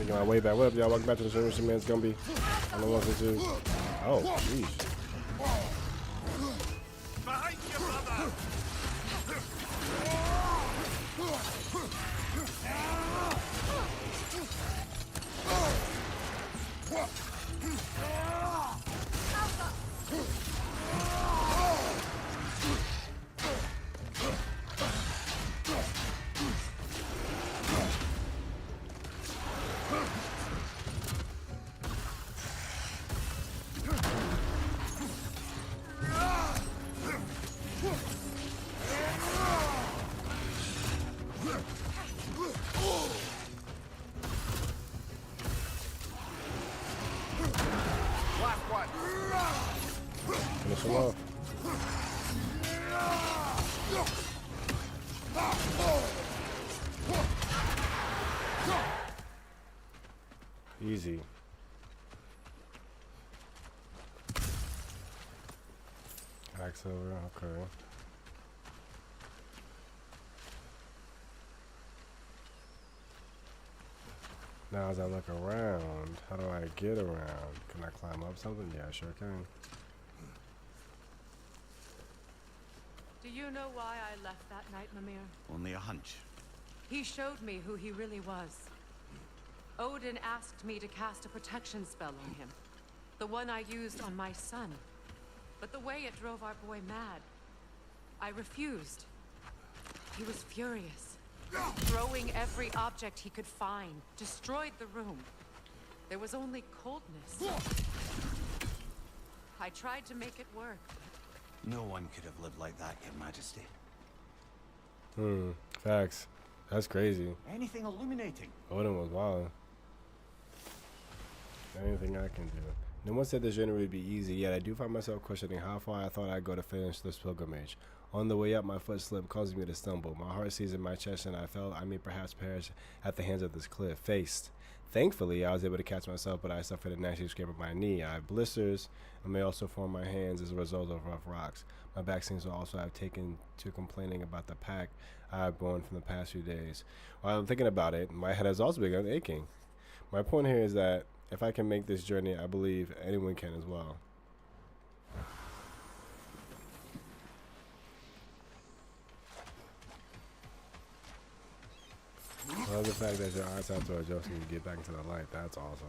My way back. What up, y'all? Welcome back to the show. Man's Gumby. I don't know what to do. Oh, jeez. Behind you, brother! Finish him off. Easy. Axe over, okay. Now as I look around, how do I get around? Can I climb up something? Yeah, I sure can. Do you know why I left that night, Mimir? Only a hunch. He showed me who he really was. Odin asked me to cast a protection spell on him. The one I used on my son. But the way it drove our boy mad, I refused. He was furious. Throwing every object he could find, destroyed the room. There was only coldness. I tried to make it work. No one could have lived like that, Your Majesty. Facts. That's crazy. Anything illuminating? Odin was wild. Anything I can do. No one said this journey would be easy, yet I do find myself questioning how far I thought I'd go to finish this pilgrimage. On the way up, my foot slipped, causing me to stumble. My heart seized in my chest, and I felt I may perhaps perish at the hands of this cliff. Thankfully, I was able to catch myself, but I suffered a nasty scrape of my knee. I have blisters and may also form my hands as a result of rough rocks. My back seems to also have taken to complaining about the pack I have borne from the past few days. While I'm thinking about it, my head has also begun aching. My point here is that if I can make this journey, I believe anyone can as well. I love the fact that your eyes have to adjust when you get back into the light. That's awesome.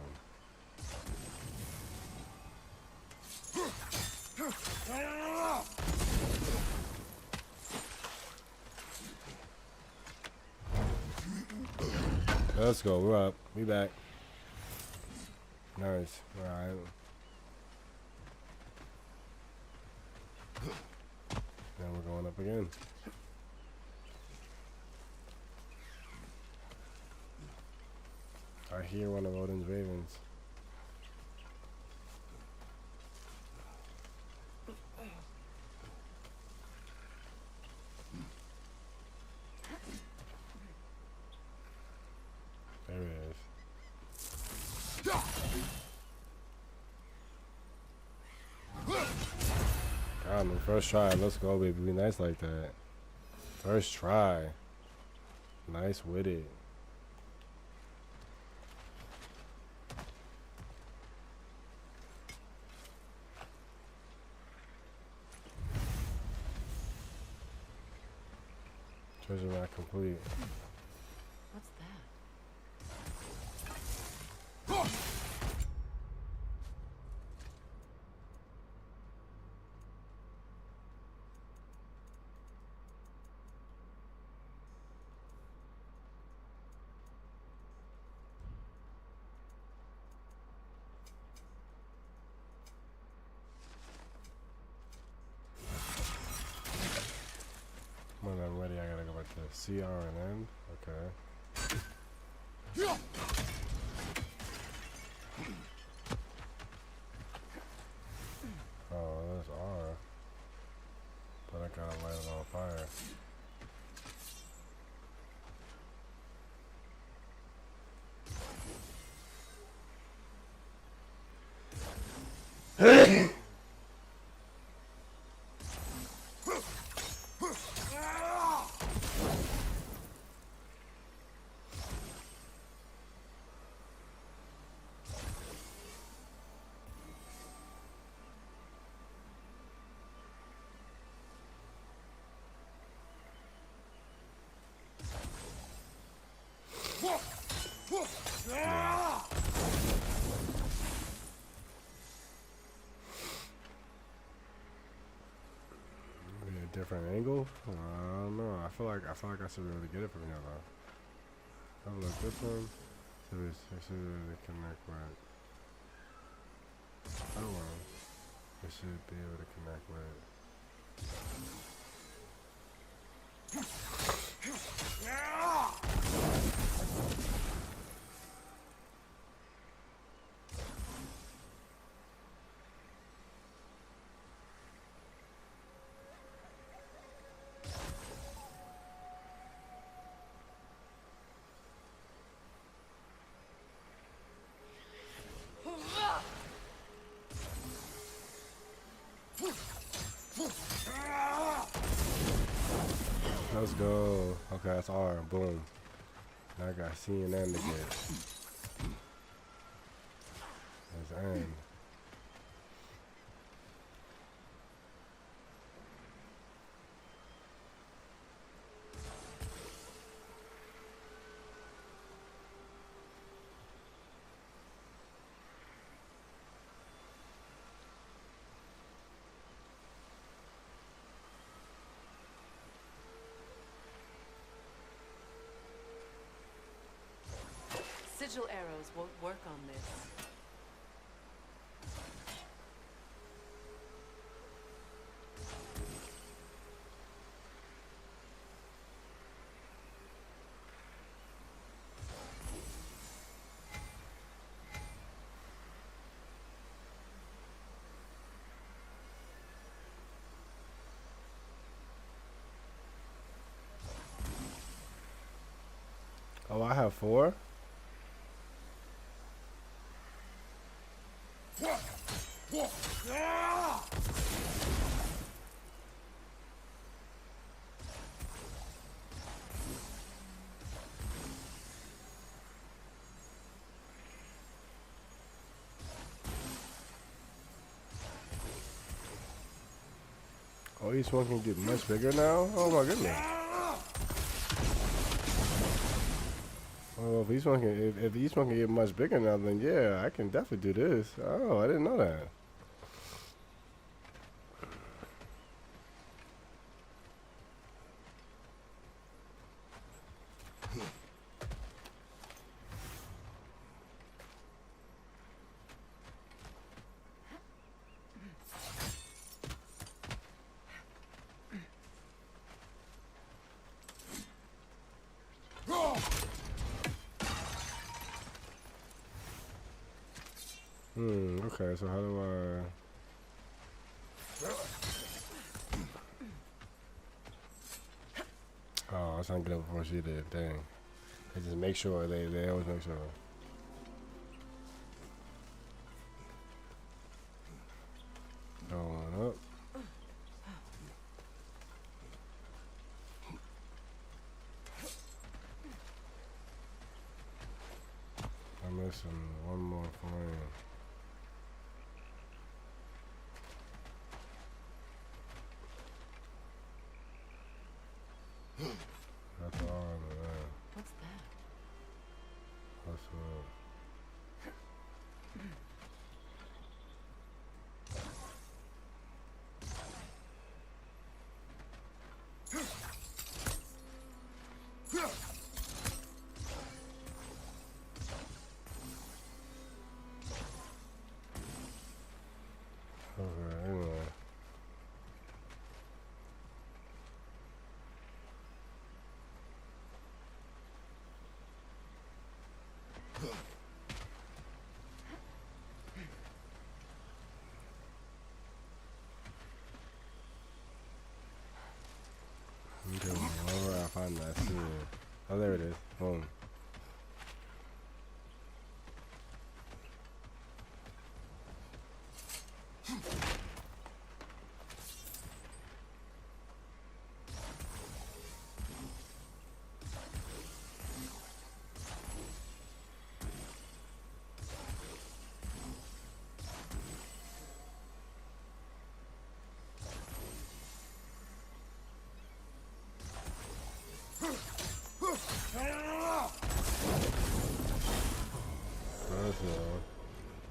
Let's go. We're up. We back. Nice. Alright. Now we're going up again. I hear one of Odin's ravens. There it is. God, man, first try. Let's go, baby. Be nice like that. First try. Nice with it. complete. What's that? When I'm ready, I gotta go back to CR and N. Okay. Oh, that's R. But I gotta light it on fire. Maybe a different angle? I don't know. I feel like I should be able to get it from here though. Oh look, this one. Should be able to connect with. That one. It should be able to connect with. Let's go. Okay, that's R. Boom. Now I got C and N to get. That's N. Sigil arrows won't work on this. Oh, I have 4? Oh, each one can get much bigger now? Oh my goodness. Oh, if each one can, if each one can get much bigger now, then yeah, I can definitely do this. Oh, I didn't know that. Okay, so how do I... Oh, I was trying to get up before she did. Dang. They just make sure, they always make sure. Going up. I'm missing one more flame. That's all. Okay, where will I find that soon? Oh, there it is. Boom.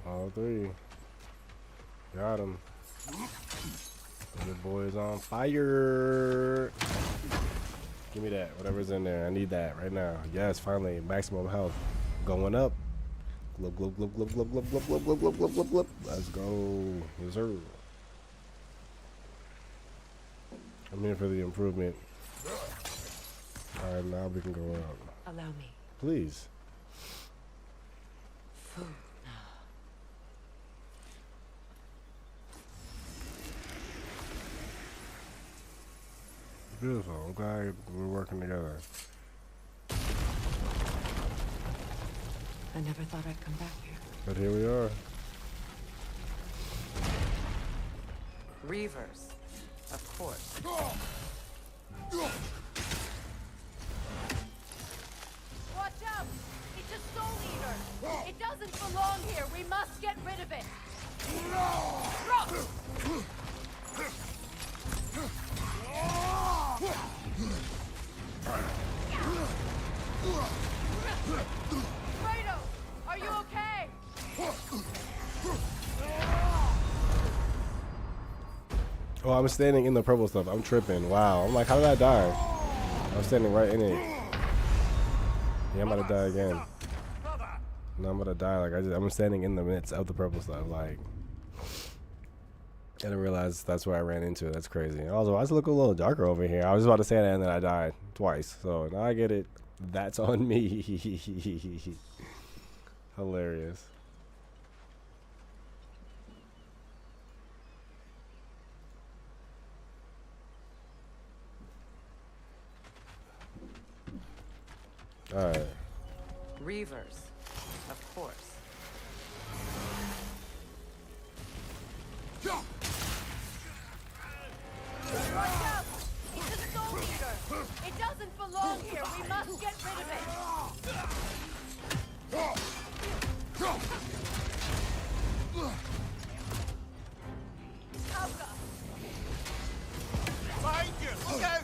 All three. Got him. The boy's on fire. Give me that. Whatever's in there. I need that right now. Yes, finally. Maximum health. Going up. Glub, glub, glub, glub, glub, glub, glub, glub, glub, glub, glub, glub, glub. Let's go. Yes, sir. I'm here for the improvement. Alright, now we can go out. Allow me. Please. Food. Beautiful. I'm glad we're working together. I never thought I'd come back here. But here we are. Reavers, of course. Watch out! It's a soul eater! It doesn't belong here! We must get rid of it! Fredo! Are you okay? Oh, I'm standing in the purple stuff. I'm tripping. Wow. I'm like, how did I die? I'm standing right in it. Yeah, I'm about to die again. No, I'm about to die. Like, I'm standing in the midst of the purple stuff. Like, I didn't realize that's where I ran into it. That's crazy. Also, why does it look a little darker over here? I was about to say that and then I died twice. So now I get it. That's on me. Hilarious. Alright. Reavers, of course. Watch out! It's a soul eater! It doesn't belong here! We must get rid of it! Alka! Behind you! Look out!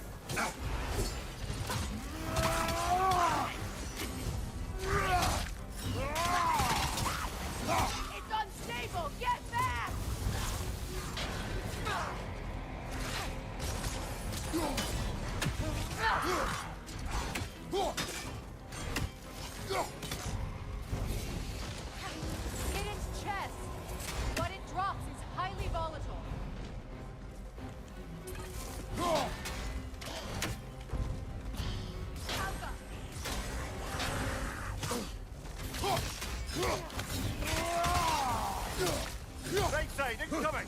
It's unstable! Get back! Hit its chest! What it drops is highly volatile. Alka! Right side, incoming!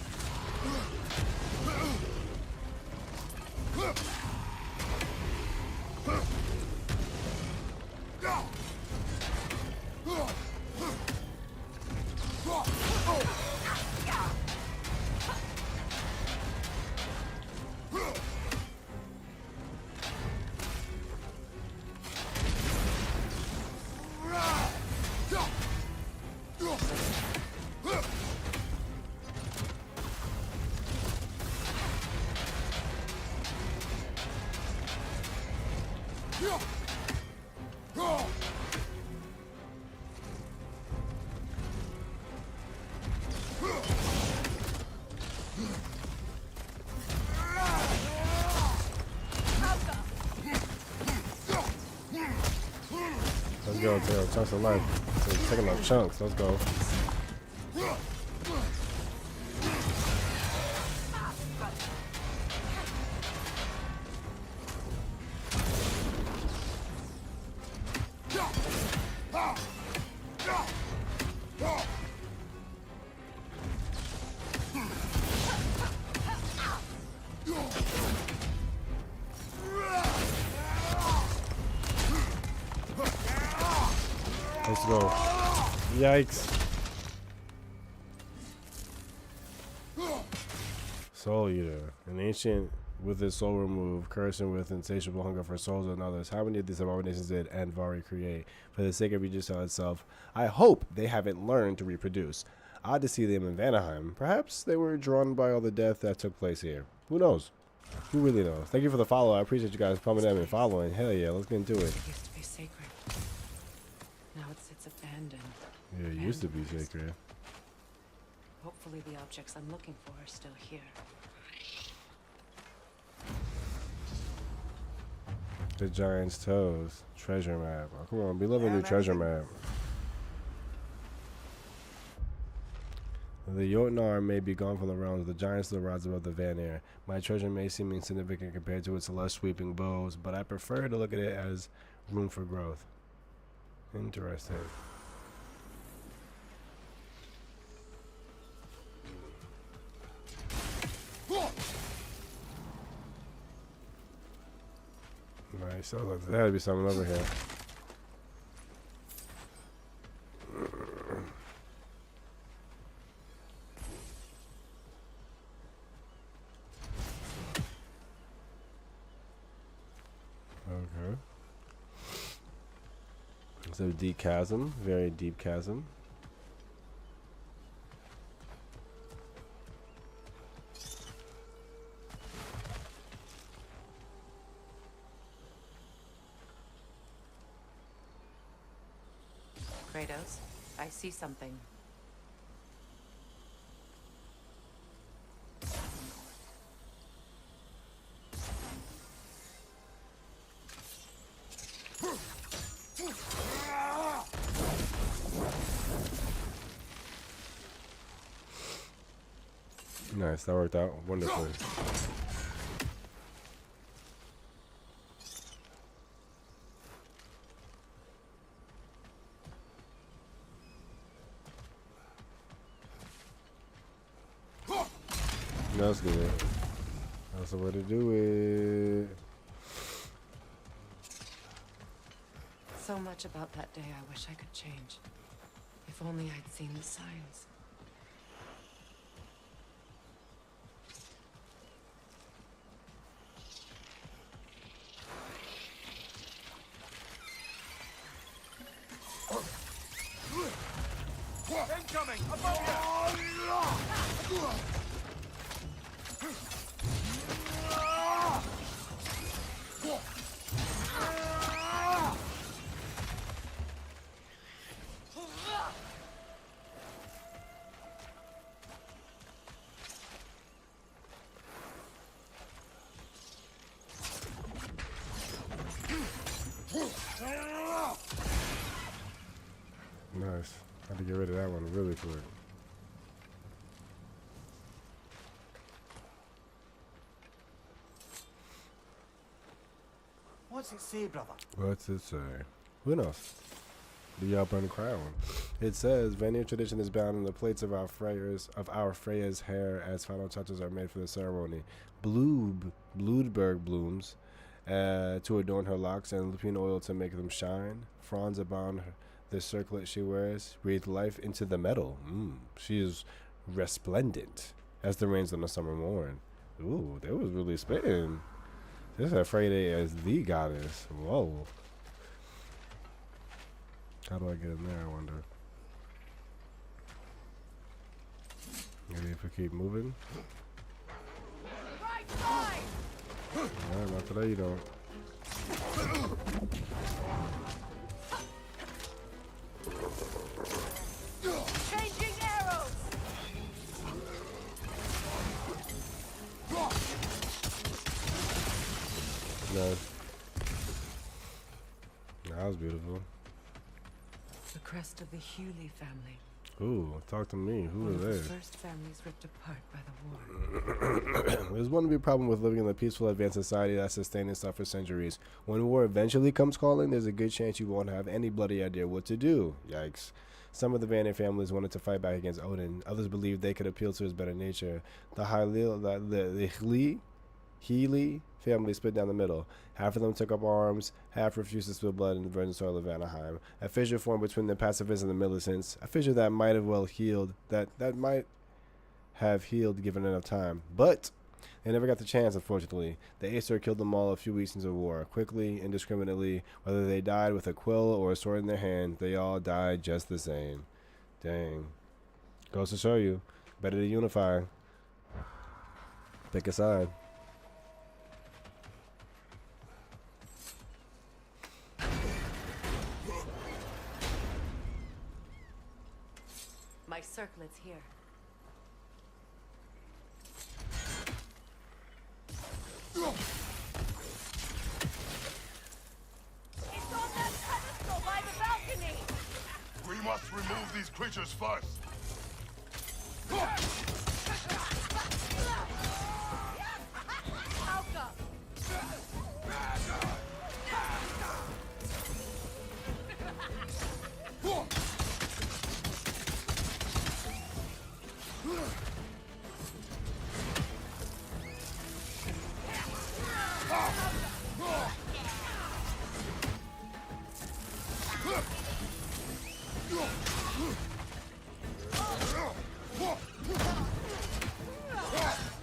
Let's go, Tail. Chunks of life. So taking up chunks. Let's go. Let's go. Yikes. Soul Eater. An ancient with his soul removed, cursing with insatiable hunger for souls and others. How many of these abominations did Andvari create? For the sake of Regicel itself, I hope they haven't learned to reproduce. Odd to see them in Vanaheim. Perhaps they were drawn by all the death that took place here. Who knows? Who really knows? Thank you for the follow. I appreciate you guys pumping at me and following. Hell yeah, let's get into it. It used to be sacred. Now it sits abandoned. Yeah, it used to be sacred. Hopefully the objects I'm looking for are still here. The Giant's Toes. Treasure map. Oh, come on, we love a new treasure map. The Jotnar may be gone from the realms. The giant still rides above the Vanir. My treasure may seem insignificant compared to its lush sweeping bows, but I prefer to look at it as room for growth. Interesting. Nice. So there had to be something over here. Okay. It's a deep chasm, very deep chasm. Kratos, I see something. Nice, that worked out wonderfully. That's good. That's the way to do it. So much about that day I wish I could change. If only I'd seen the signs. Incoming! Above you! Nice. Had to get rid of that one really quick. What's it say, brother? What's it say? Who knows? The upper crown. It says Vanir tradition is bound in the plates of our Freya's hair as final touches are made for the ceremony. Bloodberg blooms to adorn her locks and lupine oil to make them shine. Fronds abound the circlet she wears breathe life into the metal. She is resplendent as the rains on a summer morn. Ooh, they was really spitting. This is Freya as the goddess. Whoa. How do I get in there, I wonder? Maybe if we keep moving? Right side! Alright, not today you don't. Changing arrows! Nice. That was beautiful. The crest of the Hewley family. Ooh, talk to me. Who One are of the they? first families ripped apart by the war. There's one to be a problem with living in a peaceful, advanced society that sustained itself for centuries. When war eventually comes calling, there's a good chance you won't have any bloody idea what to do. Yikes. Some of the Vanir families wanted to fight back against Odin. Others believed they could appeal to his better nature. The Hli Healy family split down the middle. Half of them took up arms, half refused to spill blood in the virgin soil of Anaheim. A fissure formed between the pacifists and the militants, a fissure that might have well healed, that might have healed given enough time. But they never got the chance, unfortunately. The Acer killed them all a few weeks into the war. Quickly, indiscriminately, whether they died with a quill or a sword in their hand, they all died just the same. Dang. Goes to show you, better to unify. Pick a side. My circlet's here. It's on that pedestal by the balcony! We must remove these creatures first. Alka!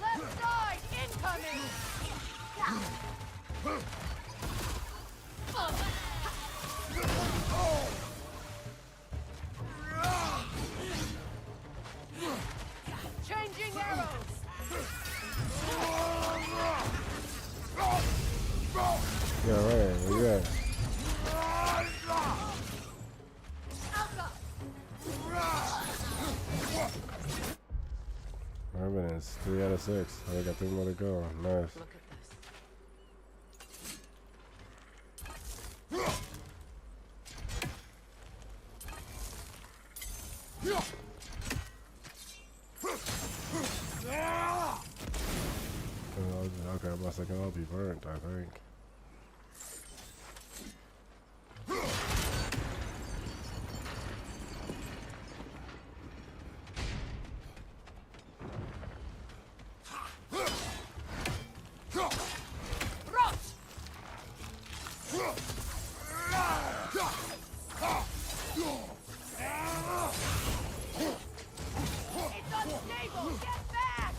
Left side incoming! Changing arrows! Yeah, right. Where you at? Alka! Evidence. 3 out of 6. I got 3 more to go. Nice. Look at this. Okay, I'm about to say, I'll be burnt, I think. Rot! It's unstable! Get back!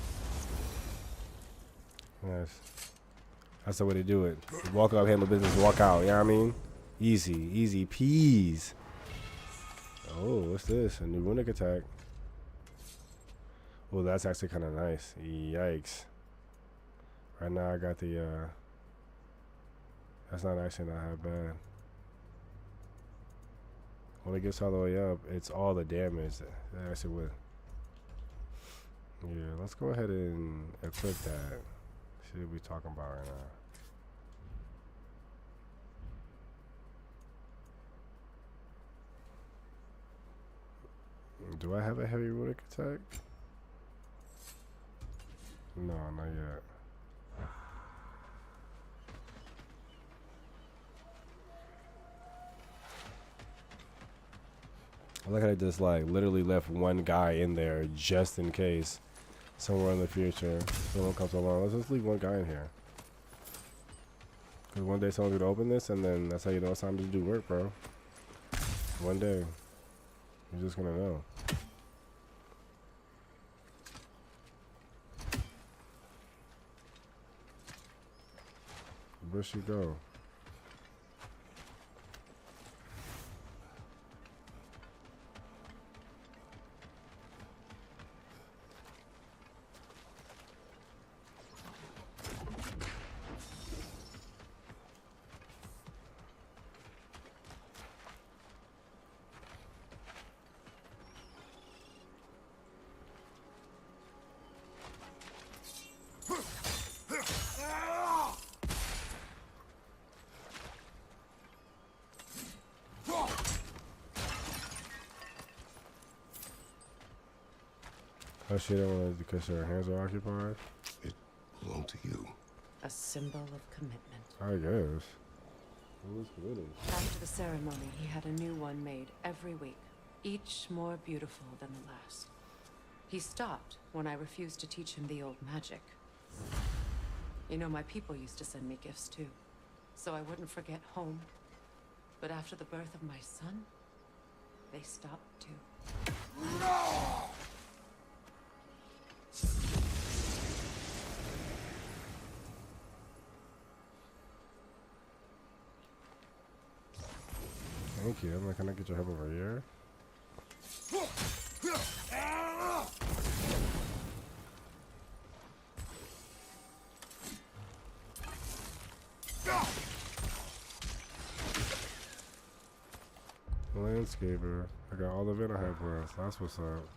Nice. That's the way to do it. Walk up, handle business, walk out. You know what I mean? Easy. Easy peas. Oh, what's this? A new runic attack. Oh, that's actually kind of nice. Yikes. Right now I got the, that's not actually not that bad. When it gets all the way up, it's all the damage that actually would. Yeah, let's go ahead and equip that. See what we're talking about right now. Do I have a heavy runic attack? No, not yet. I like how I just like literally left one guy in there just in case somewhere in the future someone comes along. Let's just leave one guy in here. Cause one day someone's gonna open this and then that's how you know it's time to do work, bro. One day. You're just gonna know. Where'd she go? Oh, she don't want to because her hands are occupied? It belonged to you. A symbol of commitment. I guess. Who was committed? After the ceremony, he had a new one made every week, each more beautiful than the last. He stopped when I refused to teach him the old magic. You know, my people used to send me gifts too, so I wouldn't forget home. But after the birth of my son, they stopped too. Thank you. I'm like, can I get your help over here? Landscaper. I got all the Venom headquarters. That's what's up.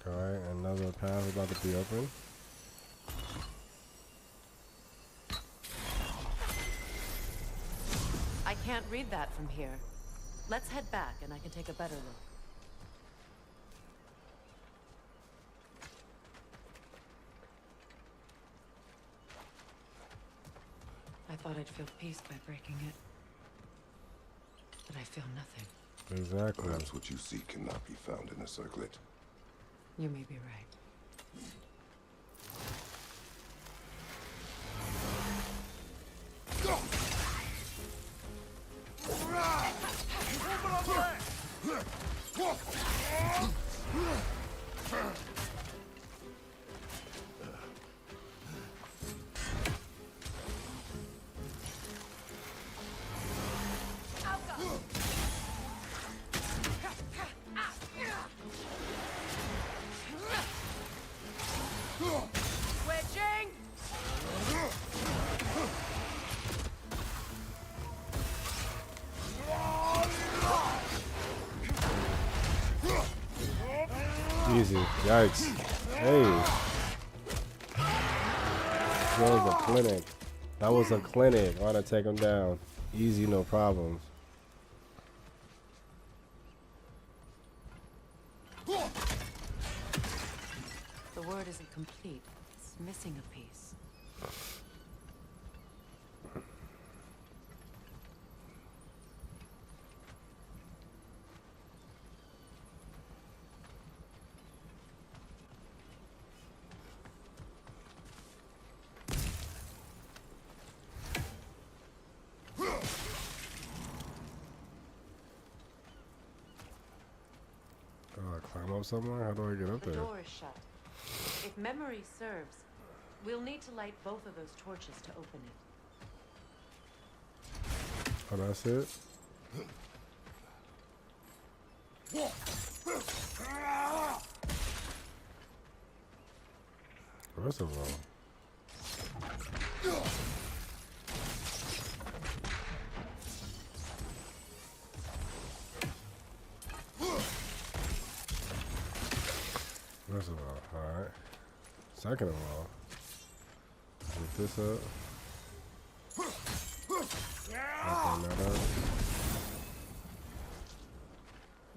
Alright, another path about to be open. I can't read that from here. Let's head back and I can take a better look. I thought I'd feel peace by breaking it. But I feel nothing. Exactly. Perhaps what you seek cannot be found in a circlet. You may be right. Switching! Easy. Yikes. Hey. That was a clinic. That was a clinic. I want to take him down. Easy, no problems. The word isn't complete. It's missing a piece. Climb up somewhere? How do I get up The there? door is shut. If memory serves, we'll need to light both of those torches to open it. Oh, that's it? First of all, alright. Second of all, lift this up. Open that up.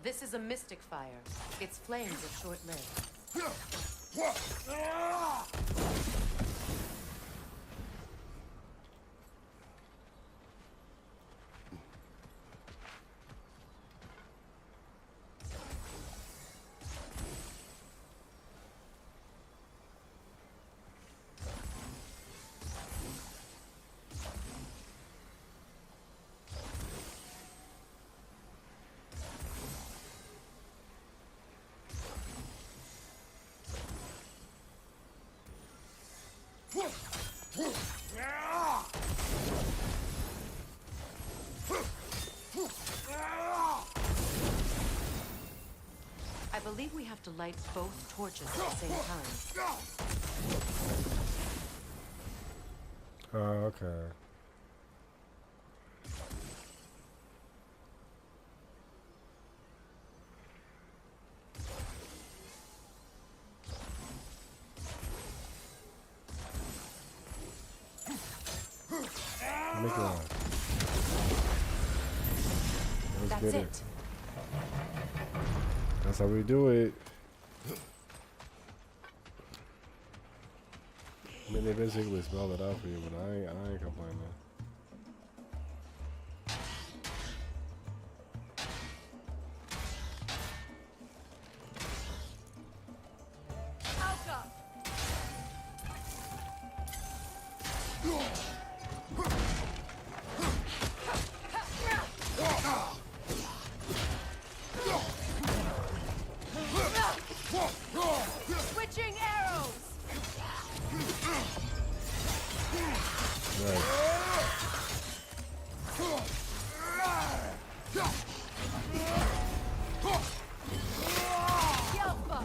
This is a mystic fire. Its flames are short-lived. I believe we have to light both torches at the same time. Oh, okay. Make it on. Let's That's get it. That's how we do it. I mean, they basically spelled it out for you, but I ain't complaining. Alka! Switching arrows! Right. Yelpa!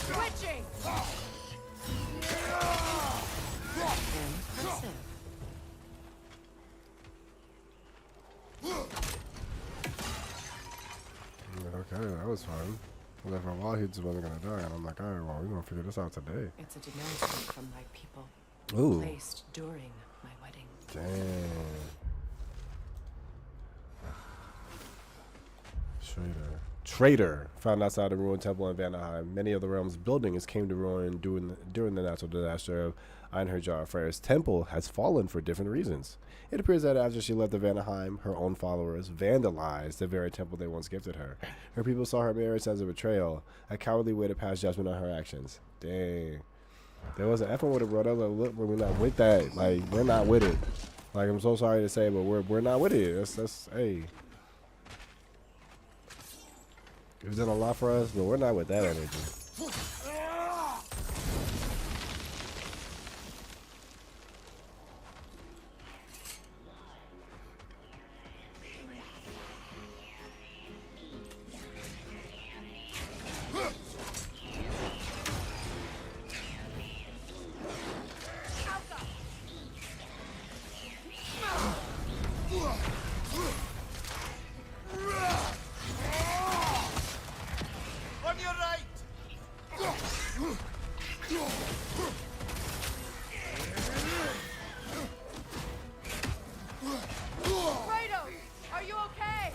Switching! Impressive. I'm like, okay, that was fun. Well, then for a while, he just wasn't gonna die, and I'm like, all right, well, we're gonna figure this out today. It's a denouncement from my people. Ooh. Placed during my wedding. Damn. Traitor found outside the ruined temple in Vanaheim. Many of the realm's buildings came to ruin during the natural disaster of Einherjar. Freya's temple has fallen for different reasons. It appears that after she left the Vanaheim, her own followers vandalized the very temple they once gifted her. Her people saw her marriage as a betrayal, a cowardly way to pass judgment on her actions. Dang. There was an effort with it, bro. Like, look, we're not with that. Like, we're not with it. Like, I'm so sorry to say, but we're not with it. That's hey. It's done a lot for us, but we're not with that energy. On your right! Kratos! Are you okay?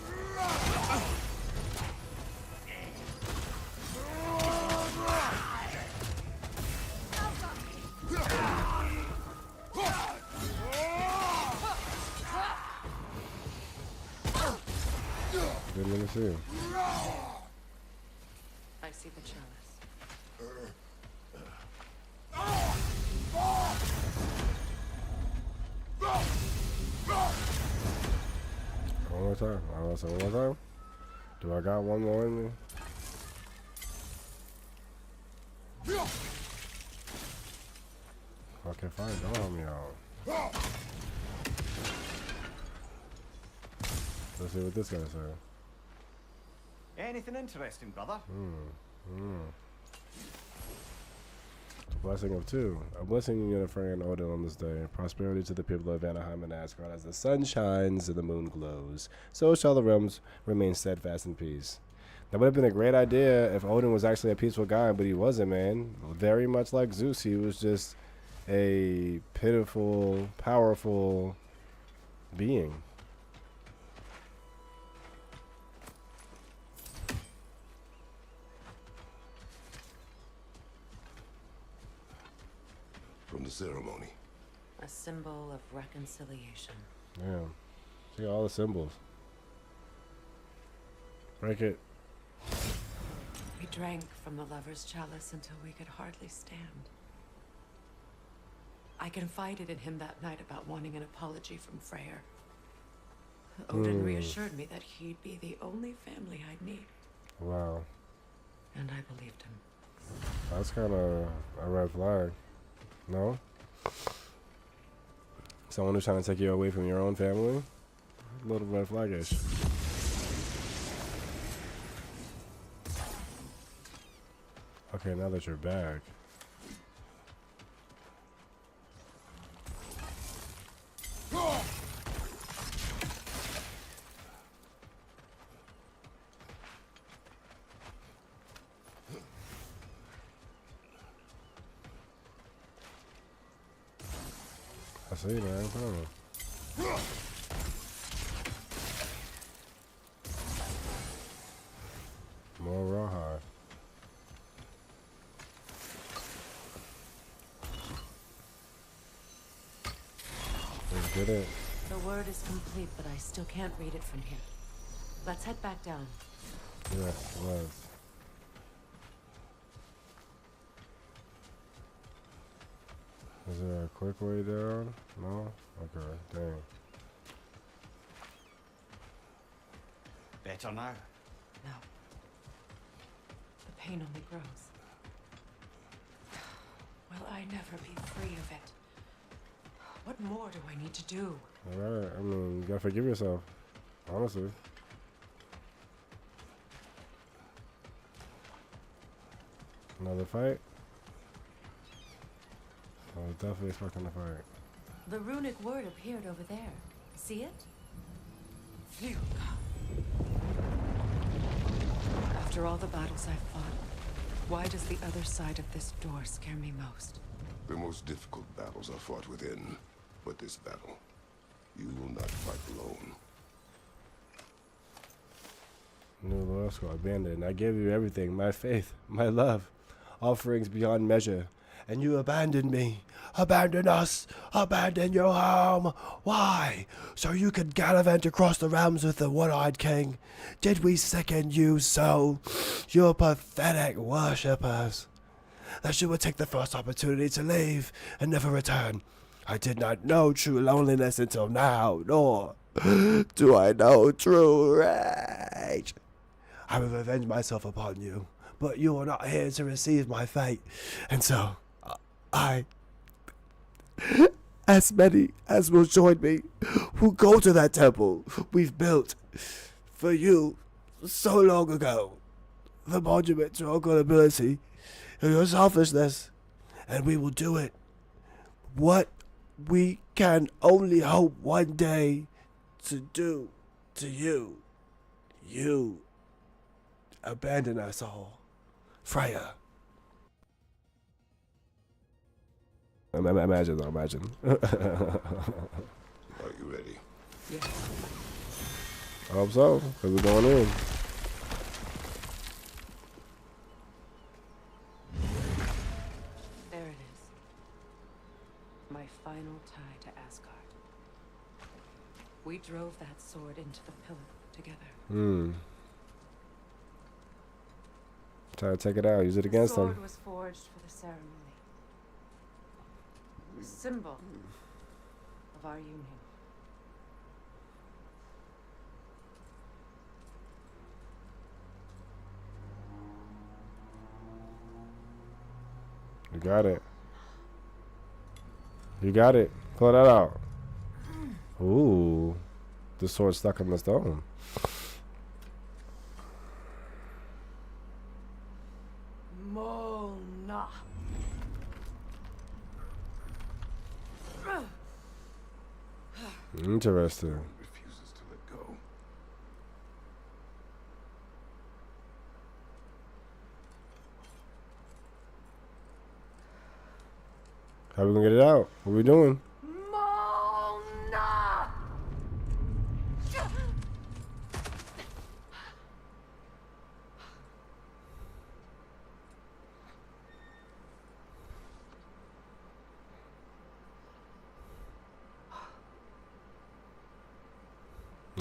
Didn't even see him. I see the chalice. One more time. I want to say one more time. Do I got one more in me? Okay, fine. Don't help me out. Let's see what this guy's saying. Anything interesting, brother? Blessing of two. A blessing in Yennefer and Odin on this day. Prosperity to the people of Vanaheim and Asgard. As the sun shines and the moon glows, so shall the realms remain steadfast in peace. That would have been a great idea if Odin was actually a peaceful guy, but he wasn't, man. Very much like Zeus, he was just a pitiful, powerful being. From the ceremony. A symbol of reconciliation. Yeah. See all the symbols. Break it. We drank from the lover's chalice until we could hardly stand. I confided in him that night about wanting an apology from Freyr. Odin reassured me that he'd be the only family I'd need, Wow. and I believed him. That's kind of a red flag. No? Someone who's trying to take you away from your own family? A little red flaggish. Okay, now that you're back. I see, man. Come on. More rawhide. Let's get it. The word is complete, but I still can't read it from here. Let's head back down. Yes, let's. Is there a quick way down? No? Okay, dang. Better now? No. The pain only grows. Will I never be free of it? What more do I need to do? Alright, I mean, you gotta forgive yourself. Honestly. Another fight? I was definitely expecting a fight. The runic word appeared over there. See it? Phew. After all the battles I've fought, why does the other side of this door scare me most? The most difficult battles are fought within, but this battle, you will not fight alone. New loyal squad abandoned. I gave you everything, my faith, my love, offerings beyond measure. And you abandoned me. Abandon us. Abandon your home. Why? So you could gallivant across the realms with the one-eyed king. Did we sicken you so? Your pathetic worshippers. That you would take the first opportunity to leave and never return. I did not know true loneliness until now, nor do I know true rage. I will revenge myself upon you, but you are not here to receive my fate, and so I, as many as will join me, who go to that temple we've built for you so long ago, the monument to your gullibility and your selfishness, and we will do it. What we can only hope one day to do to you. You abandon us all. Freya. Imagine. Are you ready? Yeah. I hope so, because we're going in. There it is. My final tie to Asgard. We drove that sword into the pillar together. Try to take it out, use it against The sword them. was forged for the ceremony. A symbol of our union. You got it. You got it. Pull that out. Ooh. The sword stuck in the stone. Mona. Interesting. Refuses to let go. How we gonna get it out? What we doing? Mona!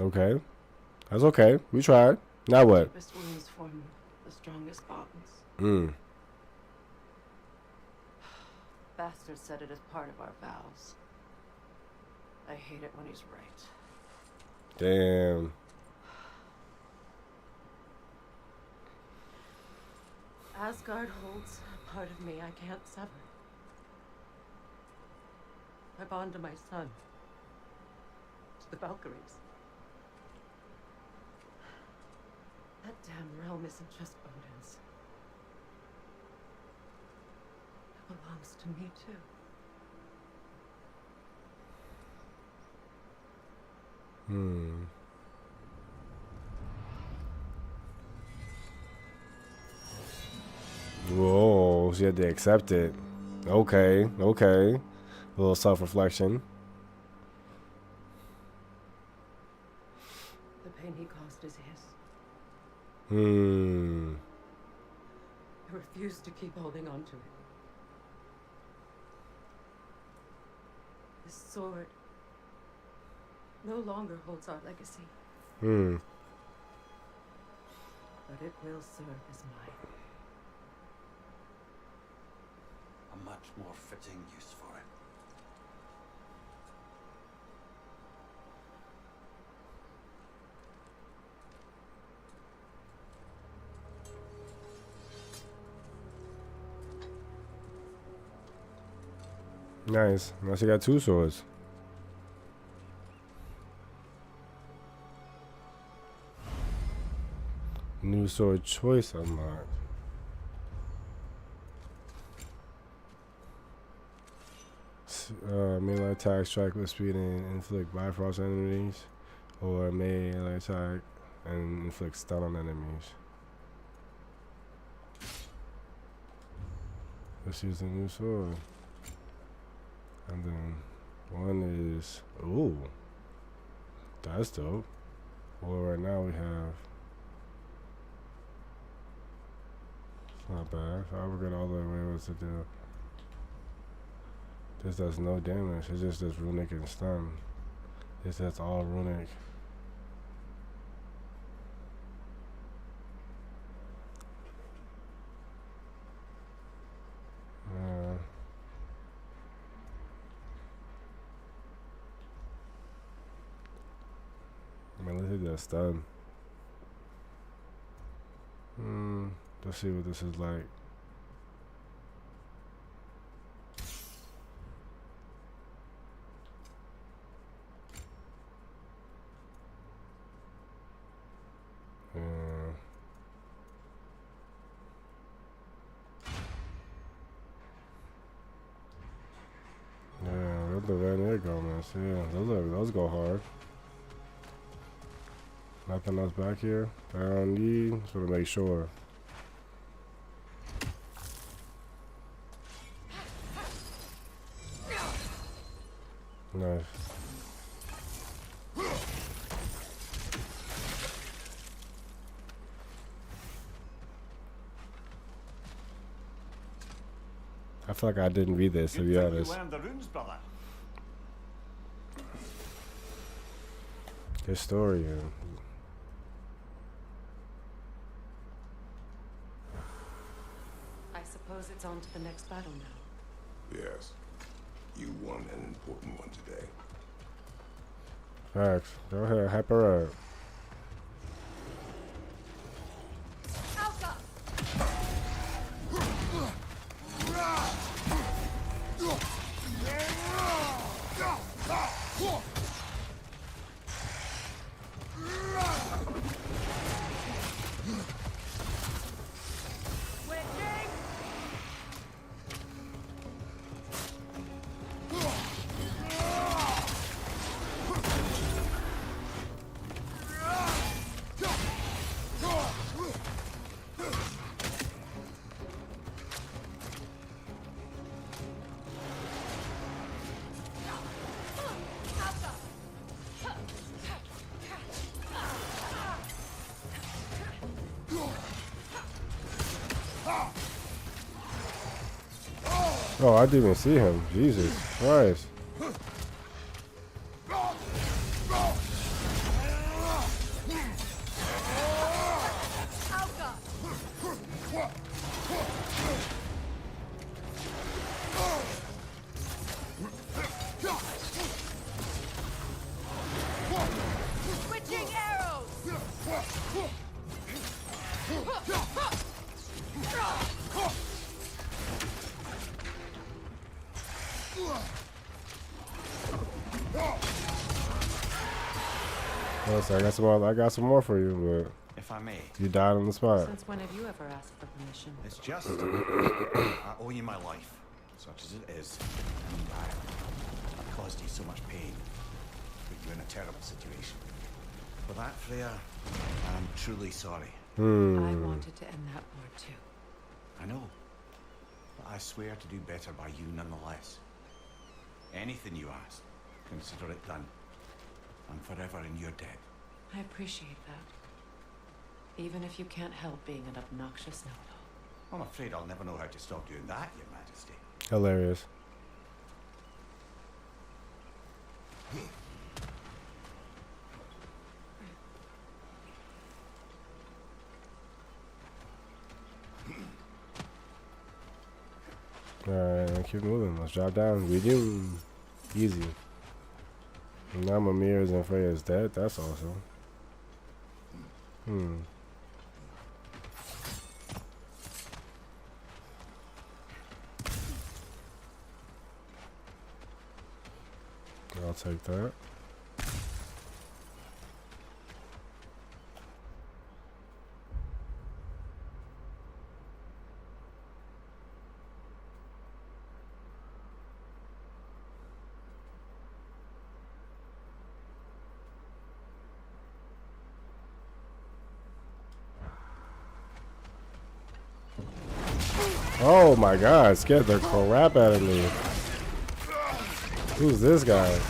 Okay. That's okay. We tried. Now what? Deepest wounds form the strongest bonds. Bastard said it as part of our vows. I hate it when he's right. Damn. Asgard holds a part of me I can't sever. I bond to my son. To the Valkyries. That damn realm isn't just Odin's. It belongs to me too. Whoa, she had to accept it. Okay. A little self-reflection. is his. Hmm. I refuse to keep holding on to it. This sword no longer holds our legacy, Hmm. but it will serve as mine. A much more fitting use for it. Nice. Now she got 2 swords. New sword choice unlocked. Melee attack, strike with speed and inflict Bifrost enemies, or melee attack and inflict stun on enemies. Let's use the new sword. And then one is, ooh, that's dope. Well, right now we have, it's not bad. I forget all the way what to do. This does no damage. It just does runic and stun. This does all runic. I mean, let's hit that stun. Let's see what this is like. Yeah, the red air garments. Yeah, those go hard. Nothing else back here that I don't need. Just want to make sure. Nice. I feel like I didn't read this, to be honest. You learned the runes, brother. Historian. I suppose it's on to the next battle now. Yes. You won an important one today. Facts. Go ahead, hype her up. Oh, I didn't even see him. Jesus Christ. Switching arrows! Listen, I got some more for you, If I may. but you died on the spot. Since when have you ever asked for permission? It's just I owe you my life, such as it is. And I've caused you so much pain, put you in a terrible situation. For that, Freya, I'm truly sorry. I wanted to end that war too. I know, but I swear to do better by you nonetheless. Anything you ask, consider it done. I'm forever in your debt. I appreciate that. Even if you can't help being an obnoxious know-it-all. I'm afraid I'll never know how to stop doing that, Your Majesty. Hilarious. Alright, keep moving. Let's drop down. Medium. Easy. Now Mimir's and Freya's dead. That's awesome. I'll take that. Oh my god, scared the crap out of me. Who's this guy?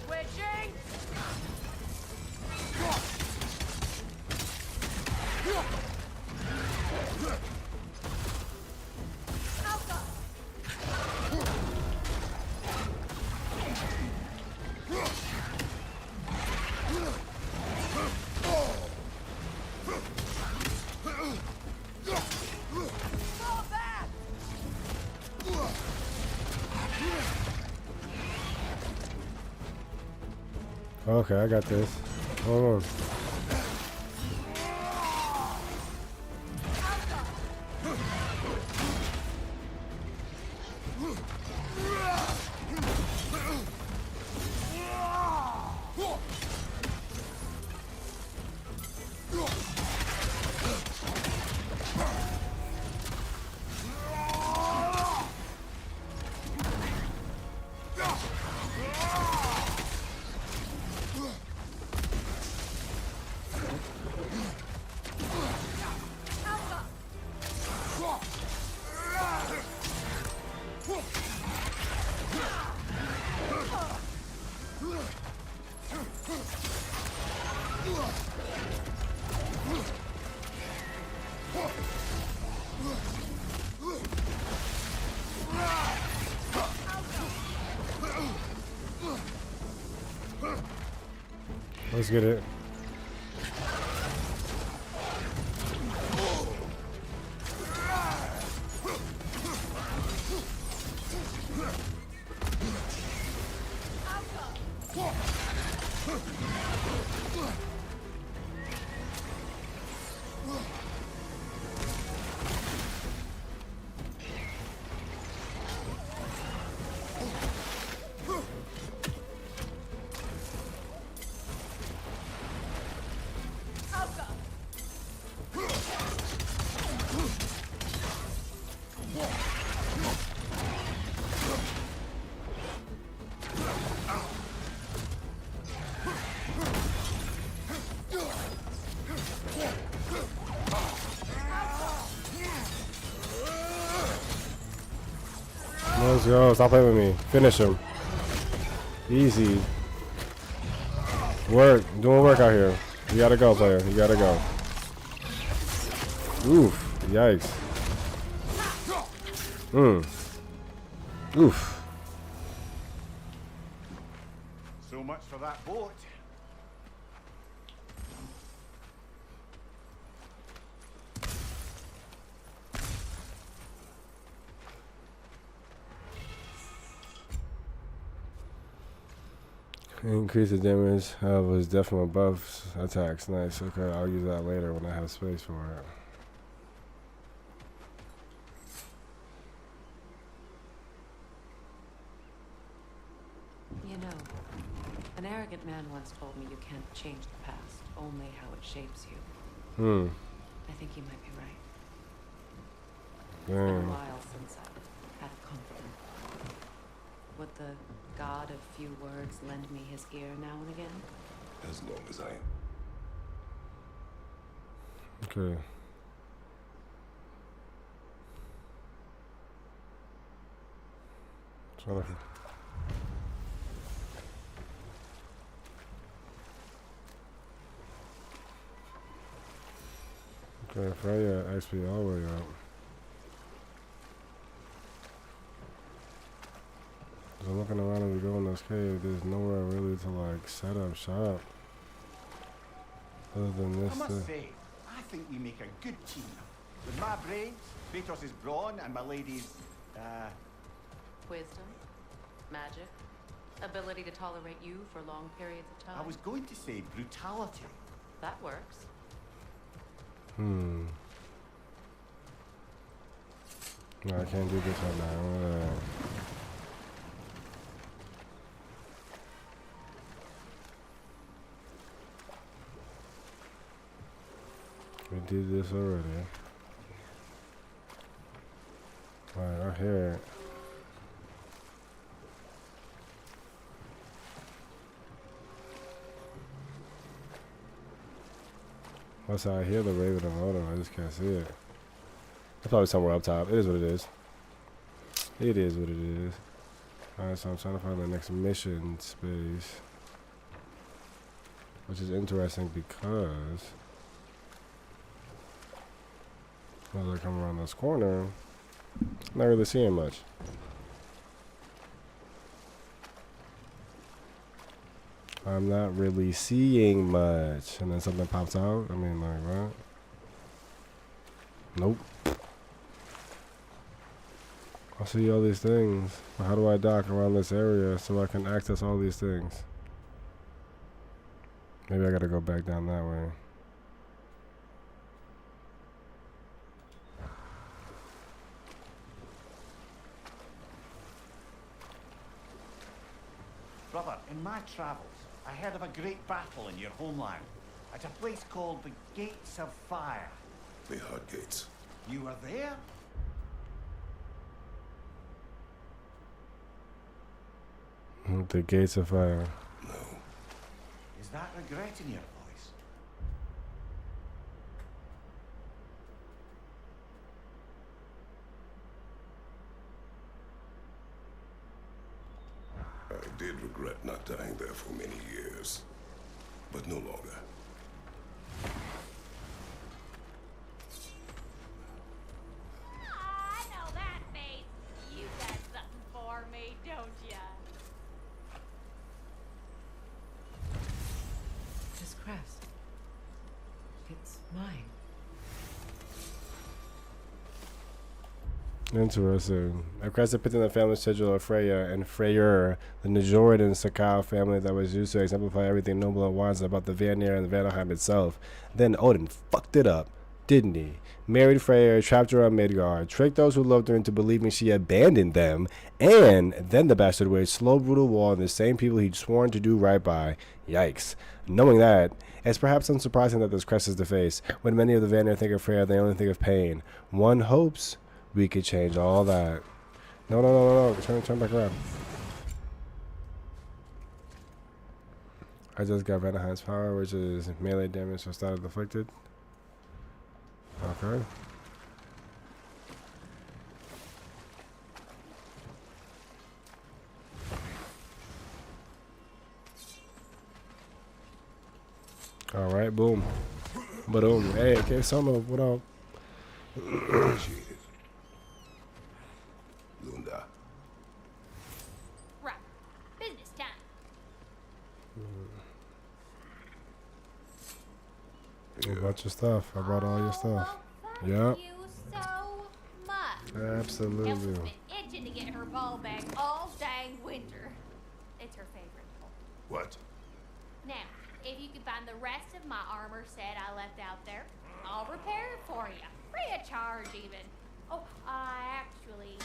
Switching! Alpha! Fall back! Okay, I got this. Hold on. Let's get it. Let's go. Stop playing with me. Finish him. Easy. Work. Doing work out here. You gotta go, player. You gotta go. Oof. Yikes. Oof. So much for that boat. Increase the damage of his definite buff attacks. Nice. Okay, I'll use that later when I have space for it. You know, an arrogant man once told me you can't change the past, only how it shapes you. I think he might be right. It's been a while since I've had a confidant. Would the god of few words lend me his ear now and again? As long as I am. Okay. Okay, Freya XP all the way up. So looking around as we go in this cave, there's nowhere really to like set up shop. Other than I this, must say, I think we make a good team. With my brains, Kratos' brawn, and my lady's, Wisdom, magic, ability to tolerate you for long periods of time. I was going to say brutality. That works. No, I can't do this right now. We did this already. Alright, I hear it. Once I hear the Raven and Rotom, I just can't see it. It's probably somewhere up top. It is what it is. It is what it is. Alright, so I'm trying to find the next mission space. Which is interesting because as I come around this corner, I'm not really seeing much. I'm not really seeing much. And then something pops out. I mean, like, what? Nope. I see all these things. But how do I dock around this area so I can access all these things? Maybe I gotta go back down that way. Brother, in my travels, I heard of a great battle in your homeland at a place called the Gates of Fire. The hard gates. You were there? The Gates of Fire. No. Is that regret in your voice? I did regret not dying there for many years, but no longer. I know that face. You got something for me, don't ya? This crest. It's mine. Interesting. A crest depicting the family schedule of Freya and Freyr, the Njorid Sakau family that was used to exemplify everything noble and wise about the Vanir and the Vanaheim itself. Then Odin fucked it up, didn't he? Married Freyr, trapped her on Midgard, tricked those who loved her into believing she abandoned them, and then the bastard waged slow, brutal war on the same people he'd sworn to do right by. Yikes. Knowing that, it's perhaps unsurprising that this crest is the face. When many of the Vanir think of Freyr, they only think of pain. One hopes we could change all that. No. Turn back around. I just got Vanaheim's power, which is melee damage for status afflicted. Okay. Alright, boom. Boom. Hey, okay, Solo, what up? Appreciate it. Lunda. Right. Business time. A bunch of stuff. I brought all your stuff. Thank Yep. you so much. Absolutely. Elsa's been itching to get her ball back all dang winter. It's her favorite ball. What? Now, if you could find the rest of my armor set I left out there, I'll repair it for you. Free of charge, even. Oh, actually,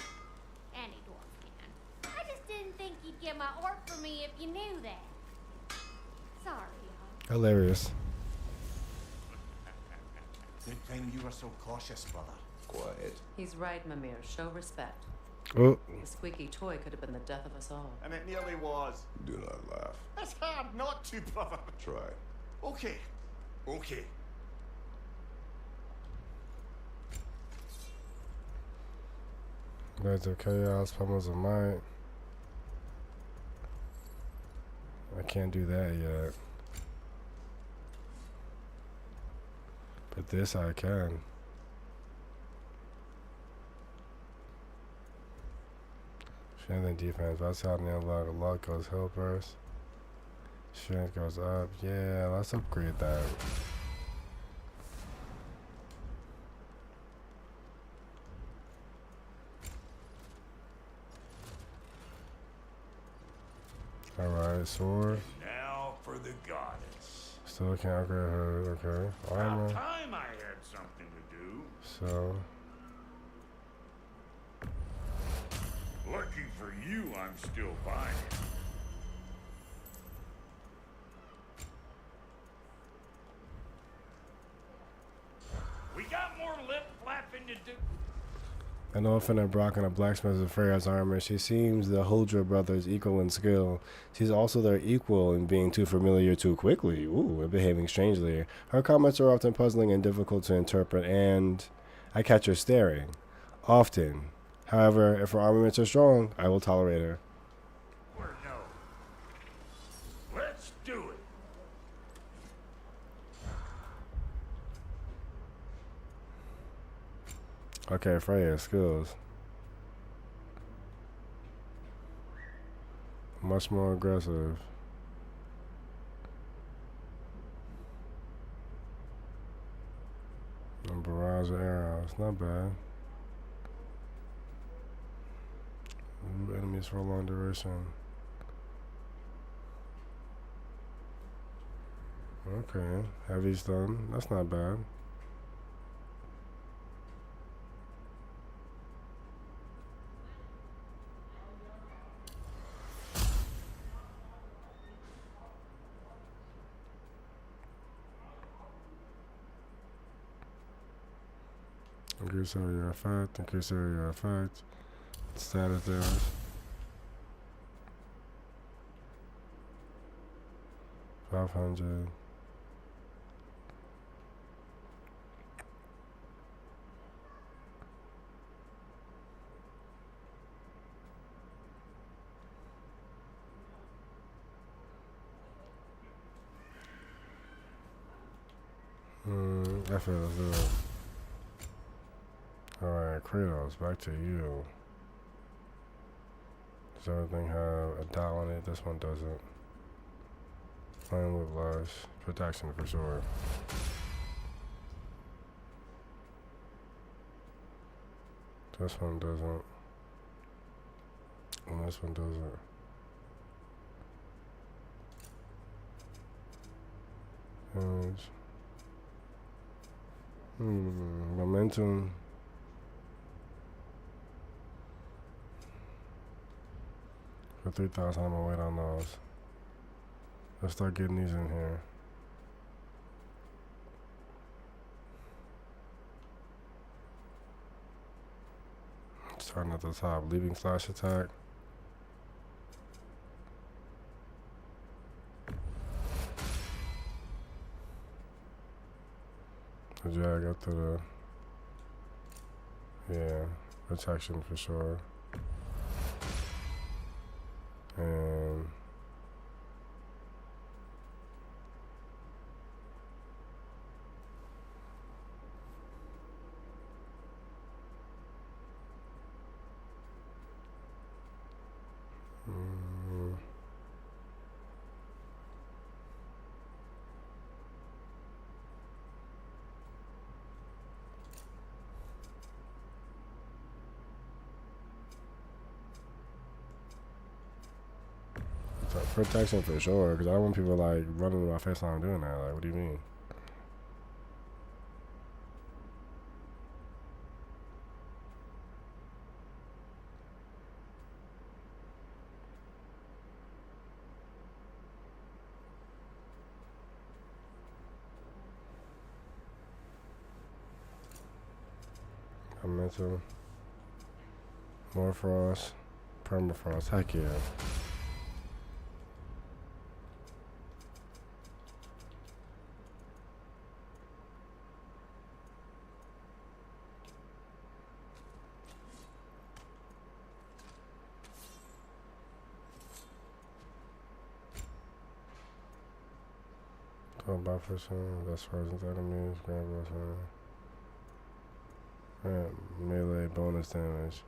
any dwarf can. I just didn't think you'd get my orc for me if you knew that. Sorry, y'all. Hilarious. Good thing you were so cautious, brother. Quiet. He's right, Mimir. Show respect. Oh, The squeaky toy could have been the death of us all. And it nearly was. Do not laugh. It's hard not to, brother. Try. Okay. Okay. Blades of Chaos, Pummels of Might. I can't do that yet. But this I can. Strength and defense. That's how the unlock. Luck goes helpers. Strength goes up. Yeah, let's upgrade that. Alright, sword. Now for the goddess. Still can't upgrade her. Okay. Armor. About time I had something to do. So. Lucky for you, I'm still buying. We got more lip flapping to do. An orphan and Brock and a blacksmith of Freya's armor. She seems the Huldra brothers' equal in skill. She's also their equal in being too familiar too quickly. Ooh, and behaving strangely. Her comments are often puzzling and difficult to interpret, and I catch her staring. Often. However, if her armaments are strong, I will tolerate her. Or no. Let's do it. Okay, Freya, skills. Much more aggressive. And barrage of arrows. Not bad. Remove enemies for a long duration. Okay. Heavy stun. That's not bad. Increase area effect, increase area effect, status damage. $500. I feel good. Alright, Kratos, back to you. Does everything have a dot on it? This one doesn't. Flame whiplash. Protection for sure. This one doesn't. And this one doesn't. Damage. Momentum. For 3,000, I'm gonna wait on those. Let's start getting these in here. Starting at the top, leaving slash attack. The drag up to the, yeah, protection for sure. And protection for sure, because I don't want people like running in my face while I'm doing that. Like, what do you mean? Mental. More frost. Permafrost. Heck yeah. Don't buy for some. That's frozen enemies. Grand boss. Melee bonus damage.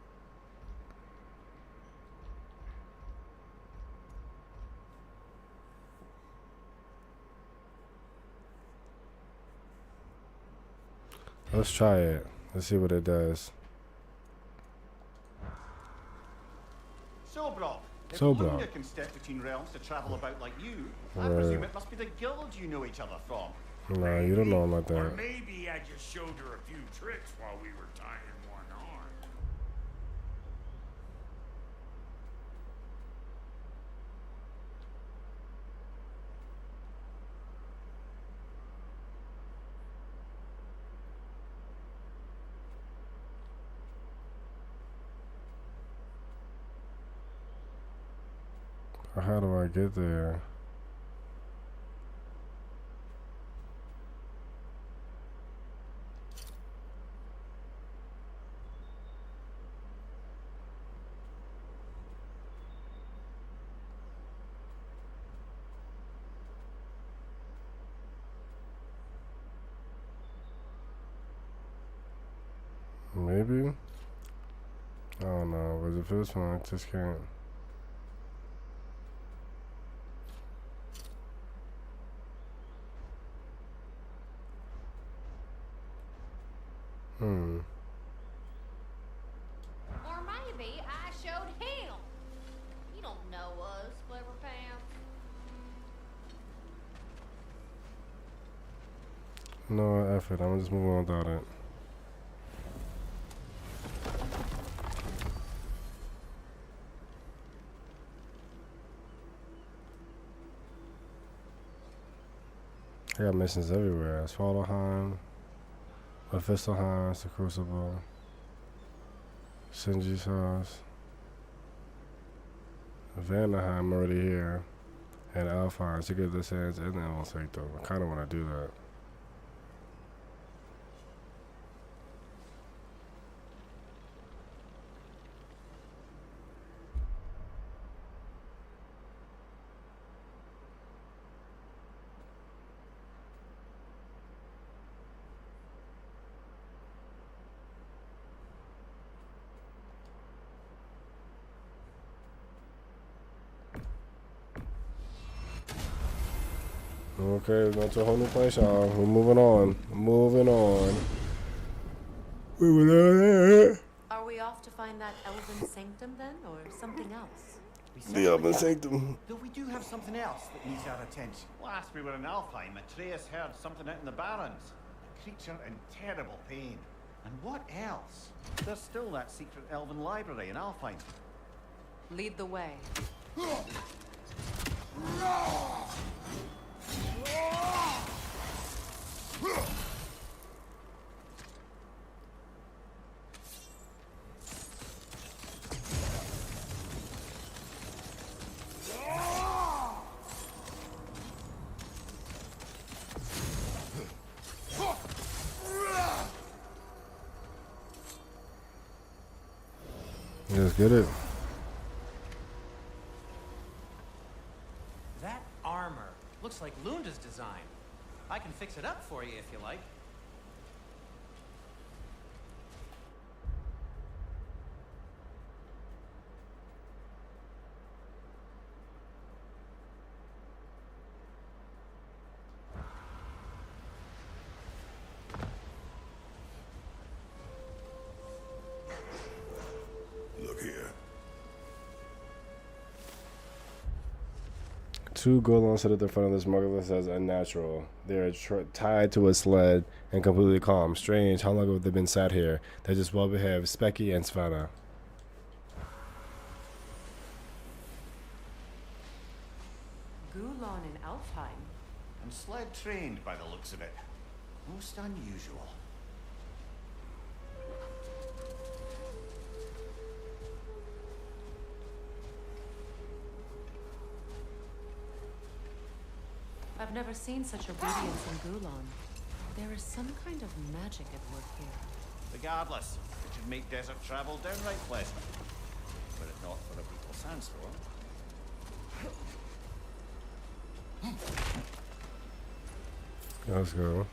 Let's try it. Let's see what it does. So, Brock, if So, Luna Brock. can step between realms to travel about like you, I Right. presume it must be the guild you know each other from. Nah, you don't know about Or that. maybe I just showed her a few tricks while we were tying one on. How do I get there? Maybe? I don't know, but if it's one, I just can't. Hmm. Or maybe I showed him. You don't know us, Clever Pants. No, F it. I'm gonna just move on without it. I got missions everywhere. Swallowheim, Mephistoheim, the Crucible, Shinji's house, Vanaheim already here, and Alphine, Secret of the Sands, and El Sanctum. I kind of want to do that. Okay, we're going to a whole new place, y'all. We're moving on. Moving on. Moving on. Are we off to find that elven sanctum then, or something else? The Elven Sanctum. Though we do have something else that needs our attention. Last we were in Alfheim, Atreus heard something out in the Barrens. A creature in terrible pain. And what else? There's still that secret elven library in Alfheim. Lead the way. Let's get it. That armor looks like Lunda's design. I can fix it up for you if you like. Look here. Two golons sit at the front of the smuggler says unnatural. They are tied to a sled and completely calm. Strange. How long have they been sat here? They're just well behaved. Specky and Svana. Gulon in Alfheim. And sled trained by the looks of it. Most unusual. I've never seen such obedience in Gulon. There is some kind of magic at work here. Regardless, it should make desert travel downright pleasant. Were it not for a brutal sandstorm. Let's go.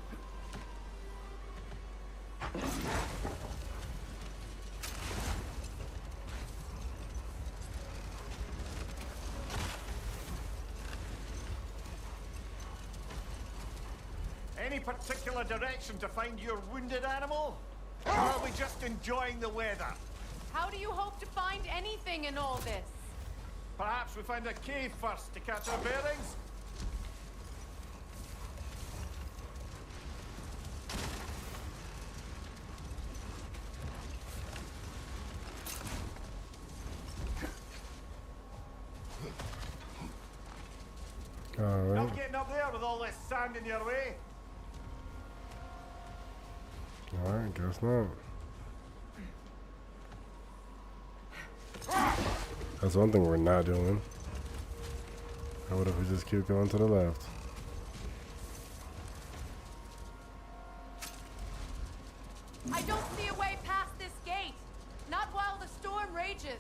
Any particular direction to find your wounded animal? Or are we just enjoying the weather? How do you hope to find anything in all this? Perhaps we find a cave first to catch our bearings? Alright. Not getting up there with all this sand in your way. Alright, guess not. That's one thing we're not doing. How about if we just keep going to the left? I don't see a way past this gate. Not while the storm rages.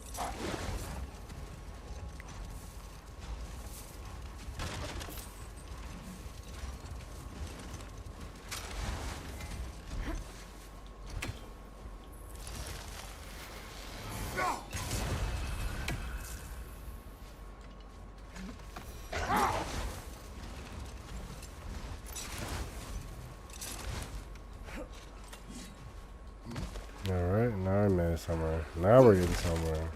Alright, now I made it somewhere. Now we're getting somewhere.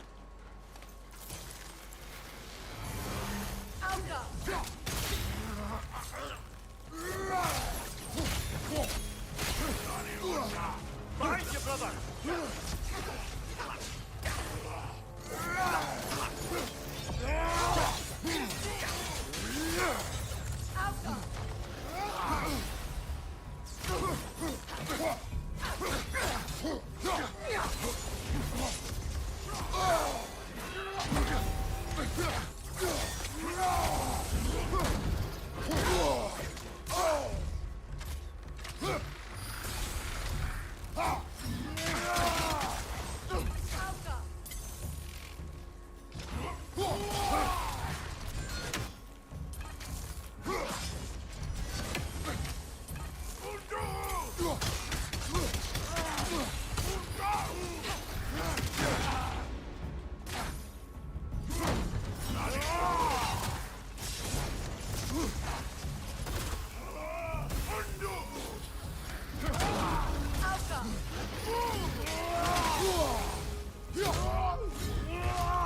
Behind you, brother!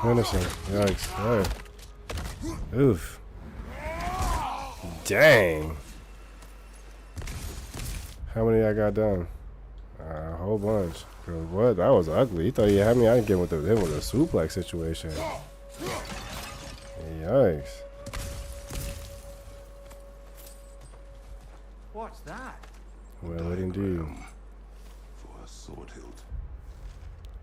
Finishing. Yikes. Alright. Oof. Dang. How many I got done? A whole bunch. What? That was ugly. You thought you had me? I didn't get with the suplex situation. Yikes. What's that? Well, indeed. For a sword hilt.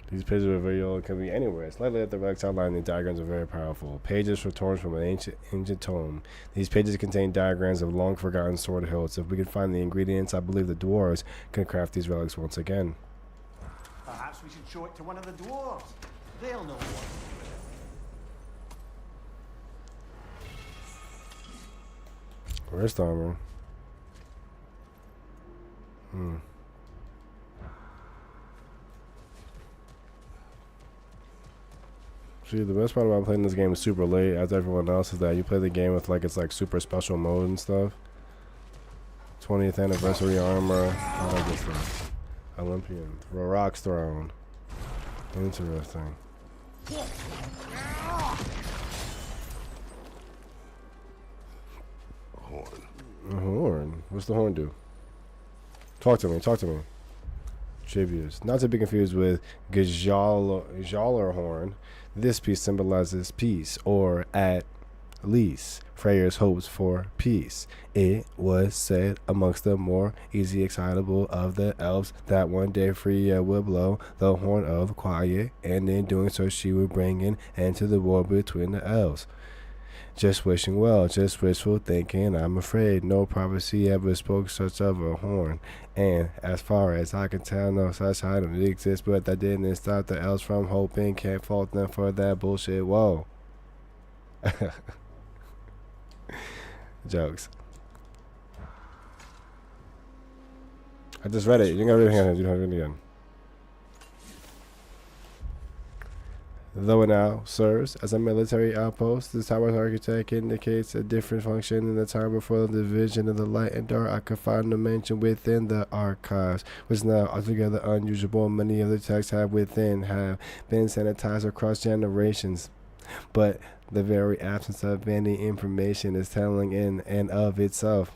These pages are very old, can be anywhere. Slightly at the relics outline, the diagrams are very powerful. Pages torn from an ancient tome. These pages contain diagrams of long-forgotten sword hilts. If we can find the ingredients, I believe the dwarves can craft these relics once again. Perhaps we should show it to one of the dwarves. They'll know what. Wrist armor. See, the best part about playing this game super late, as everyone else, is that you play the game with it's like super special mode and stuff. 20th anniversary armor, all that good stuff. Olympian, Rock's throne. Interesting. A horn. A horn. What's the horn do? Talk to me. Talk to me. Tributes. Not to be confused with Gjallar horn. This piece symbolizes peace, or at least Freyr's hopes for peace. It was said amongst the more easy excitable of the elves that one day Freya would blow the horn of quiet, and in doing so she would bring an end to the war between the elves. Just wishing well, just wishful thinking, I'm afraid. No prophecy ever spoke such of a horn. And as far as I can tell, no such item exists, but that didn't stop the elves from hoping. Can't fault them for that bullshit. Whoa. Jokes. I just read it. You gotta read it again. You don't read it again. Though it now serves as a military outpost, the tower's architect indicates a different function in the time before the division of the light and dark. I could find no mention within the archives, which is now altogether unusual. Many of the texts have been sanitized across generations, but the very absence of any information is telling in and of itself.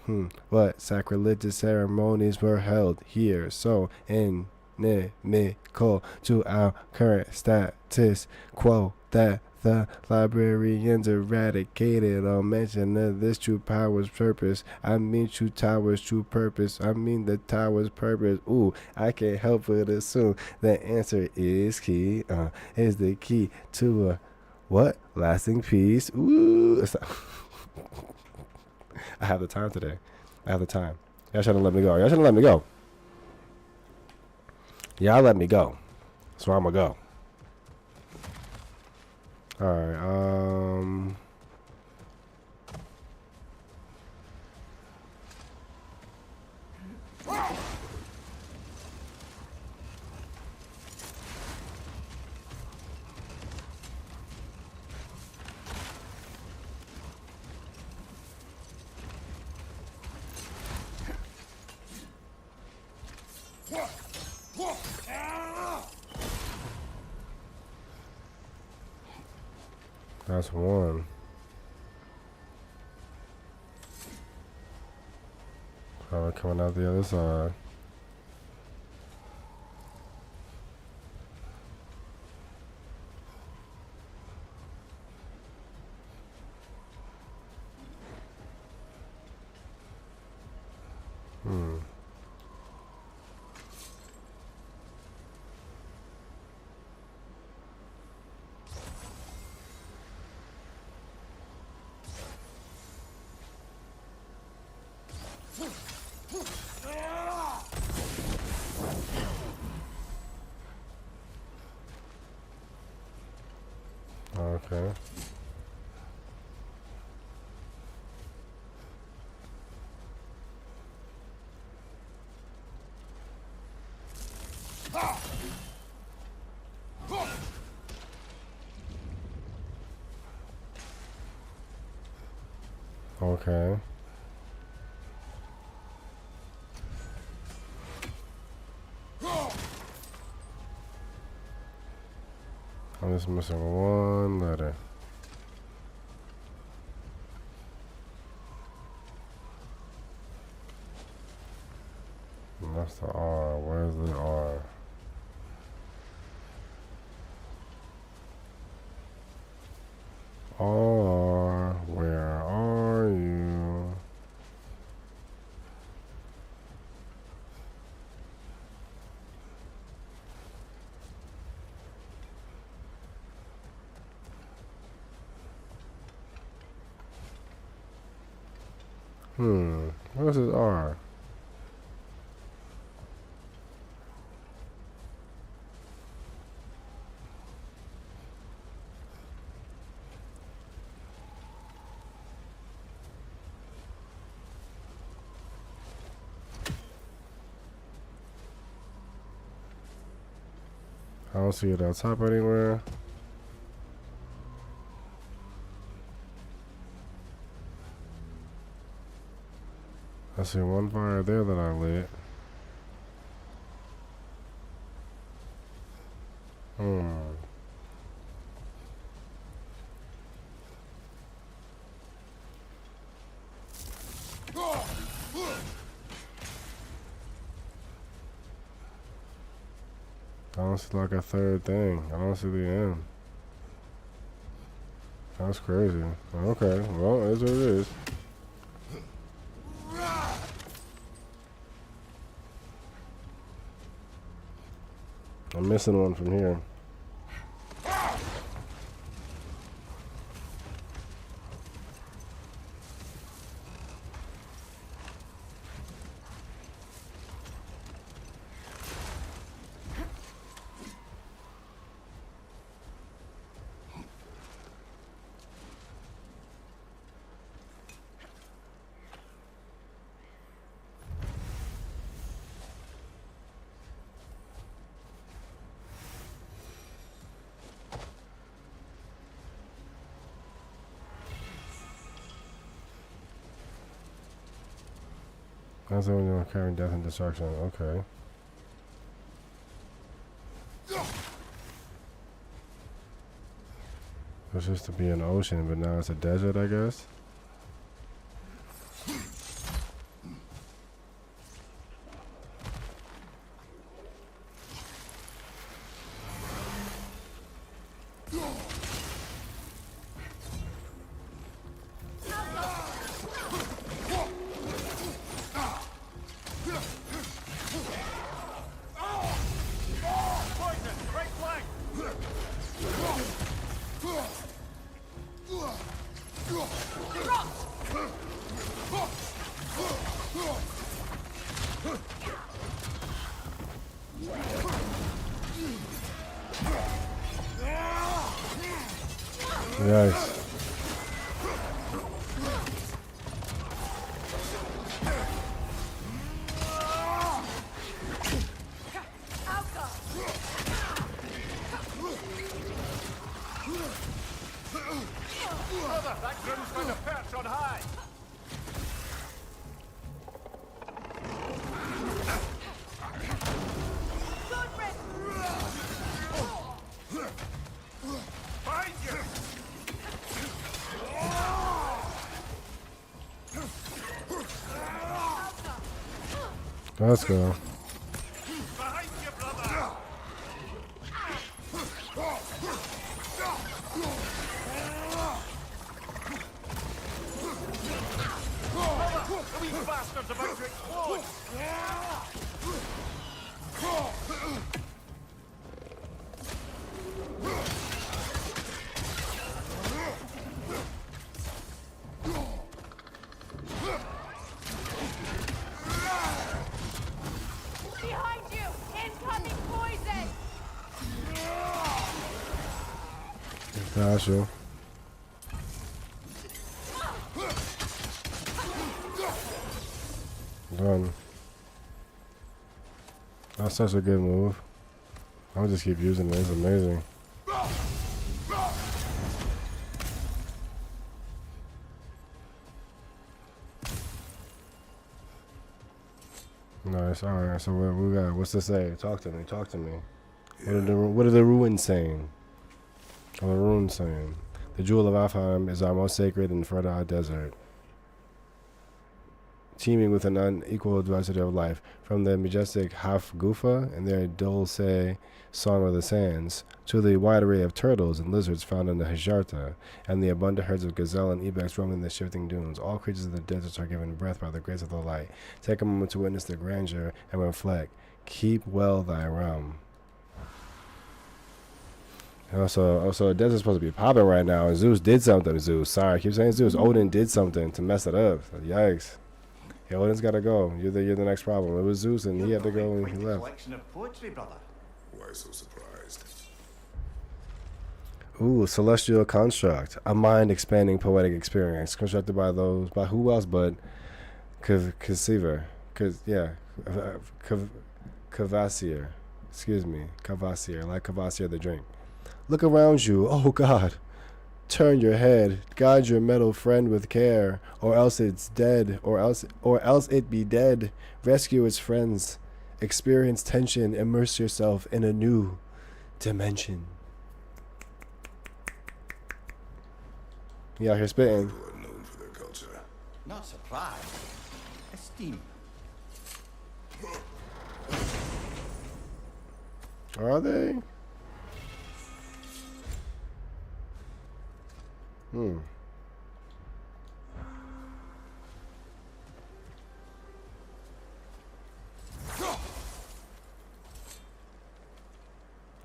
What sacrilegious ceremonies were held here? So inimical to our current status quo that the librarians eradicated all mention of this true power's purpose. I mean true tower's true purpose. I mean the tower's purpose. Ooh, I can't help but assume the answer is key. Is the key to a what? Lasting peace. Ooh. I have the time today. I have the time. Y'all shouldn't let me go. Y'all shouldn't let me go. Y'all let me go. That's where I'm gonna go. Alright, that's one. Probably coming out the other side. Okay. Okay. I'm just missing one letter. And that's the R. Where's the R? R, where are you? Where's his R? I don't see it on top anywhere. I see one fire there that I lit. I don't see like a third thing. I don't see the end. That's crazy. Okay, well, it is what it is. I'm missing one from here. That's the only one carrying death and destruction. Okay. It's just to be an ocean, but now it's a desert, I guess. Nice. Brother, that grim's found a perch on high. Behind you! Let's go. Behind you, brother! The wee bastard's about to explode! Behind you! Incoming poison! Gotcha. Done. That's such a good move. I'll just keep using it. It's amazing. Nice. All right. So what we got? What's to say? Talk to me. Talk to me. What are the ruins saying? What are the runes saying? The jewel of Alfheim is our most sacred and fertile desert, teeming with an unequal diversity of life, from the majestic Hafgufa and their dulce song of the sands, to the wide array of turtles and lizards found in the Hajarta, and the abundant herds of gazelle and ibex roaming the shifting dunes. All creatures of the deserts are given breath by the grace of the light. Take a moment to witness the grandeur and reflect. Keep well thy realm. And also, the desert's supposed to be popping right now, and Zeus did something. Sorry, I keep saying Zeus. Odin did something to mess it up. Yikes. Yeah, Odin's got to go. You're the next problem. It was Zeus, and he had to go, and he left. Collection of poetry, brother. Why so surprised? Ooh, celestial construct, a mind-expanding poetic experience constructed by who else but Cavassier. Excuse me, Cavassier, like Cavassier the drink. Look around you, oh God. Turn your head, guide your metal friend with care, or else it's dead, or else it be dead. Rescue its friends, experience tension, immerse yourself in a new dimension. You out here spitting. People are known for their culture. Not surprised. Esteem. Are they?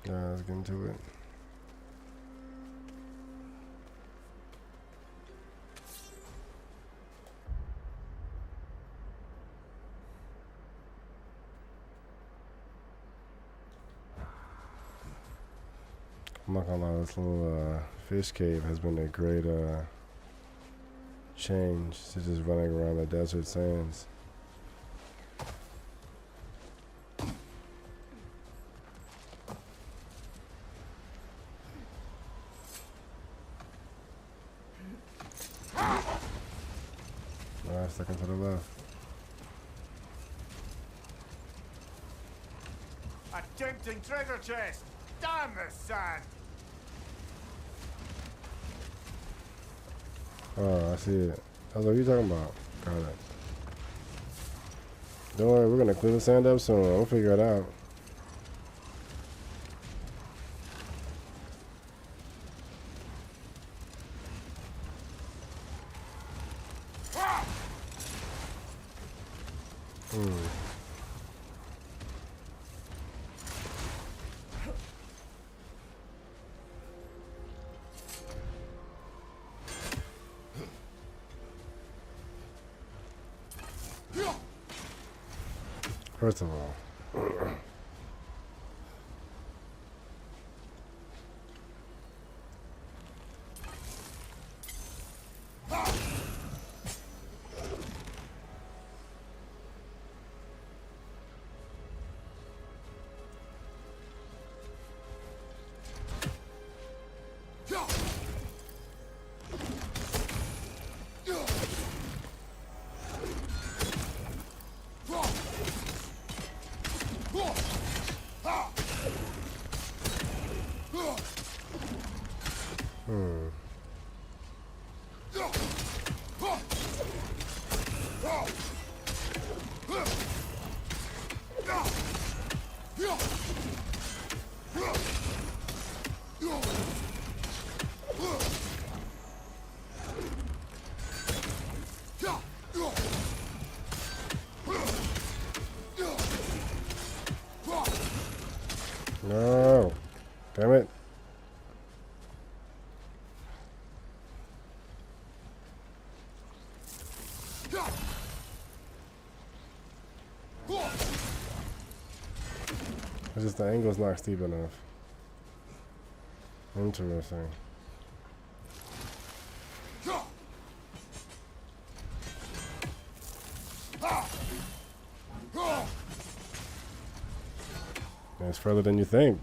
Let's get into it. I'm not gonna lie, this little fish cave has been a great change to just running around the desert sands. Alright, second to the left. A tempting treasure chest! Damn the sand! Oh, I see it. I was like, what are you talking about? Got it. Don't worry, we're gonna clean the sand up soon. We'll figure it out. First of all, no, damn it. It's just the angle's not steep enough. Interesting. It's further than you think.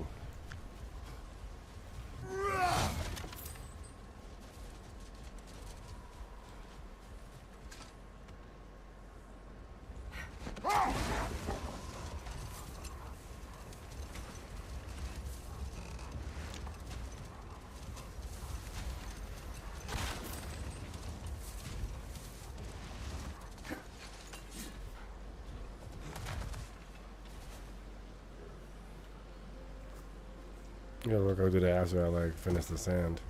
Yeah, we'll go do that after I like finish the sand.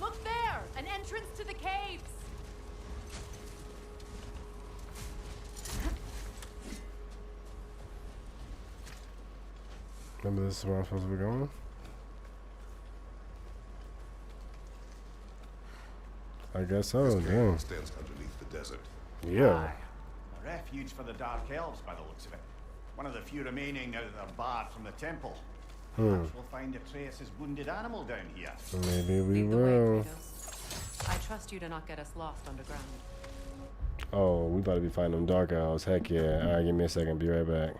Look there! An entrance to the caves! Remember, this is where I'm supposed to be going? I guess so, This damn. cave stands underneath the desert. Yeah. Aye. A refuge for the Dark Elves, by the looks of it. One of the few remaining now that they're barred from the temple. Perhaps we'll find Atreus' wounded animal down here. Maybe we Lead the way, will. Kratos. I trust you to not get us lost underground. Oh, we about to be fighting them dark elves. Heck yeah. Alright, give me a second. Be right back.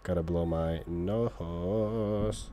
Gotta blow my nose.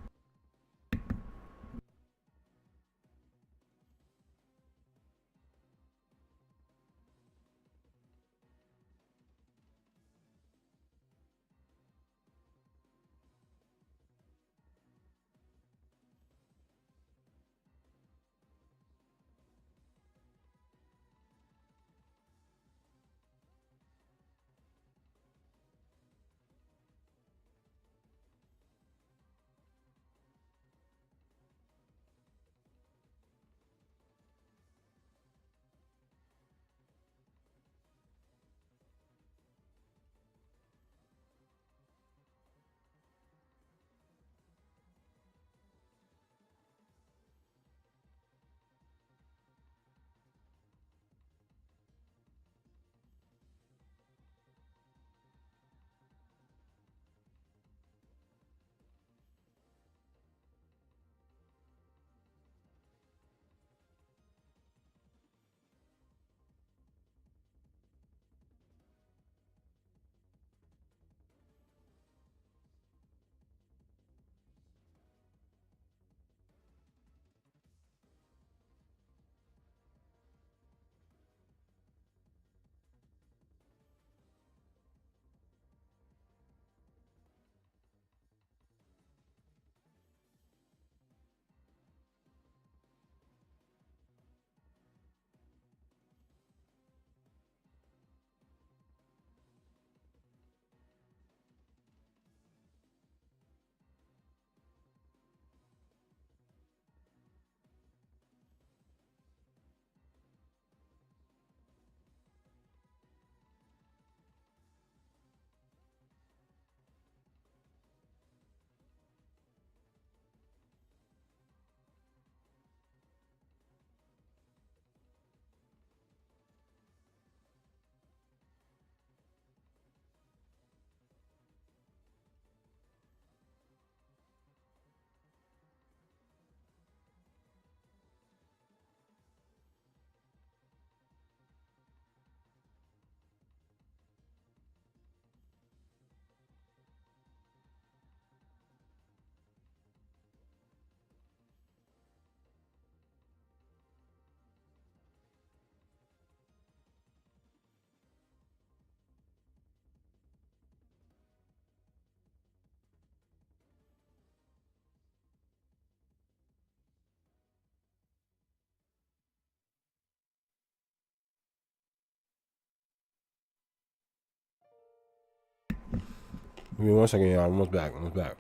Give me 1 second, y'all. Almost back. Almost back.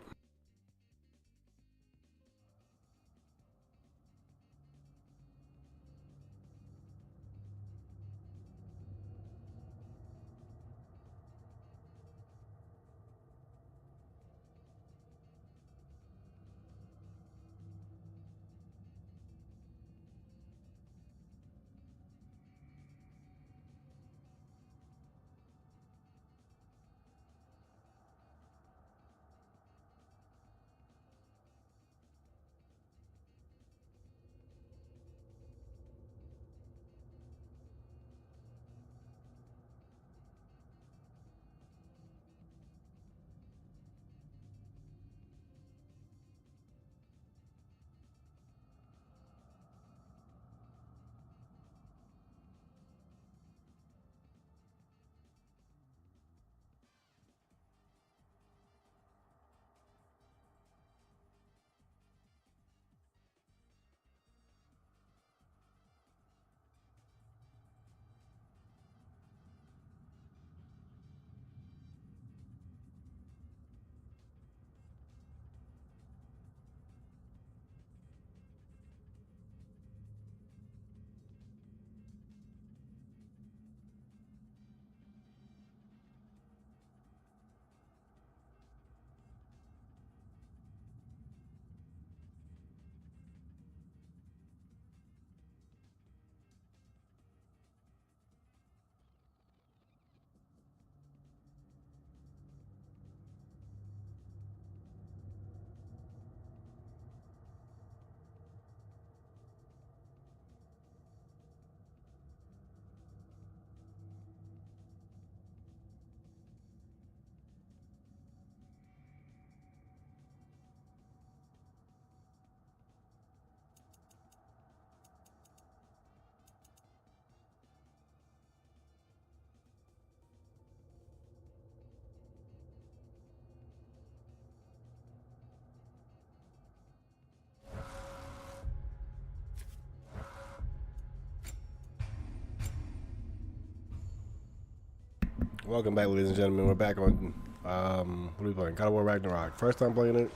Welcome back, ladies and gentlemen. We're back on, what are we playing? God of War Ragnarok. First time playing it.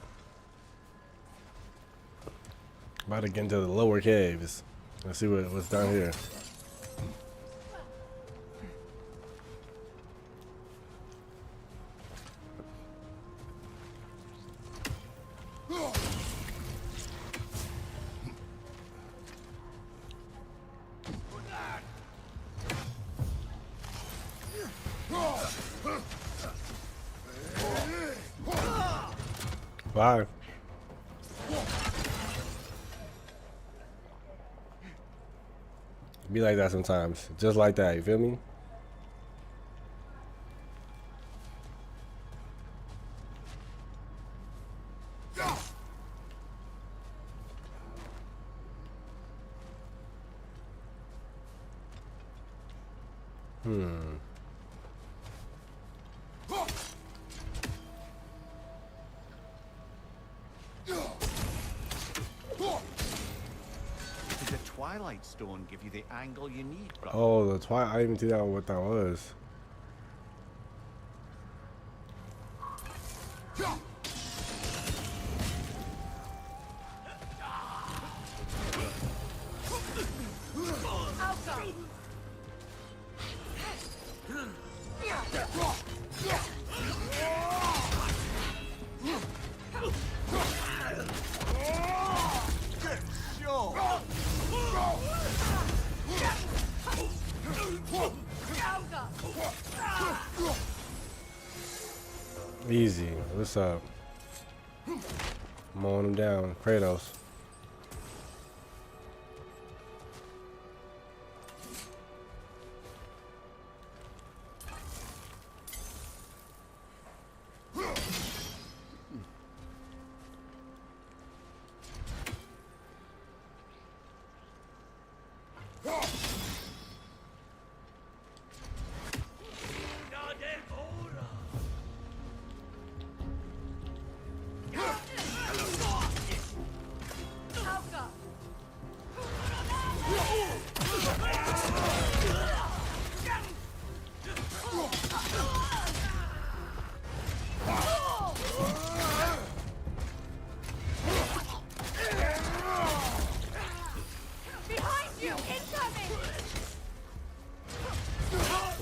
About to get into the lower caves. Let's see what's down here. Bye. Be like that sometimes. Just like that, you feel me? Did the Twilight Stone give you the angle you need, bro? Oh, the Twilight. I didn't even see that what that was. Easy. What's up? Mowing him down. Kratos.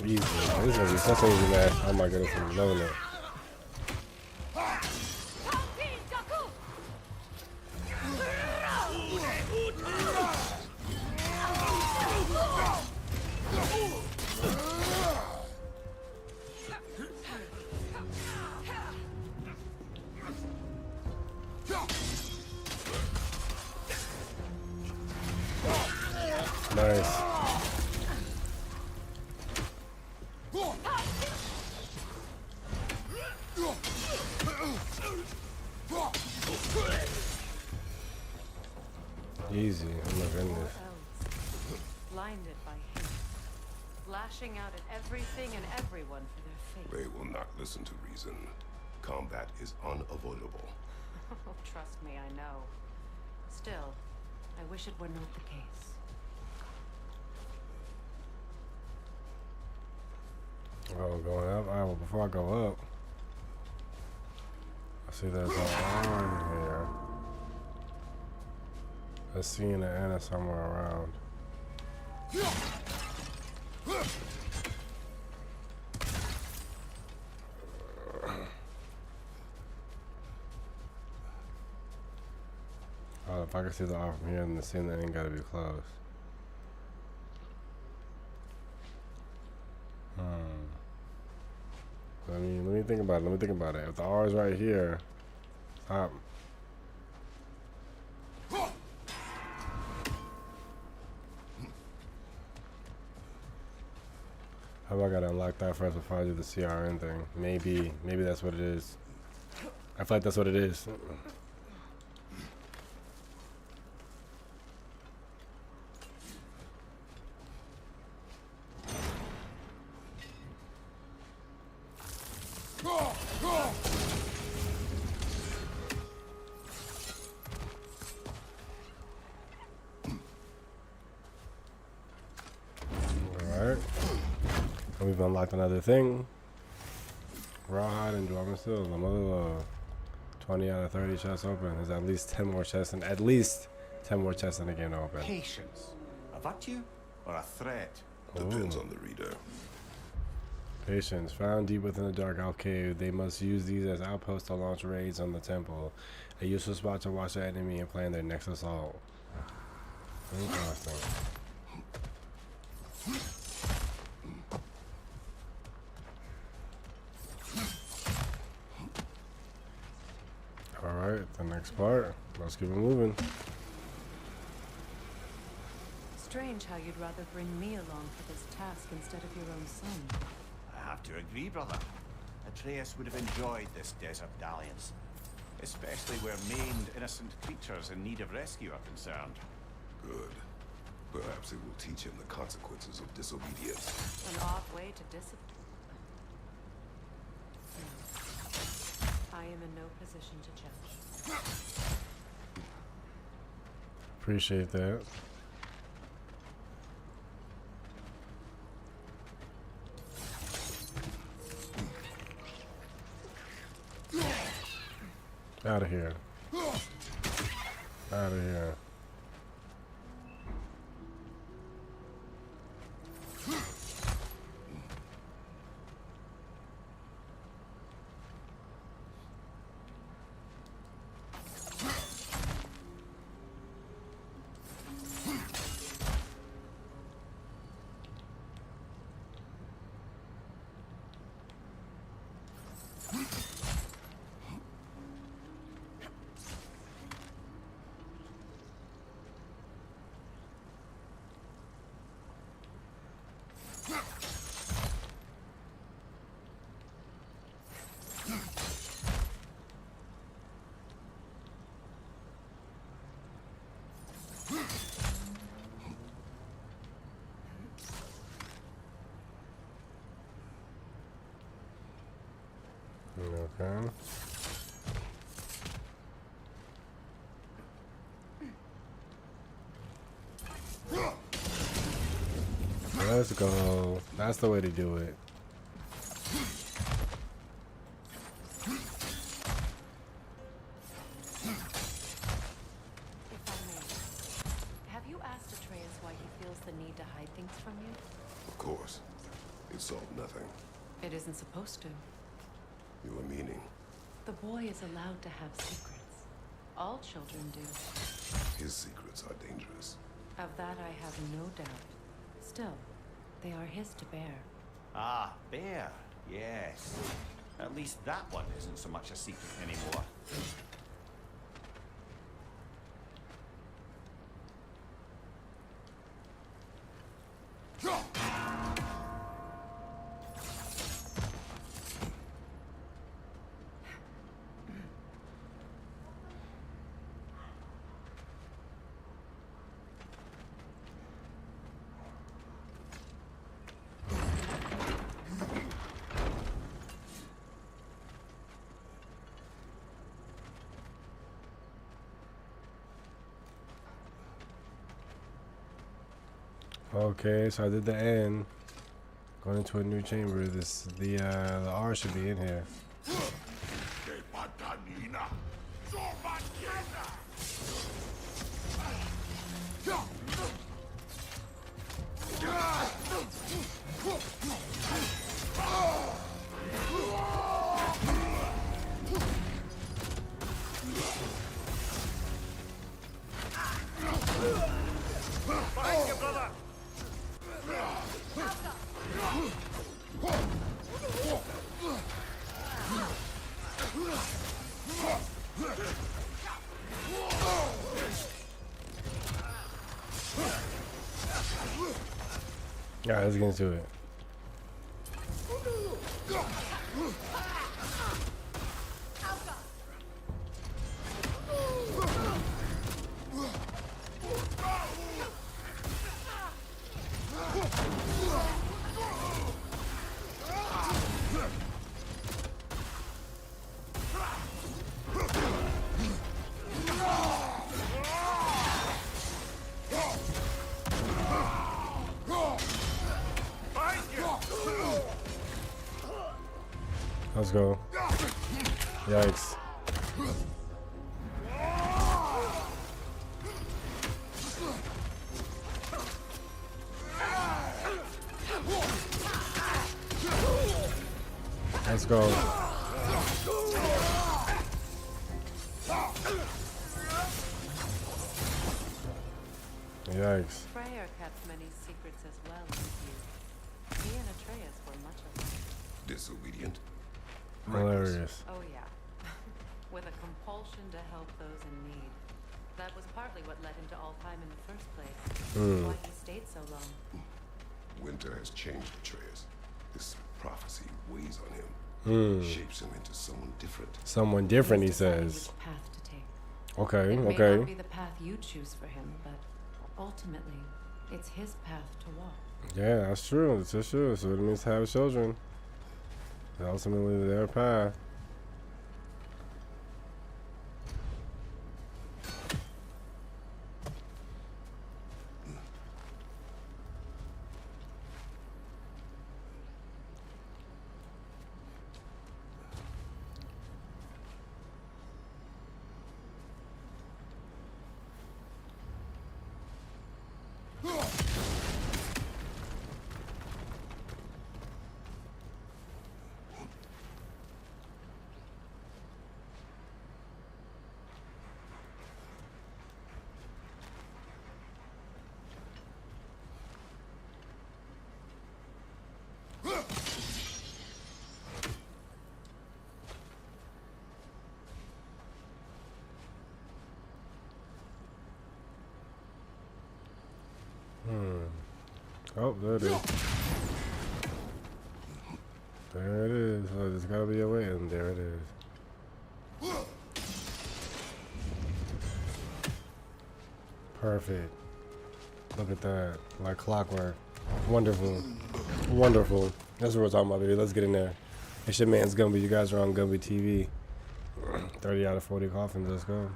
Easy. This is gonna be such an easy match. Oh my goodness, I'm loving it. Nice. Easy. Oh my goodness. Blinded by hate, lashing out at everything and everyone for their fate. They will not listen to reason. Combat is unavoidable. Oh, trust me, I know. Still, I wish it were not the case. Oh, going up? Alright, well, before I go up, I see there's an arm here. Let's see in the Anna somewhere around. Oh, if I can see the arm from here, then the scene that ain't gotta be close. Let me think about it. Let me think about it. If the R is right here, stop. How about I gotta unlock that first before I do the CRN thing? Maybe that's what it is. I feel like that's what it is. Alright. And we've unlocked another thing. Rawhide and Dwarven Steel. Another 20 out of 30 chests open. There's at least 10 more chests and at least 10 more chests in the game to open. Patience. A virtue or a threat? Depends on the reader. Patience. Found deep within the dark elf cave, they must use these as outposts to launch raids on the temple. A useful spot to watch the enemy and plan their next assault. Interesting. Alright, the next part. Let's keep it moving. Strange how you'd rather bring me along for this task instead of your own son. I have to agree, brother. Atreus would have enjoyed this desert dalliance. Especially where maimed, innocent creatures in need of rescue are concerned. Good. Perhaps it will teach him the consequences of disobedience. An odd way to discipline. I am in no position to judge. Appreciate that. Out of here. Out of here. Okay. Let's go. That's the way to do it. If I may, have you asked Atreus why he feels the need to hide things from you? Of course. It solved nothing. It isn't supposed to. You were meaning. The boy is allowed to have secrets. All children do. His secrets are dangerous. Of that I have no doubt. Still, they are his to bear. Ah, bear. Yes. At least that one isn't so much a secret anymore. Okay, so I did the end. Going into a new chamber. The R should be in here. Find your brother! Alright, let's get into it. Let's go. Yikes. Let's go. Yikes. Freya kept many secrets as well in his youth. He and Atreus were much alike. Disobedient. Hilarious. Oh yeah. With a compulsion to help those in need. That was partly what led him to Alfheim in the first place. Why he stayed so long. Winter has changed Atreus. This prophecy weighs on him. Shapes him into someone different. Someone different, he He's deciding says. which path to take. Okay, It may okay. not be the path you choose for him, but ultimately, it's his path to walk. Yeah, that's true. That's true. So it means to have children. Ultimately, their path. Oh, there it is. There it is. Oh, there's gotta be a way, and there it is. Perfect. Look at that. Like clockwork. Wonderful. Wonderful. That's what we're talking about, baby. Let's get in there. It's your man's Gumby. You guys are on Gumby TV. 30 out of 40 coffins. Let's go.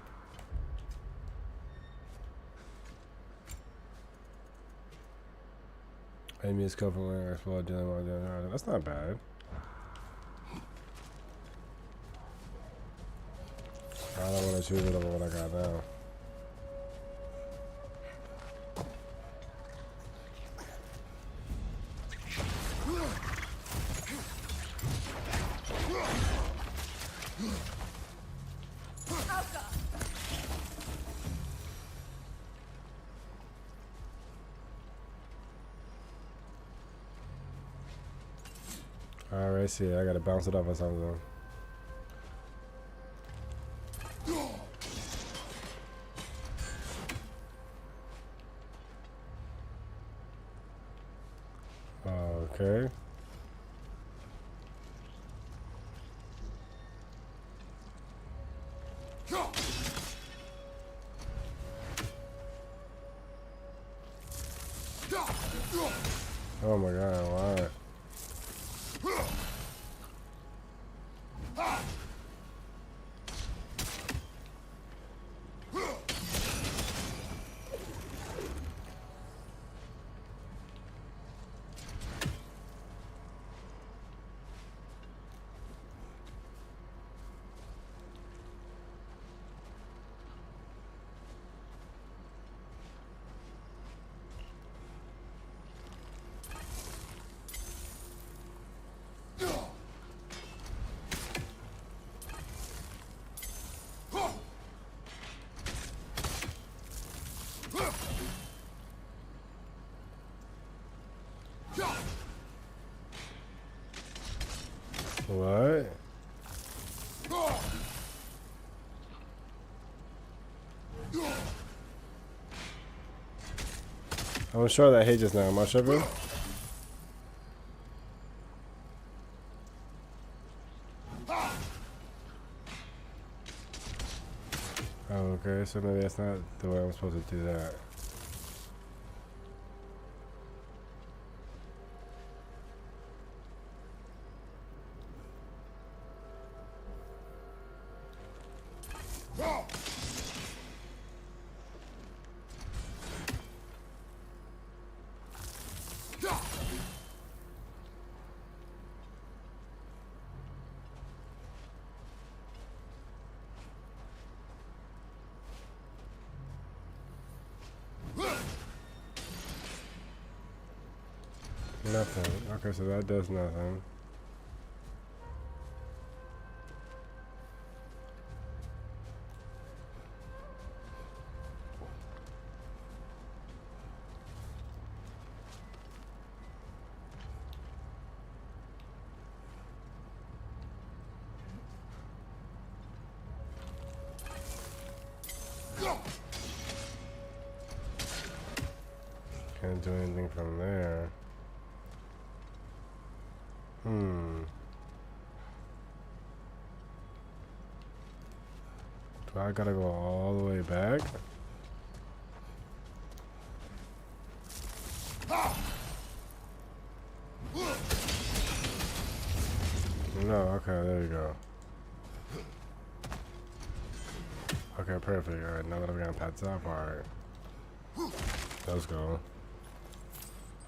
Amy is covered when I explode dealing with that. That's not bad. I don't want to choose it over what I got now. Alright, see, I gotta bounce it off or something. Okay. Oh my god, why? What? I'm sure that hit just now. Am I tripping? Oh, okay. So maybe that's not the way I'm supposed to do that. Nothing. Okay, so that does nothing. Can't do anything from there. Do I gotta go all the way back? No, okay, there you go. Okay, perfect. Alright, now that I've gotten past that part. Let's go.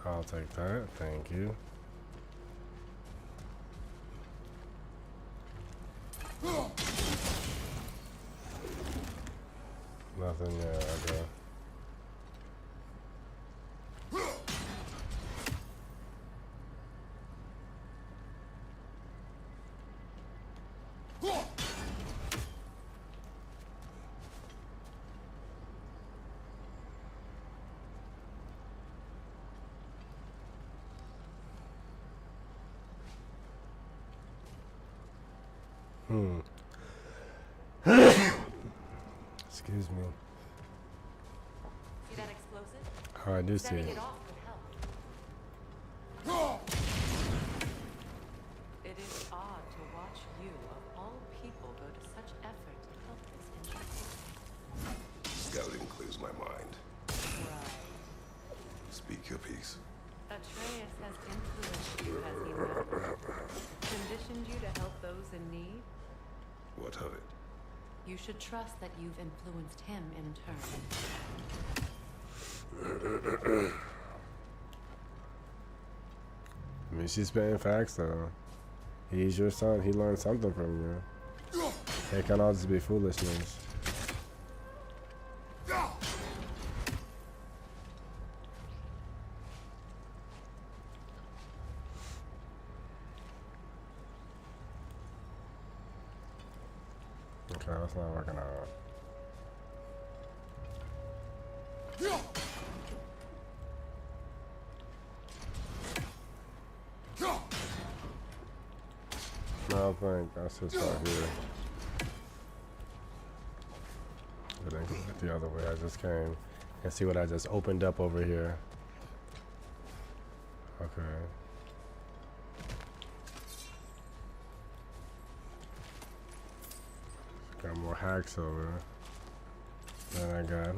I'll take that. Thank you. Nothing yet, okay. Excuse me. See that explosive? Oh, I do see Setting it. it off would help. It is odd to watch you, of all people, go to such effort to help this injured. Scouting clears my mind. Right. Speak your piece. Atreus has influenced you, has he not? Conditioned you to help those in need? What of it? You should trust that you've influenced him in turn. I mean, she's spitting facts, though. He's your son. He learned something from you. It can't all just be foolishness. Okay, that's not working out. I think that's just right here. But then go the other way I just came. And see what I just opened up over here. Okay. Got more hacks over. Then I got,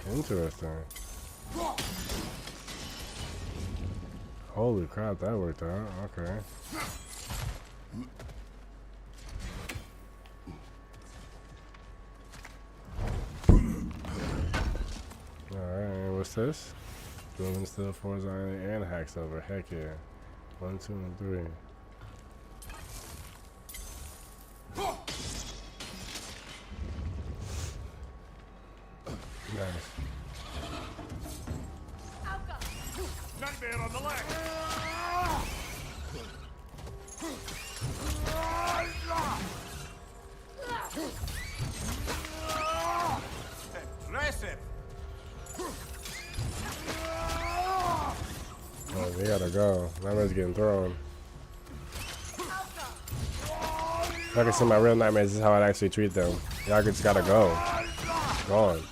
Interesting. Holy crap, that worked out. Okay. Alright, what's this? Building still horizontally and hacks over. Heck yeah. 1, 2, and 3. Nice. Nightmare on the left. Impressive. Oh, we gotta go. Nightmare's getting thrown. If I can see my real nightmares, this is how I'd actually treat them. Y'all just gotta go. Gone.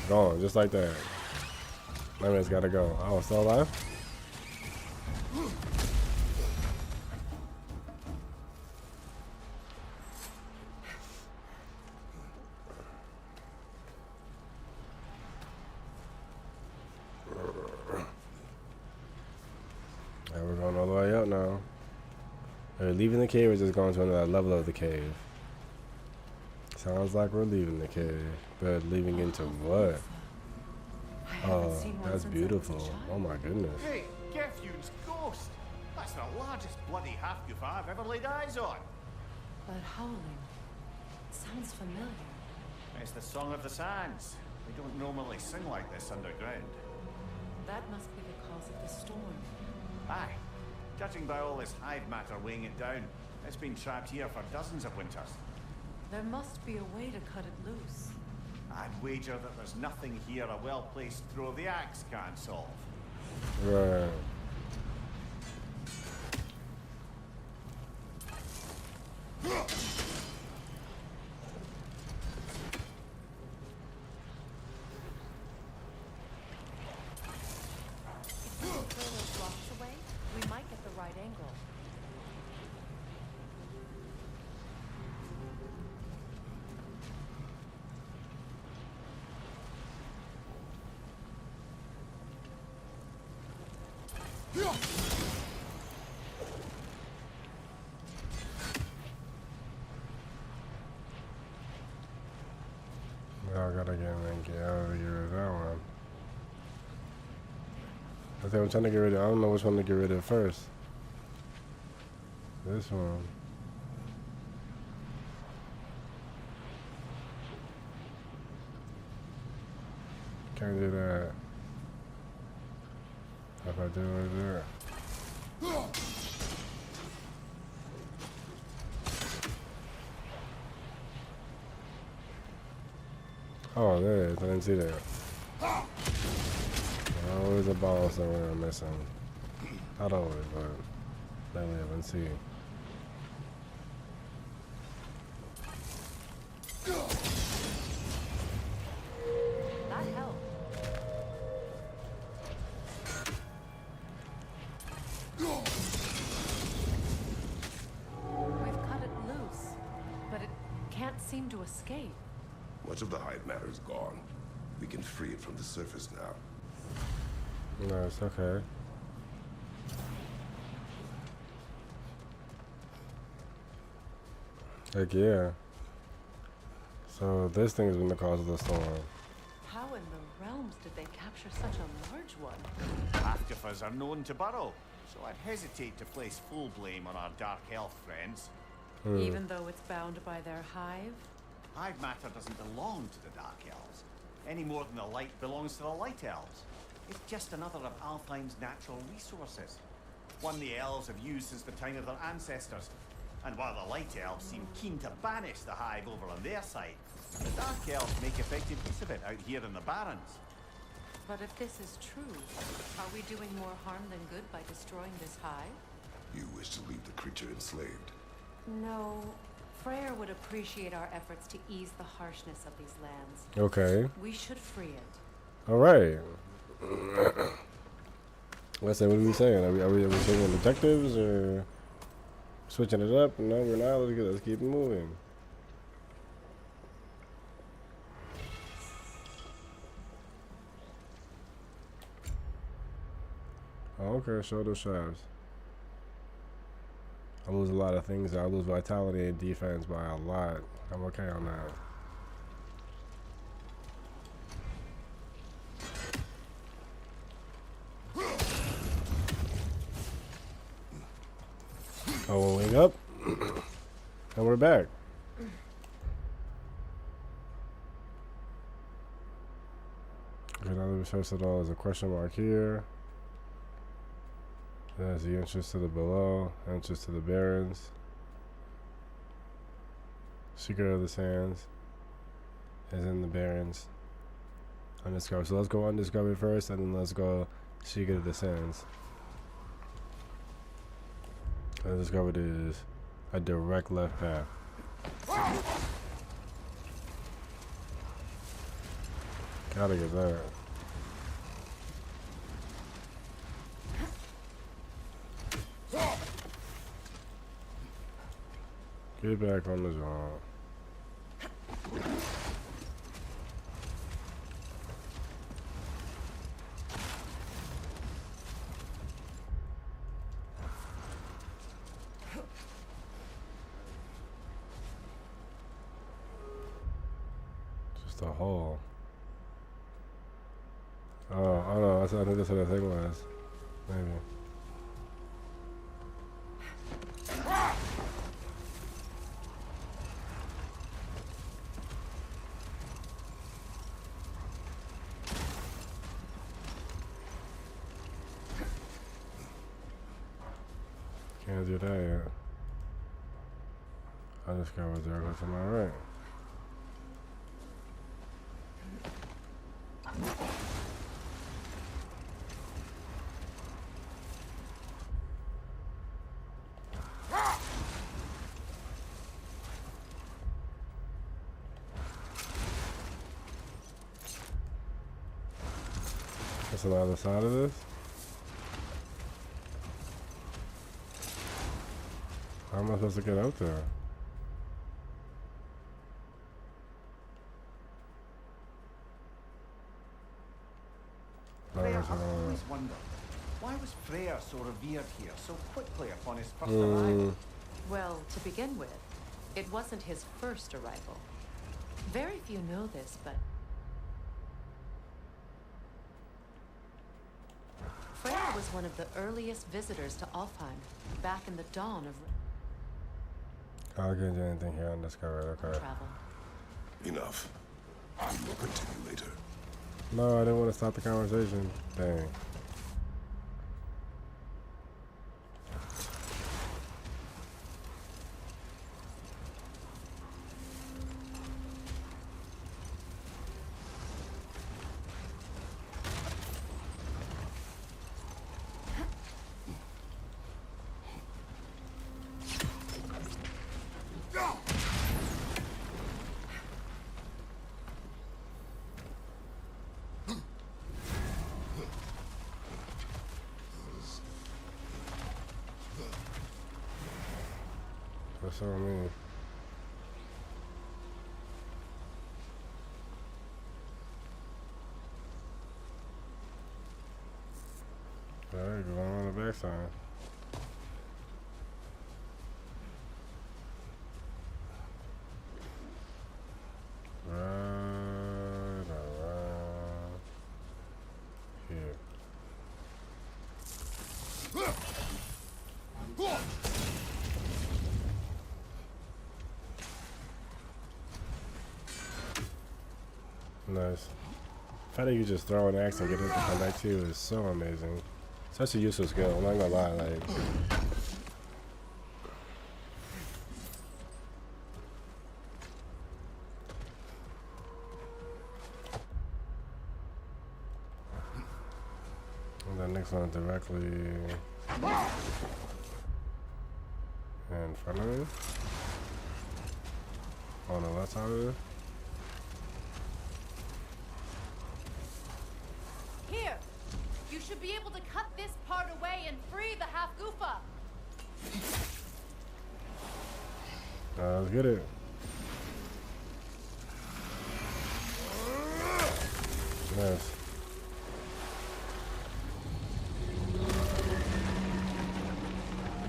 Gone, just like that. Nightmare's gotta go. Oh, still alive? And we're going all the way up now. We're leaving the cave or just going to another level of the cave? Sounds like we're leaving the cave. But leaving into what? Oh, that's beautiful. Oh my goodness. Hey, Gefyun's ghost. That's the largest bloody half-goof I've ever laid eyes on. But howling. It sounds familiar. It's the Song of the Sands. We don't normally sing like this underground. That must be the cause of the storm. Aye. Judging by all this hive matter weighing it down, it's been trapped here for dozens of winters. There must be a way to cut it loose. I'd wager that there's nothing here a well-placed throw of the axe can't solve. Right. If we throw those rocks away, we might get the right angle. I gotta get out of here with that one. I think I'm trying to get rid of. I don't know which one to get rid of first. This one. Can't do that. If I do it there. Oh, there it is. I didn't see that. Always a ball somewhere I'm missing. Not always, but let me live and see. That helped. We've cut it loose, but it can't seem to escape. Much of the hive matter is gone. We can free it from the surface now. No, it's okay. Heck yeah. So this thing has been the cause of the storm. How in the realms did they capture such a large one? Half-goofers are known to burrow, so I'd hesitate to place full blame on our dark elf friends. Even though it's bound by their hive? Hive matter doesn't belong to the Dark Elves, any more than the light belongs to the Light Elves. It's just another of Alfheim's natural resources. One the elves have used since the time of their ancestors. And while the Light Elves seem keen to banish the Hive over on their side, the Dark Elves make effective use of it out here in the Barrens. But if this is true, are we doing more harm than good by destroying this hive? You wish to leave the creature enslaved. No. Freyr would appreciate our efforts to ease the harshness of these lands. Okay. We should free it. All right. Let's say, what are we saying? Are we taking detectives or switching it up? No, we're not. Let's keep it moving. Okay, shoulder shafts. I lose a lot of things. I lose vitality and defense by a lot. I'm okay on that. Oh, we'll wing up. And we're back. Okay, now the first of all is a question mark here. That's the entrance to the below, entrance to the Barrens. Secret of the Sands is in the Barrens. Undiscovered. So let's go undiscovered first, and then let's go Secret of the Sands. Undiscovered is a direct left path. Gotta get that. Get back on the job. Just a hole. Oh no, I think that's what that thing was. Maybe. Can't do that yet. I just got what's there to my right. That's on the other side of this. How am I supposed to get out there? Freya, I've always wondered, why was Freyr so revered here so quickly upon his first arrival? Well, to begin with, it wasn't his first arrival. Very few know this, but Freyr was one of the earliest visitors to Alfheim, back in the dawn of I'll get you anything here undiscovered, okay. travel. Enough. We will continue later. No, I didn't want to stop the conversation. Dang. That's what I mean. Alright, go on the backside. Right around here. Nice. The fact that you just throw an axe and get it to come back to you is so amazing. Such a useful skill, I'm not gonna lie, like Excellent, directly in front of me. On the left side of it. Here! You should be able to cut this part away and free the half-goofa! Let's get it. Nice.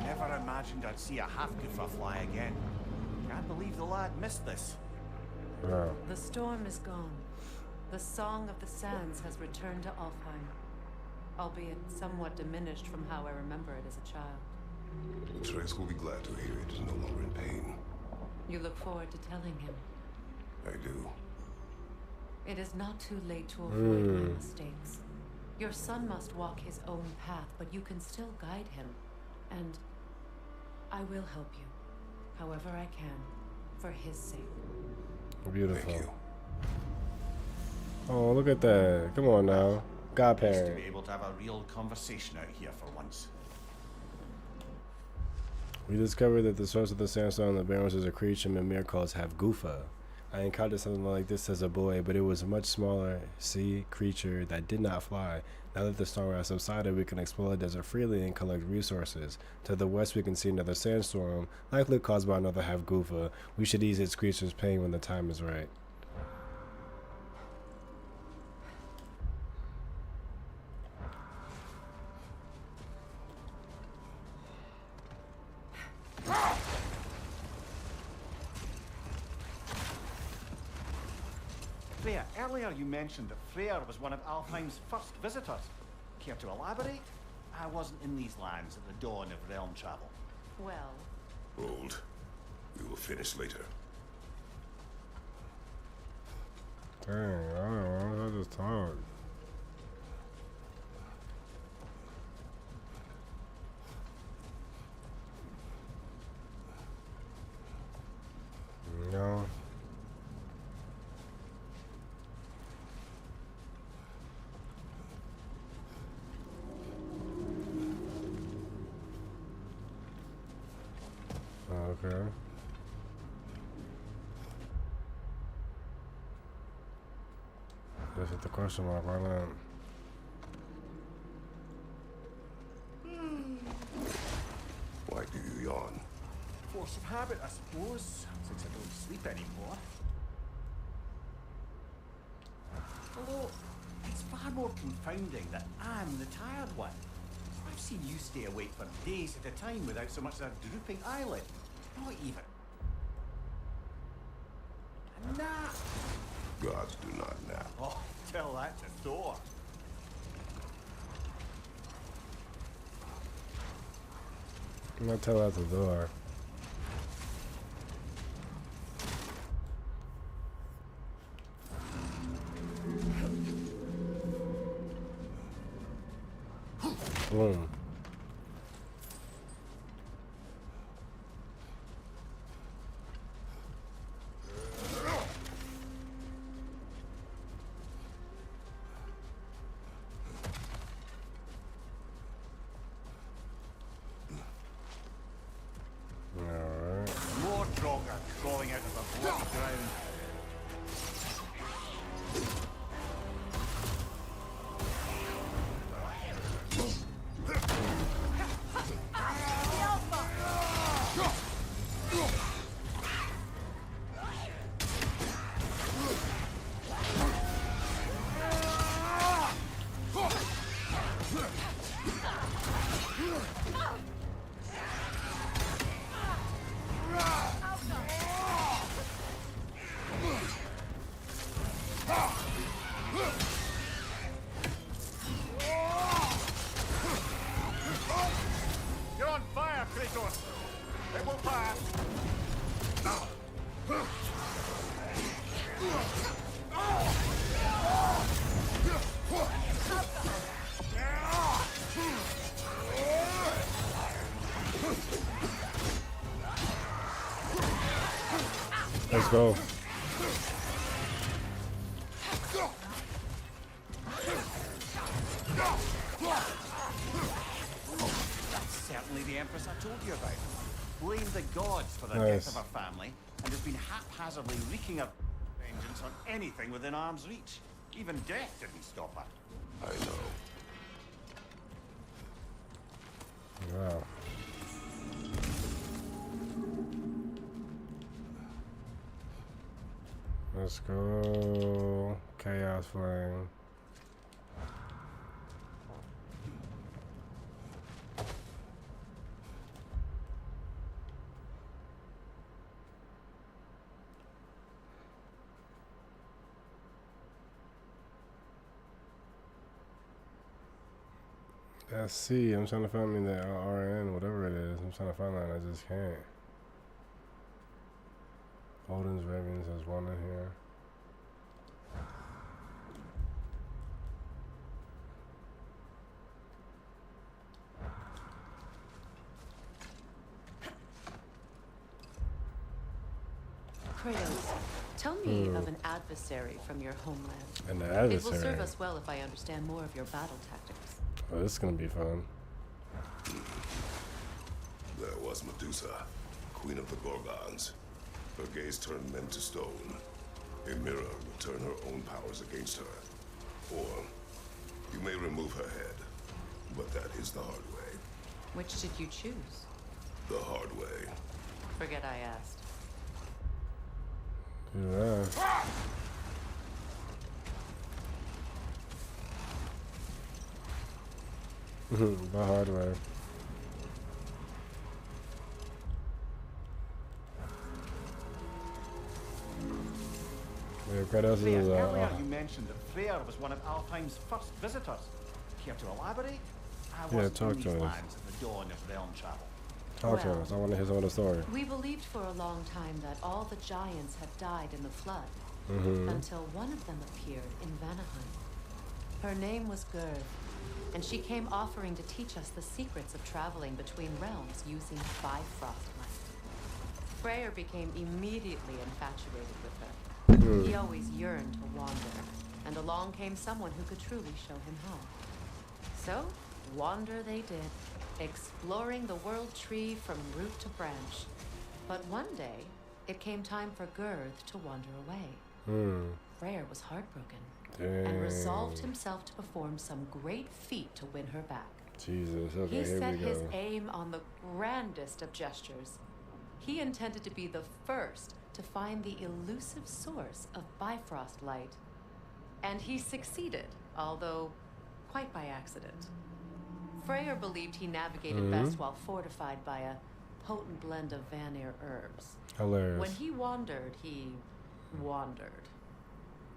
Never imagined I'd see a half-goofa fly again. Can't believe the lad missed this. Wow. The storm is gone. The Song of the Sands has returned to Alfheim, albeit somewhat diminished from how I remember it as a child. Trace will be glad to hear it is no longer in pain. You look forward to telling him. I do. It is not too late to avoid my mistakes. Your son must walk his own path, but you can still guide him. And I will help you, however I can, for his sake. Beautiful. Thank you. Oh, look at that. Come on now. Nice to Godparent. be able to have a real conversation out here for once. We discovered that the source of the sandstone in the Barrens is a creature Mimir calls Half-Goofa. I encountered something like this as a boy, but it was a much smaller sea creature that did not fly. Now that the storm has subsided, we can explore the desert freely and collect resources. To the west, we can see another sandstorm, likely caused by another Half-Goofa. We should ease its creature's pain when the time is right. Freya, earlier you mentioned that Freyr was one of Alfheim's first visitors. Care to elaborate? I wasn't in these lands at the dawn of realm travel. Well, Hold. We will finish later. Dang, I don't know. Why don't I just talk? No. Okay. Just hit the question mark right now. Why do you yawn? Force of habit, I suppose, since I don't sleep anymore. Although, it's far more confounding that I'm the tired one. I've seen you stay awake for days at a time without so much as a drooping eyelid. Not even. A nap! Gods do not nap. Oh, tell that to Thor. I'm gonna tell out the door. Boom. Alright. More Draugr crawling out of the bloody ground. You're on fire, Kratos! It will pass! Let's go. Empress I told you about. Blamed the gods for the Nice. death of her family, and has been haphazardly wreaking her vengeance on anything within arm's reach. Even death didn't stop her. I know. Wow. Let's go. Chaos Flame. That's C. I'm trying to find me the RN, whatever it is. I'm trying to find that. I just can't. Odin's Ravens has one in here. Kratos, tell me of an adversary from your homeland. And the It will adversary. serve us well if I understand more of your battle tactics. Oh, this is gonna be fun. There was Medusa, queen of the Gorgons. Her gaze turned men to stone. A mirror will turn her own powers against her. Or you may remove her head, but that is the hard way. Which did you choose? The hard way. Forget I asked. Do that. The hard way. Yeah, Kratos Freya, is earlier you mentioned that Freya was one of Alfheim's first visitors. Care to elaborate? I Yeah, wasn't talk in to these us. lands at the dawn of realm travel. talk to Well. us. I want to hear some of the story. We believed for a long time that all the giants had died in the flood, until one of them appeared in Vanaheim. Her name was Gerd, and she came offering to teach us the secrets of traveling between realms using Bifrost light. Freyr became immediately infatuated with her. He always yearned to wander, and along came someone who could truly show him how. So, wander they did, exploring the world tree from root to branch. But one day, it came time for Girth to wander away. Freyr was heartbroken and resolved himself to perform some great feat to win her back. Jesus, okay, He here set we his go. aim on the grandest of gestures. He intended to be the first to find the elusive source of Bifrost light. And he succeeded, although quite by accident. Freyr believed he navigated best while fortified by a potent blend of Vanir herbs. Hilarious. When he wandered, he wandered.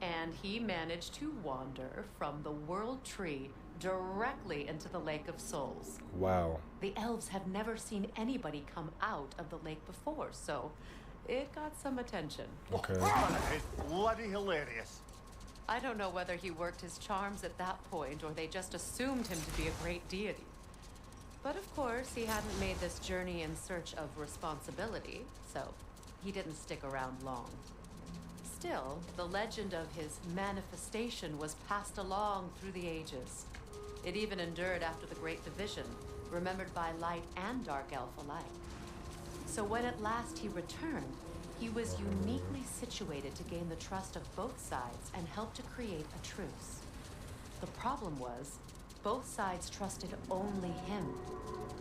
And he managed to wander from the World Tree directly into the Lake of Souls. Wow. The elves have never seen anybody come out of the lake before, so it got some attention. Okay. It's bloody hilarious. I don't know whether he worked his charms at that point or they just assumed him to be a great deity. But of course, he hadn't made this journey in search of responsibility, so he didn't stick around long. Still, the legend of his manifestation was passed along through the ages. It even endured after the Great Division, remembered by light and dark elf alike. So when at last he returned, he was uniquely situated to gain the trust of both sides and help to create a truce. The problem was, both sides trusted only him.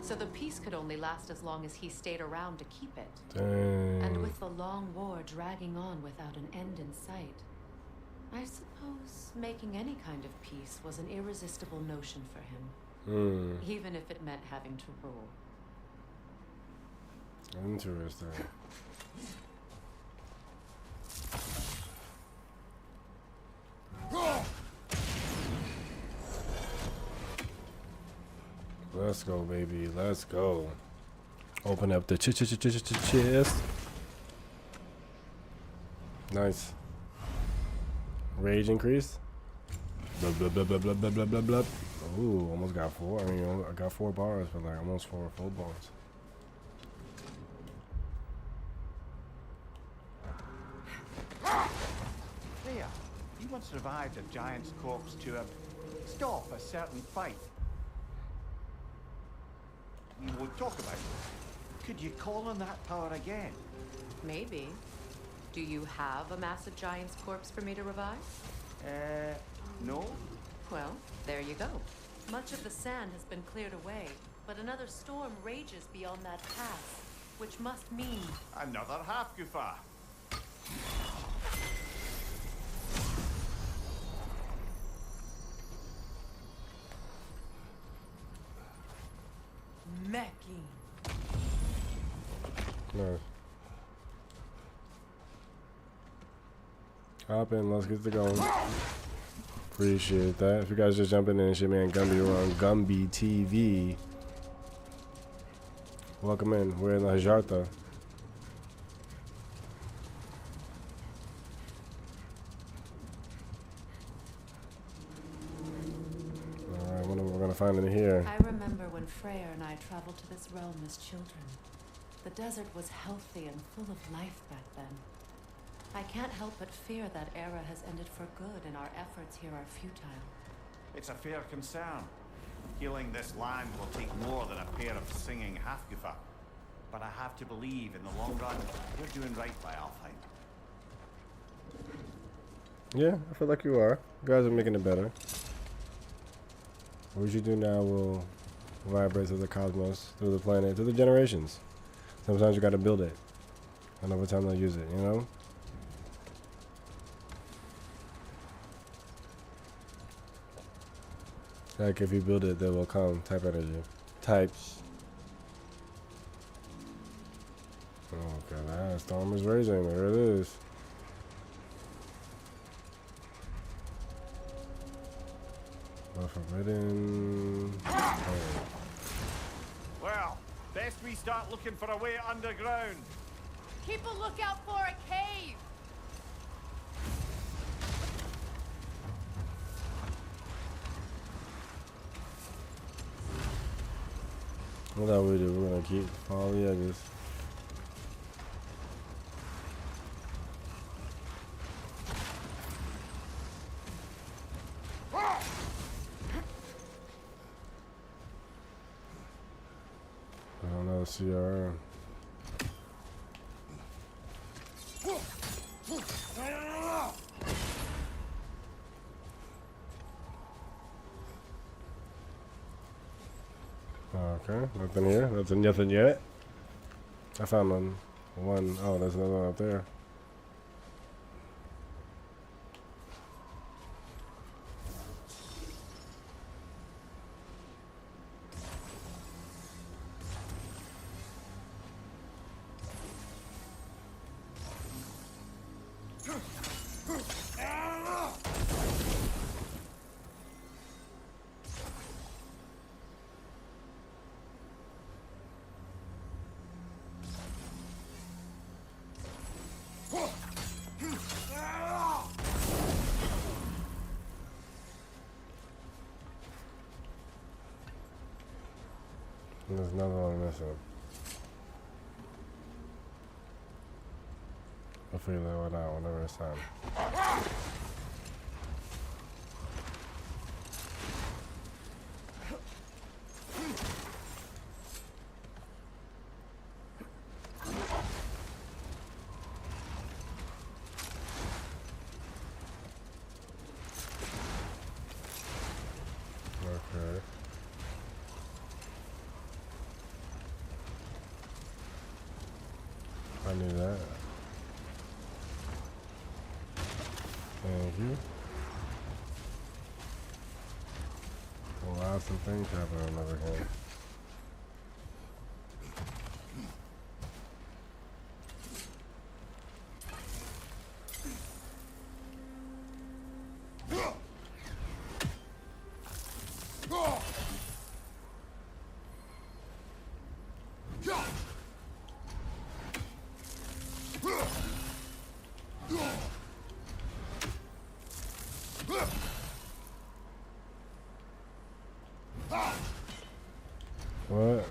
So the peace could only last as long as he stayed around to keep it. Dang. And with the long war dragging on without an end in sight, I suppose making any kind of peace was an irresistible notion for him, even if it meant having to rule. Interesting. Let's go, baby. Let's go. Open up the chest. Nice. Rage increase. Blah, blah, blah, blah, blah, blah, blah, blah, blah. Ooh, almost got 4. I mean, I got 4 bars, but like almost 4 full bars. Freya, you once revived a giant's corpse to stop a certain fight. we won't talk about. Could you call on that power again? Maybe. Do you have a massive giant's corpse for me to revive? No? Well, there you go. Much of the sand has been cleared away, but another storm rages beyond that pass, which must mean... Another half goofa. Mecking. Nice. Hop in, let's get to going. Appreciate that. If you guys just jumping in, it's your man Gumby. We're on Gumby TV. Welcome in. We're in La Jarta. Alright, what are we gonna find in here? I remember when Freya and I traveled to this realm as children. The desert was healthy and full of life back then. I can't help but fear that era has ended for good and our efforts here are futile. It's a fair concern. Healing this land will take more than a pair of singing half goofa. But I have to believe in the long run, we're doing right by Alfheim. Yeah, I feel like you are. You guys are making it better. What you do now will vibrate through the cosmos, through the planet, through the generations. Sometimes you gotta build it. And over time they'll use it, you know? Like if you build it, they will come. Type energy. Types. Oh god, that storm is raging. There it is. The forbidden. Oh. Well, best we start looking for a way underground. Keep a lookout for a cave. What that we do? We're gonna keep all the edges. Another CRM. Okay, nothing here. Nothing yet. I found one. Oh, there's another one up there. And there's another one missing. I'll figure that one out whenever it's time. Okay. I knew that. Thank you. Lots of things happening over here. What?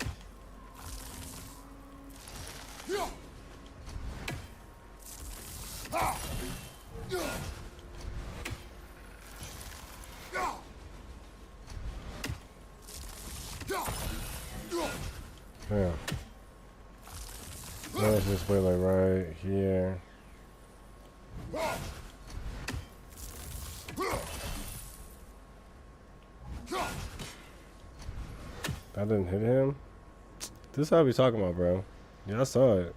Yeah. Let's just put like right here. That didn't hit him? This is how we talking about, bro. Yeah, I saw it.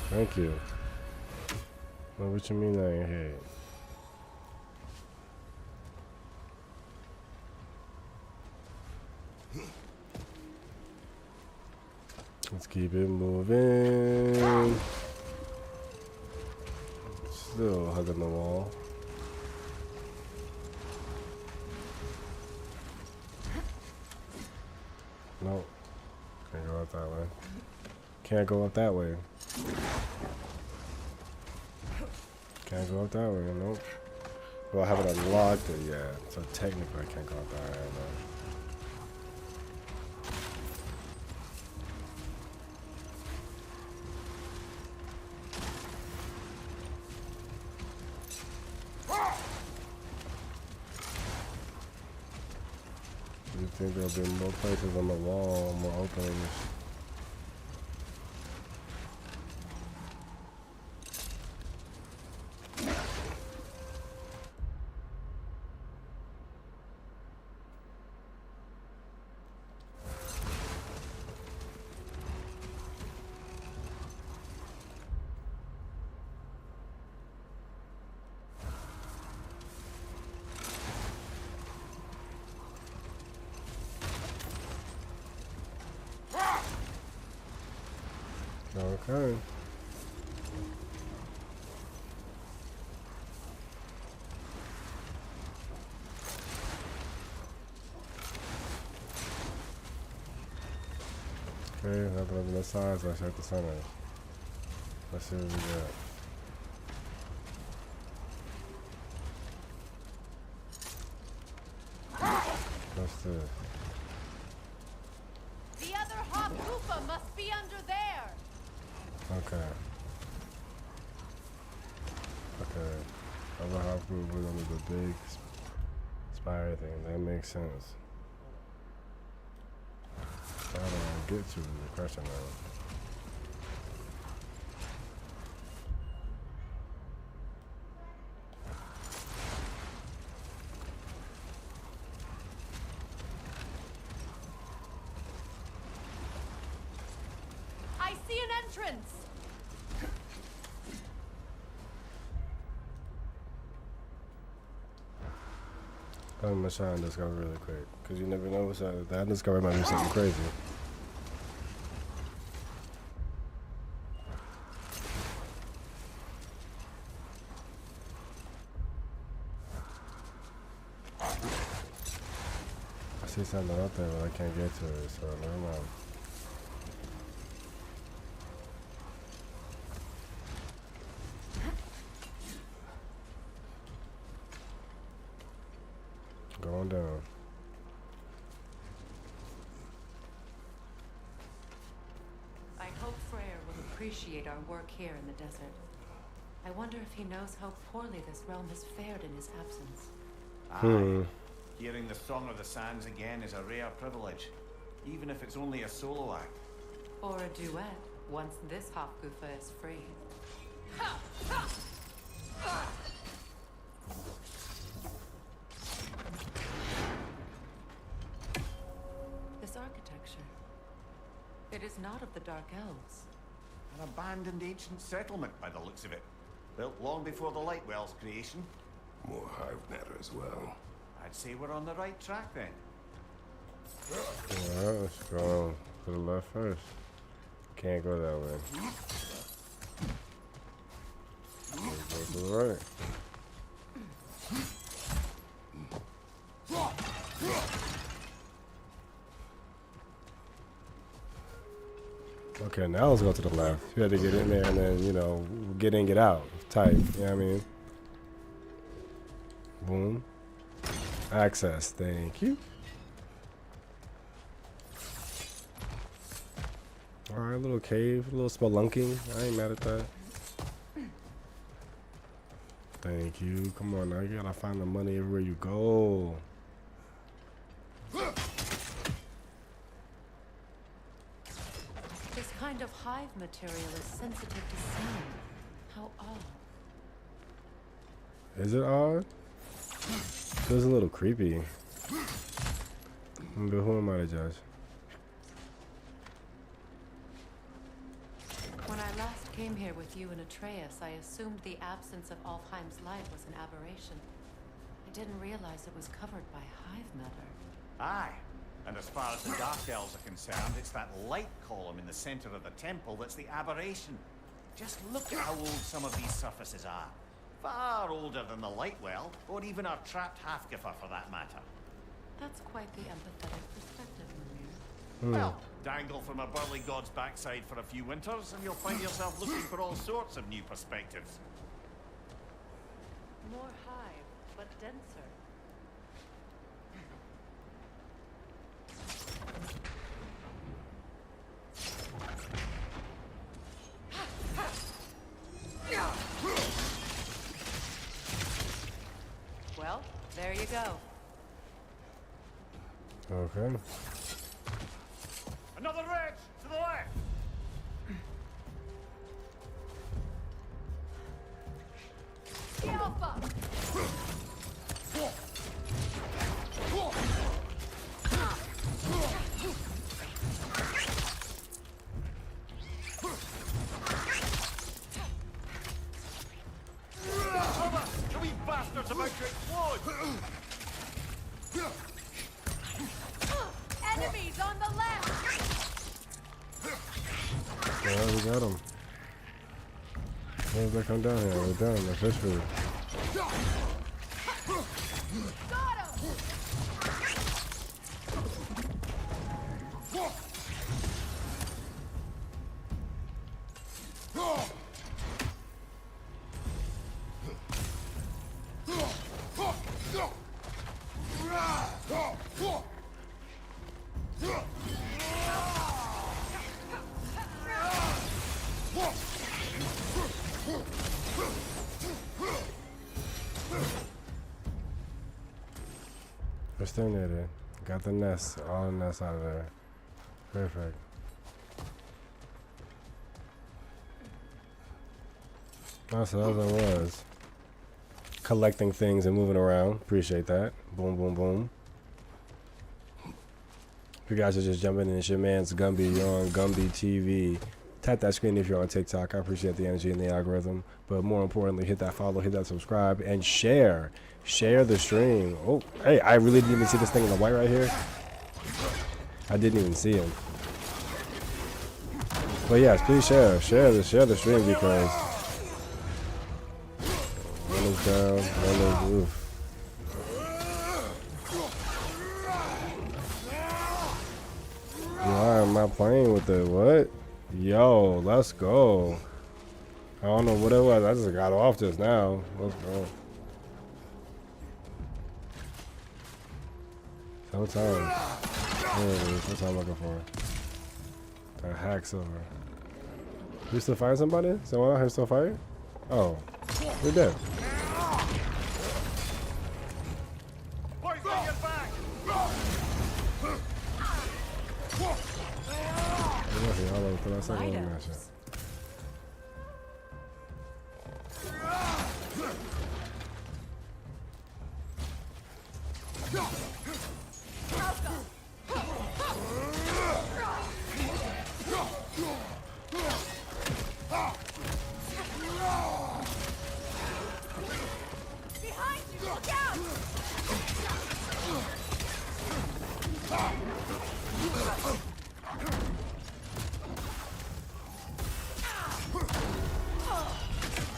Thank you. Well, what you mean I ain't hit? Let's keep it moving. Still hugging the wall. Nope. Can't go up that way. Can't go up that way. Can't go up that way, nope. Well, I haven't unlocked it yet, so technically I can't go up that way, though. You think there'll be more places on the wall, more openings? Okay. Okay, nothing on the sides. Let's check the center. Let's see what we got. What's this? The other Hop Koopa must be under there. Okay. Okay. Other half group was under the big spire thing. That makes sense. How do I get to the question now? I see an entrance. I'm gonna try and discover really quick, cause you never know what's up. That discovery might be something crazy. I see something out there, but I can't get to it, so never mind. Going down. I hope Freyr will appreciate our work here in the desert. I wonder if he knows how poorly this realm has fared in his absence. Aye. Hearing the Song of the Sands again is a rare privilege, even if it's only a solo act. Or a duet, once this Hopkoofa is free. This architecture, it is not of the Dark Elves. An abandoned ancient settlement by the looks of it. Built long before the Lightwell's creation. More hive matter as well. I'd say we're on the right track then. Alright, let's go to the left first. Can't go that way. Let's go to the right. Okay, now let's go to the left. You had to get in there and then, you know, get in, get out type. You know what I mean? Boom. Access. Thank you. Alright, little cave, a little spelunking. I ain't mad at that. Thank you. Come on now. You gotta find the money everywhere you go. This kind of hive material is sensitive to sound. How odd. Is it odd? Feels a little creepy. But who am I to judge? When I last came here with you and Atreus, I assumed the absence of Alfheim's light was an aberration. I didn't realize it was covered by hive matter. Aye. And as far as the Dark Elves are concerned, it's that light column in the center of the temple that's the aberration. Just look at how old some of these surfaces are. Far older than the light well, or even our trapped Halfgiffer for that matter. That's quite the empathetic perspective, Mimir. Well, dangle from a burly god's backside for a few winters, and you'll find yourself looking for all sorts of new perspectives. More hive, but denser. Well, there you go. Okay. Another ridge to the left! Alpha! The wee bastard's about to explode! Enemies on the left! Yeah, we got him. Where's that come down here? We're done. That's fish food. Got him! Exterminated. Got the nest. All the nests out of there. Perfect. Oh, so that's what it was. Collecting things and moving around. Appreciate that. Boom, boom, boom. If you guys are just jumping in, it's your man's Gumby. You're on Gumby TV. Tap that screen if you're on TikTok. I appreciate the energy and the algorithm. But more importantly, hit that follow, hit that subscribe, and share. Share the stream. Oh, hey, I really didn't even see this thing in the white right here. I didn't even see him. But yes, please share. Share the stream because one is down, one is oof. Why am I playing with it? What? Yo, let's go. I don't know what it was. I just got off just now. Let's go. Showtime. There it is. That's what I'm looking for. That hack silver. You still find somebody? Someone out here still fighting? Oh. We're dead. Boys, bring it back! All over the second Light one elves. matchup. Behind you! Look out!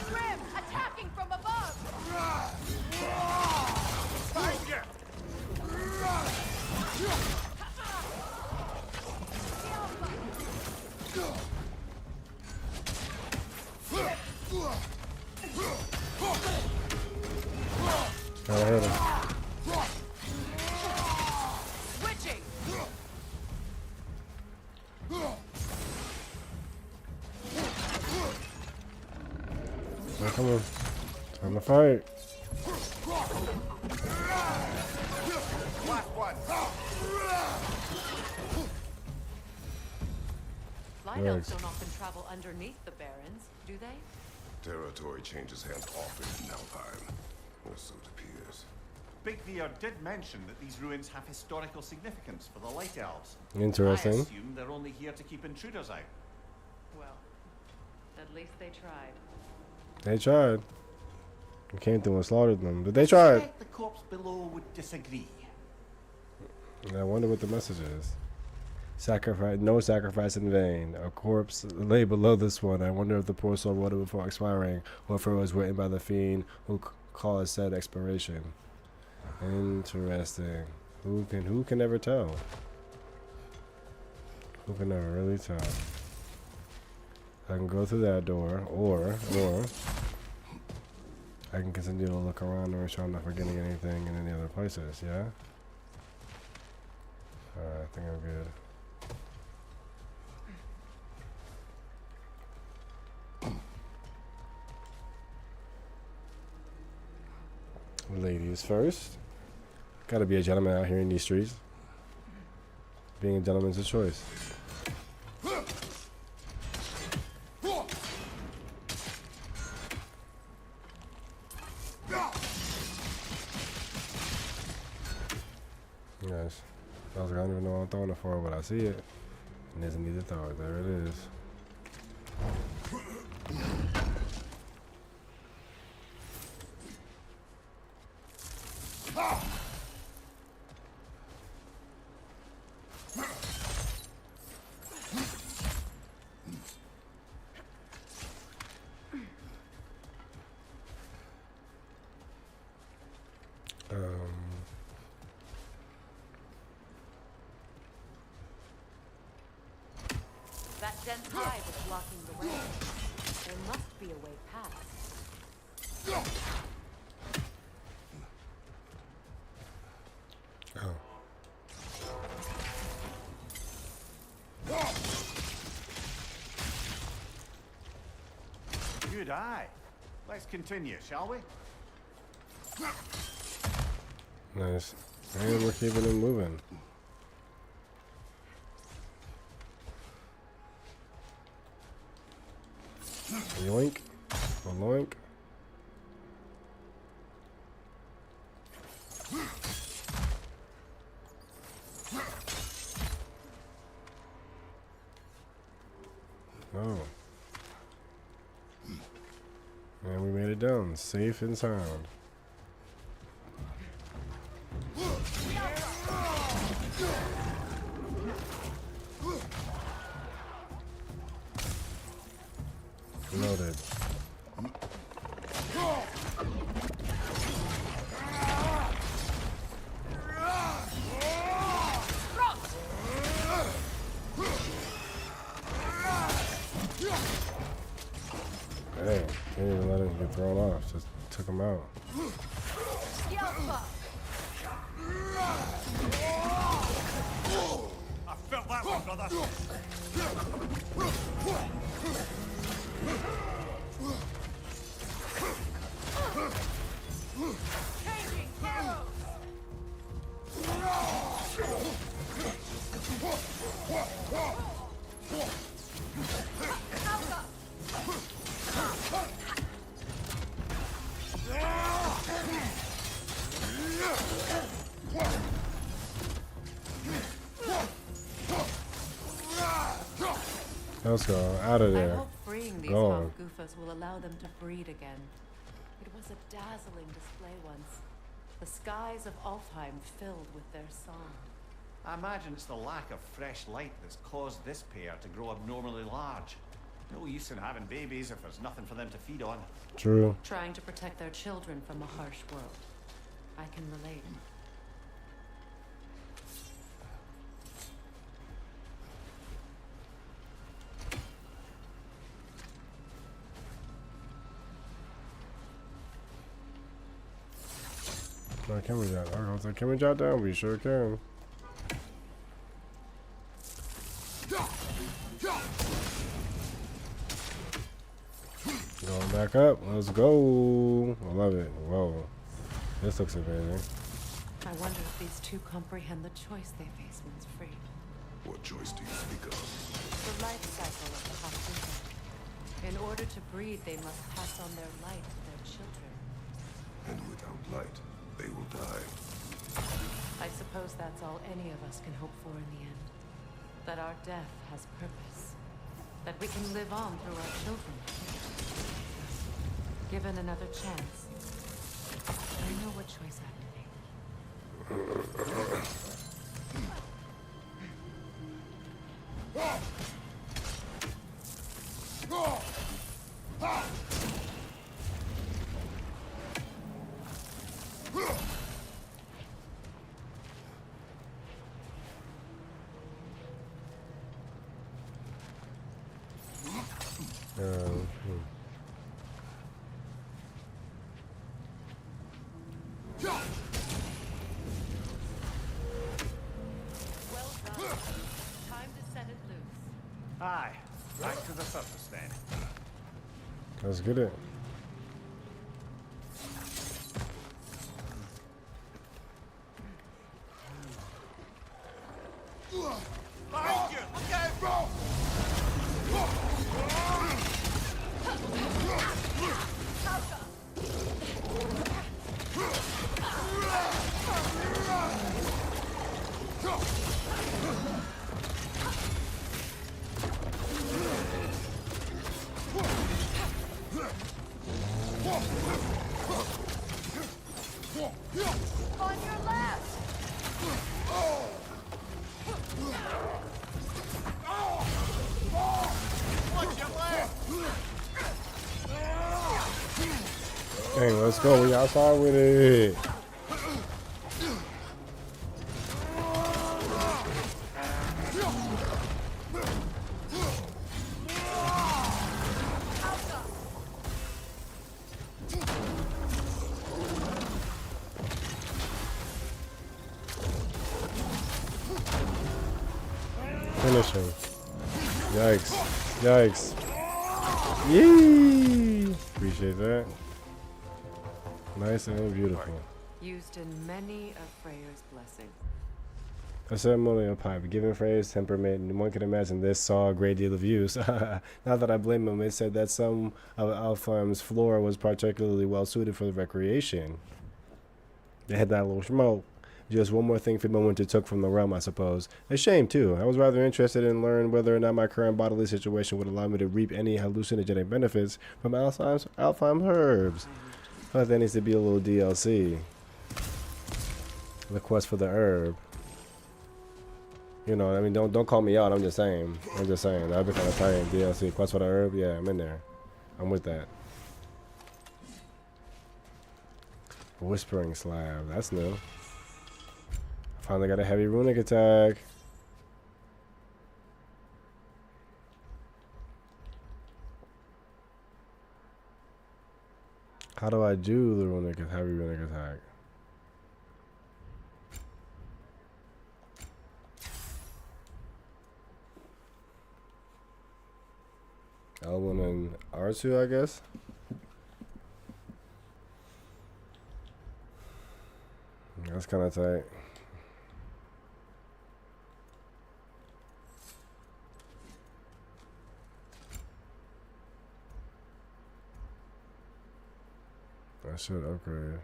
Grim! Attacking from above! Find you! I hit him. Switching! Oh, come on. Time to fight. Last one. Light elves don't often travel underneath the barrens, do they? Territory changes hands often in Alfheim, or so it appears. Big Beard did mention that these ruins have historical significance for the Light Elves. Interesting. I assume they're only here to keep intruders out. Well, at least they tried. They tried. We came through and slaughtered them, but they tried. The corpse below would disagree. I wonder what the message is. Sacrifice, no sacrifice in vain. A corpse lay below this one. I wonder if the poor soul wrote it before expiring, or if it was written by the fiend who caused said expiration. Interesting. Who can ever tell? Who can never really tell? I can go through that door, or I can continue to look around and make sure I'm not forgetting anything in any other places. Yeah. I think I'm good. Ladies first. Gotta be a gentleman out here in these streets. Being a gentleman's a choice. Yes. I was like, I don't even know what I'm throwing it for, but I see it. And there's a need to throw it. There it is. That dense hive is blocking the way. There must be a way past. Oh. Good eye. Let's continue, shall we? Nice. And we're keeping it moving. Yoink. Loink. Oh. And we made it down, safe and sound. Loaded. Hey, can't even let him get thrown off. Just took him out. I felt that one, brother. Changing arrows. Let's go. Out of I there. hope freeing these Go. Malgufas will allow them to breed again. It was a dazzling display once. The skies of Alfheim filled with their song. I imagine it's the lack of fresh light that's caused this pair to grow abnormally large. No use in having babies if there's nothing for them to feed on. True. Trying to protect their children from a harsh world. I can relate. Now, can we jot? I was like, can we jot down? We sure can. Going back Back up. Let's go. I love it. Whoa. This looks amazing. I wonder if these two comprehend the choice they face once free. What choice do you speak of? The life cycle of the Haftusa. In order to breed, they must pass on their light to their children. And without light, they will die. I suppose that's all any of us can hope for in the end. That our death has purpose. That we can live on through our children. Given another chance, I know what choice I would make. Well done. Time to set it loose. Aye, back to the surface then. Let's get it. Behind you! Look out, bro! On your left! Watch your left! Dang, let's go. We outside with it. Finish him. Yikes. Yikes. Yee! Appreciate that. Nice and beautiful. Used in many of Freyr's blessings. A ceremonial pipe. Given Frey's temperament, one can imagine this saw a great deal of use. Not that I blame him. It said that some of Alfheim's flora was particularly well suited for the recreation. They had that little smoke. Just one more thing for the winter took from the realm, I suppose. A shame, too. I was rather interested in learning whether or not my current bodily situation would allow me to reap any hallucinogenic benefits from Alfheim herbs. I thought there needs to be a little DLC. The quest for the herb. You know, I mean, don't call me out. I'm just saying. That'd be kind of tight. DLC quest for the herb. Yeah, I'm in there. I'm with that. Whispering slab. That's new. Finally got a heavy runic attack. How do I do the heavy runic attack? L1 and R2, I guess. That's kind of tight. I should upgrade.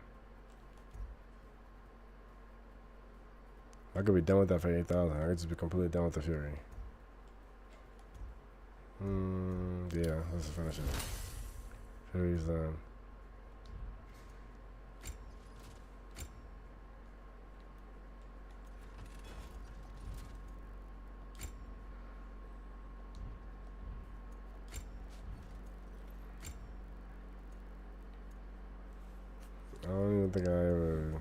I could be done with that for 8,000. I could just be completely done with the Fury. Yeah, let's finish it. Fury's done. I don't even think I ever.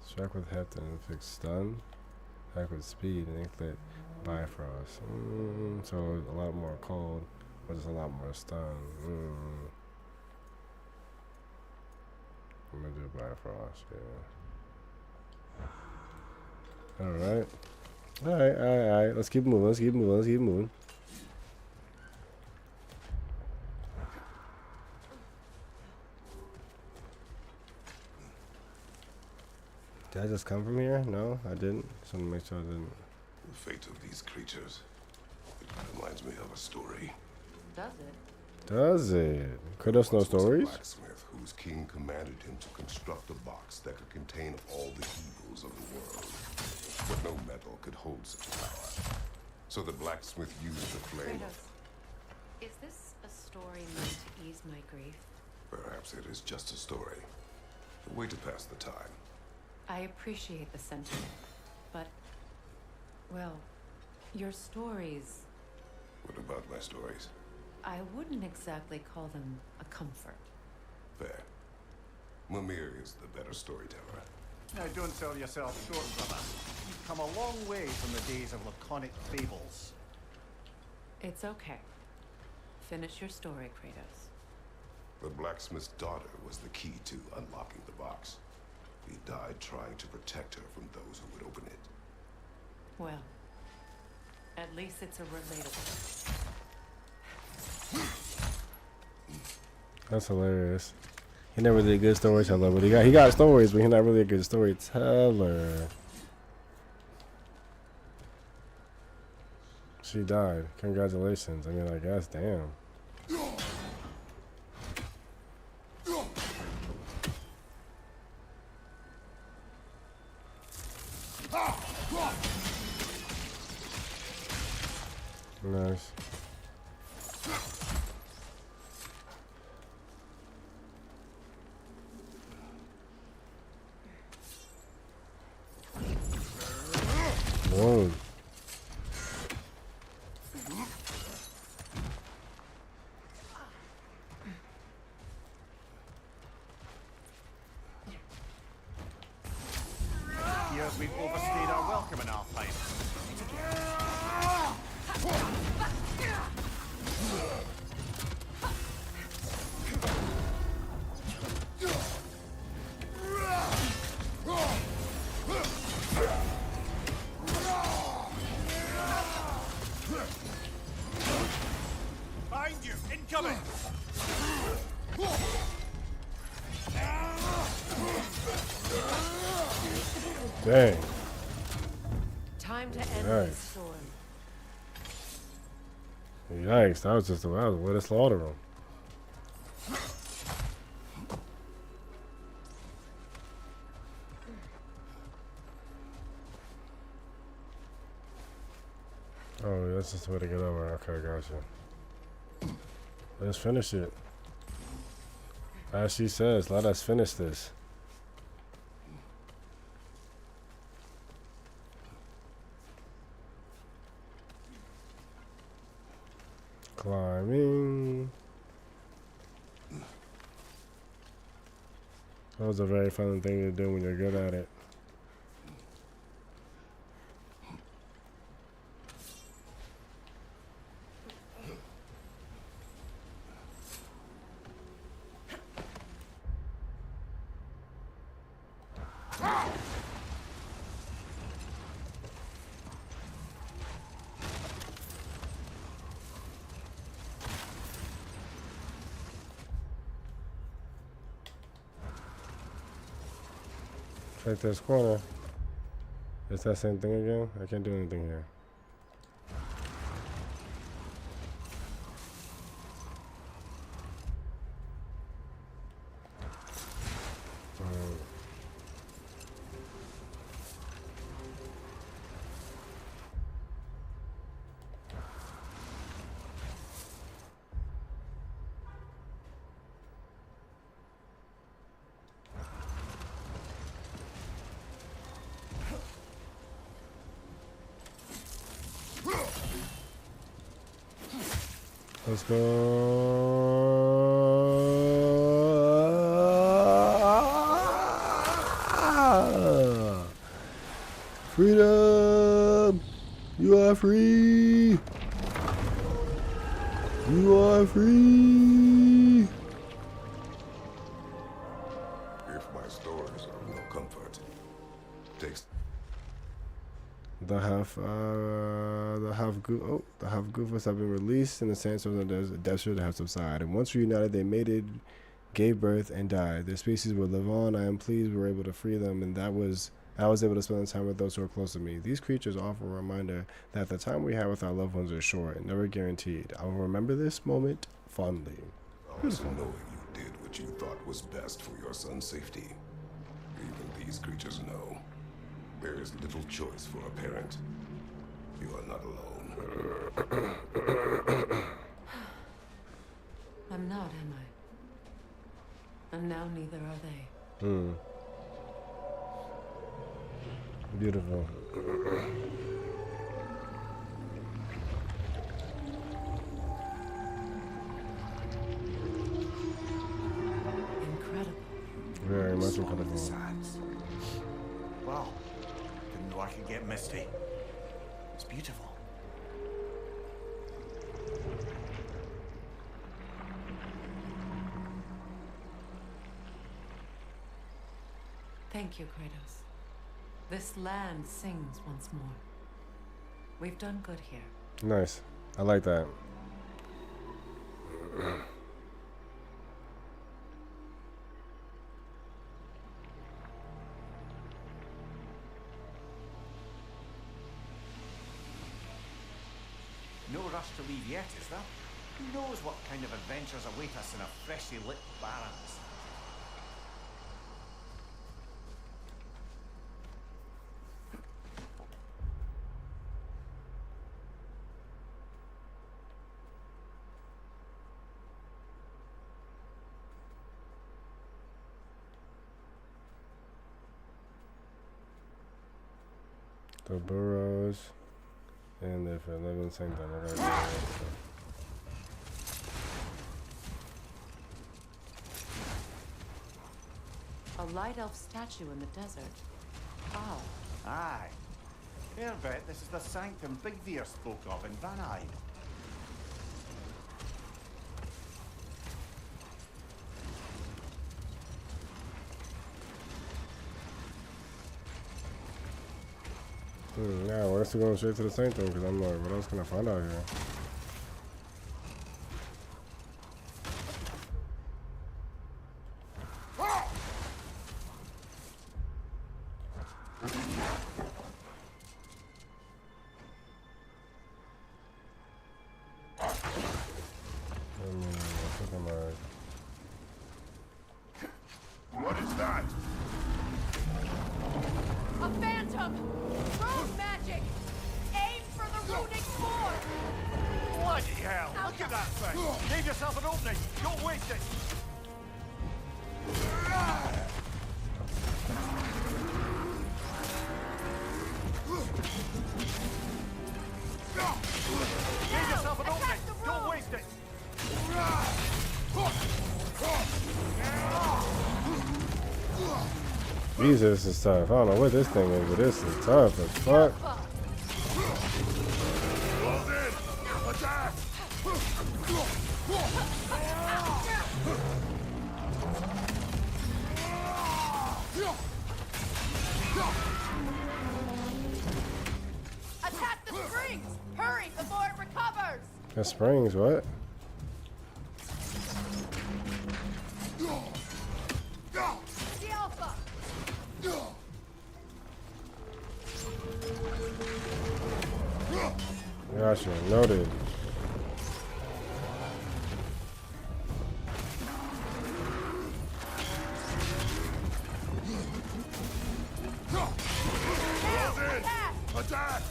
Strike with heft and fix stun. Attack with speed and anklet. Bifrost. So a lot more cold, but it's a lot more stun. I'm gonna do Bifrost, yeah. Alright. Alright. Let's keep moving. Did I just come from here? No, I didn't. Just want to make sure I didn't. The fate of these creatures. It reminds me of a story. Does it? Does it? Kratos know Once was a stories? blacksmith whose king commanded him to construct a box that could contain all the evils of the world. But no metal could hold such power. So the blacksmith used the flame. Kratos, is this a story meant to ease my grief? Perhaps it is just a story. A way to pass the time. I appreciate the sentiment, but, well, your stories, What about my stories? I wouldn't exactly call them a comfort. Fair. Mimir is the better storyteller. Now, don't sell yourself short, brother. You've come a long way from the days of laconic fables. It's okay. Finish your story, Kratos. The blacksmith's daughter was the key to unlocking the box. He died trying to protect her from those who would open it. Well, at least it's a relatable. That's hilarious. He never really a good storyteller, but he got stories, but he's not really a good storyteller. She died. Congratulations. I mean, I guess, damn. Nice. Boom. Here's we've overstayed our welcome in Alpine. Find you! Incoming! Dang. Time to end Nice. this storm. Yikes. That was just a way to slaughter him. Oh, that's just the way to get over. Okay, gotcha. Let's finish it. As she says, let us finish this. Climbing. That was a very fun thing to do when you're good at it. Check this corner. It's that same thing again? I can't do anything here. Let's go. Freedom! You are free. You are free. If my stories are of no comfort, takes The half goofers have been released, and the sandstorms of the desert have subsided. And once reunited, they mated, gave birth, and died. Their species will live on. I am pleased we were able to free them, and I was able to spend time with those who are close to me. These creatures offer a reminder that the time we have with our loved ones is short and never guaranteed. I will remember this moment fondly. also knowing you did what you thought was best for your son's safety. Even these creatures know there is little choice for a parent. You are not alone. I'm not, am I? And now neither are they. Beautiful. Incredible. Very much Song of the incredible. Sands. Wow. Didn't know I could get misty. It's beautiful. Thank you, Kratos. This land sings once more. We've done good here. Nice. I like that. No rush to leave yet, is there? Who knows what kind of adventures await us in our freshly lit barrens? The burrows and if I live in the same time, I gotta do that. A light elf statue in the desert. How? Aye. Bet this is the sanctum Bigveer spoke of in Vanide. Yeah, well, let's go straight to the same thing because I'm like, what else can I find out here? What is that? A phantom! Rune magic! Aim for the runic sword! Bloody hell! Look at that thing! Give yourself an opening! Don't waste it! Give yourself an opening! Don't waste it! Jesus, this is tough. I don't know what this thing is, but this is tough as fuck. Close in! Attack! Attack the springs! Hurry before it recovers! The springs, what? The alpha! Gotcha, noted. Close in! Attack!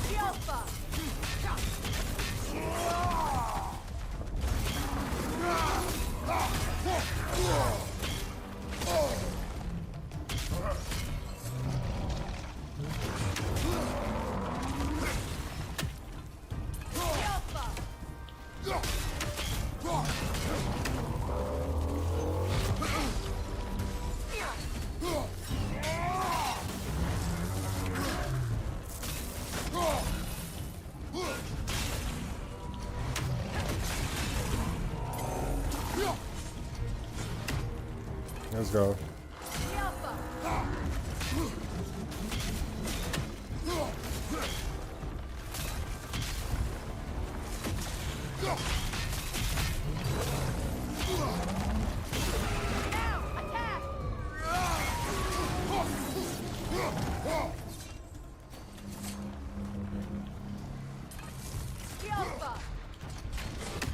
The alpha! go.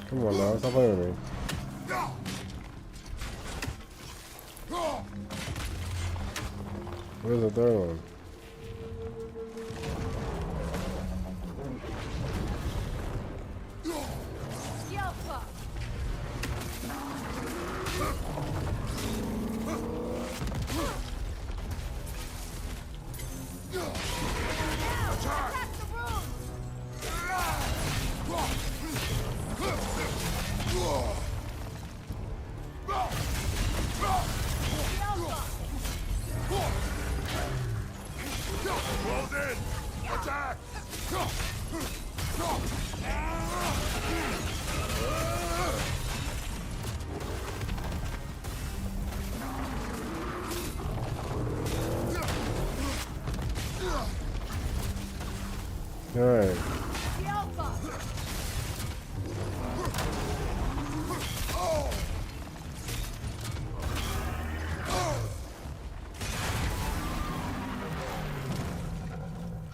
Come on now, stop playing with me. Where's the third one? Alright.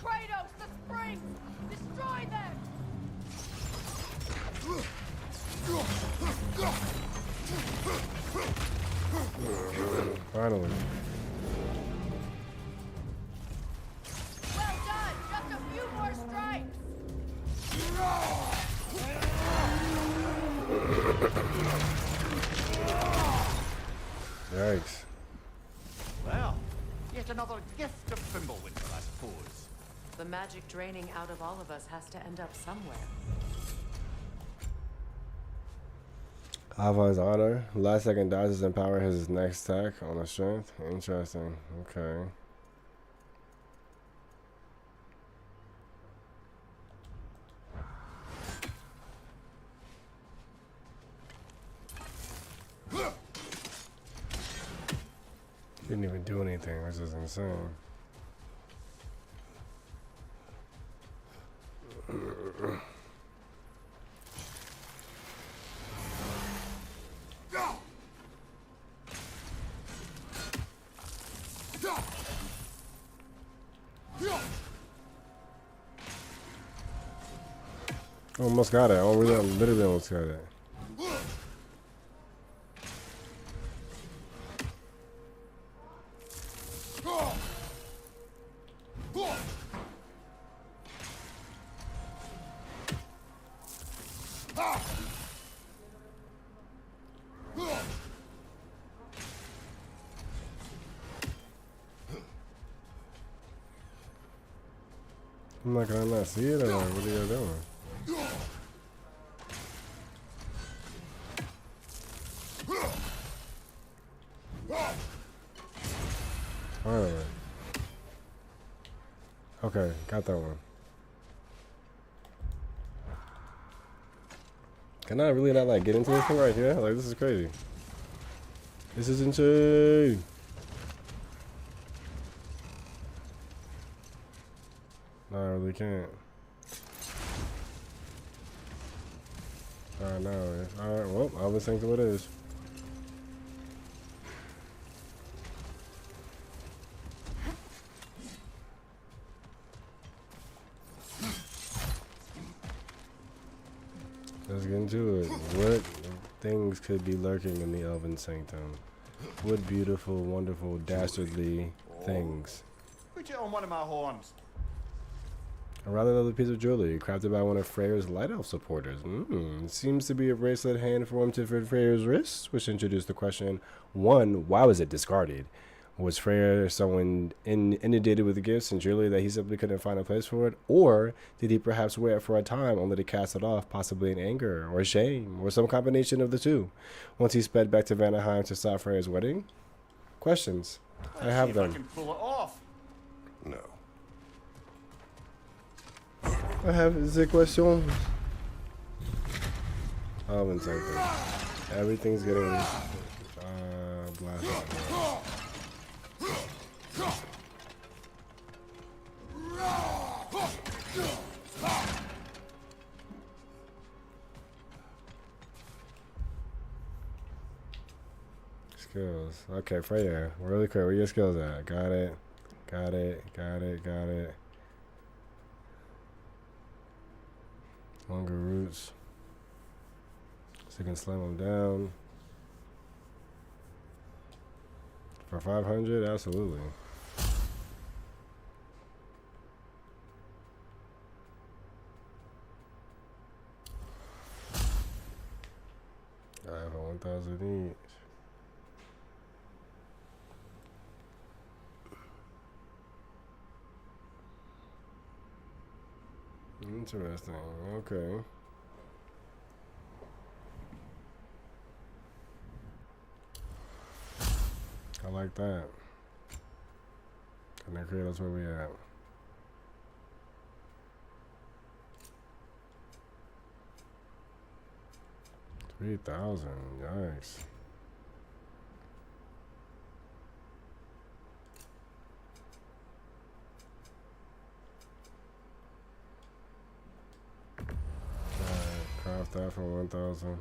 Kratos, the springs! Destroy them! Finally. Well done! Just a few more strikes! Yikes. Well, yet another gift of Fimbulwinter, I suppose. The magic draining out of all of us has to end up somewhere. Ava's honor. Last second dodges empower his next attack on a strength. Interesting. Okay. Didn't even do anything, which is insane. Almost got it. I literally almost got it. I'm like, can I not see it or like, what are y'all doing? Finally. Okay, got that one. Can I really not like get into this thing right here? Like, this is crazy. This is insane. No, I really can't. Alright, no. Alright, well, I'll listen to what it is. Let's get into it. What things could be lurking in the Elven Sanctum? What beautiful, wonderful, dastardly things. Put it on one of my horns. A rather lovely piece of jewelry crafted by one of Freyr's Light Elf supporters. It seems to be a bracelet hand formed to fit Freyr's wrist, which introduced the question, 1, why was it discarded? Was Freyr someone inundated with gifts and jewelry that he simply couldn't find a place for it? Or did he perhaps wear it for a time only to cast it off, possibly in anger or shame, or some combination of the two, once he sped back to Vanaheim to stop Freyr's wedding? Questions. I have See if I them. can pull it off. No. I have the question. Elven Sanctum. Everything's getting blasted. Skills. Okay, Freya. Really quick. Where your skills at? Got it. Got it. Got it. Got it. Longer roots. So you can slam them down. For 500? Absolutely. Alright, for 1,000 each. Interesting. Okay. I like that. And then create us where we at. $3,000. Yikes. Craft that for 1,000.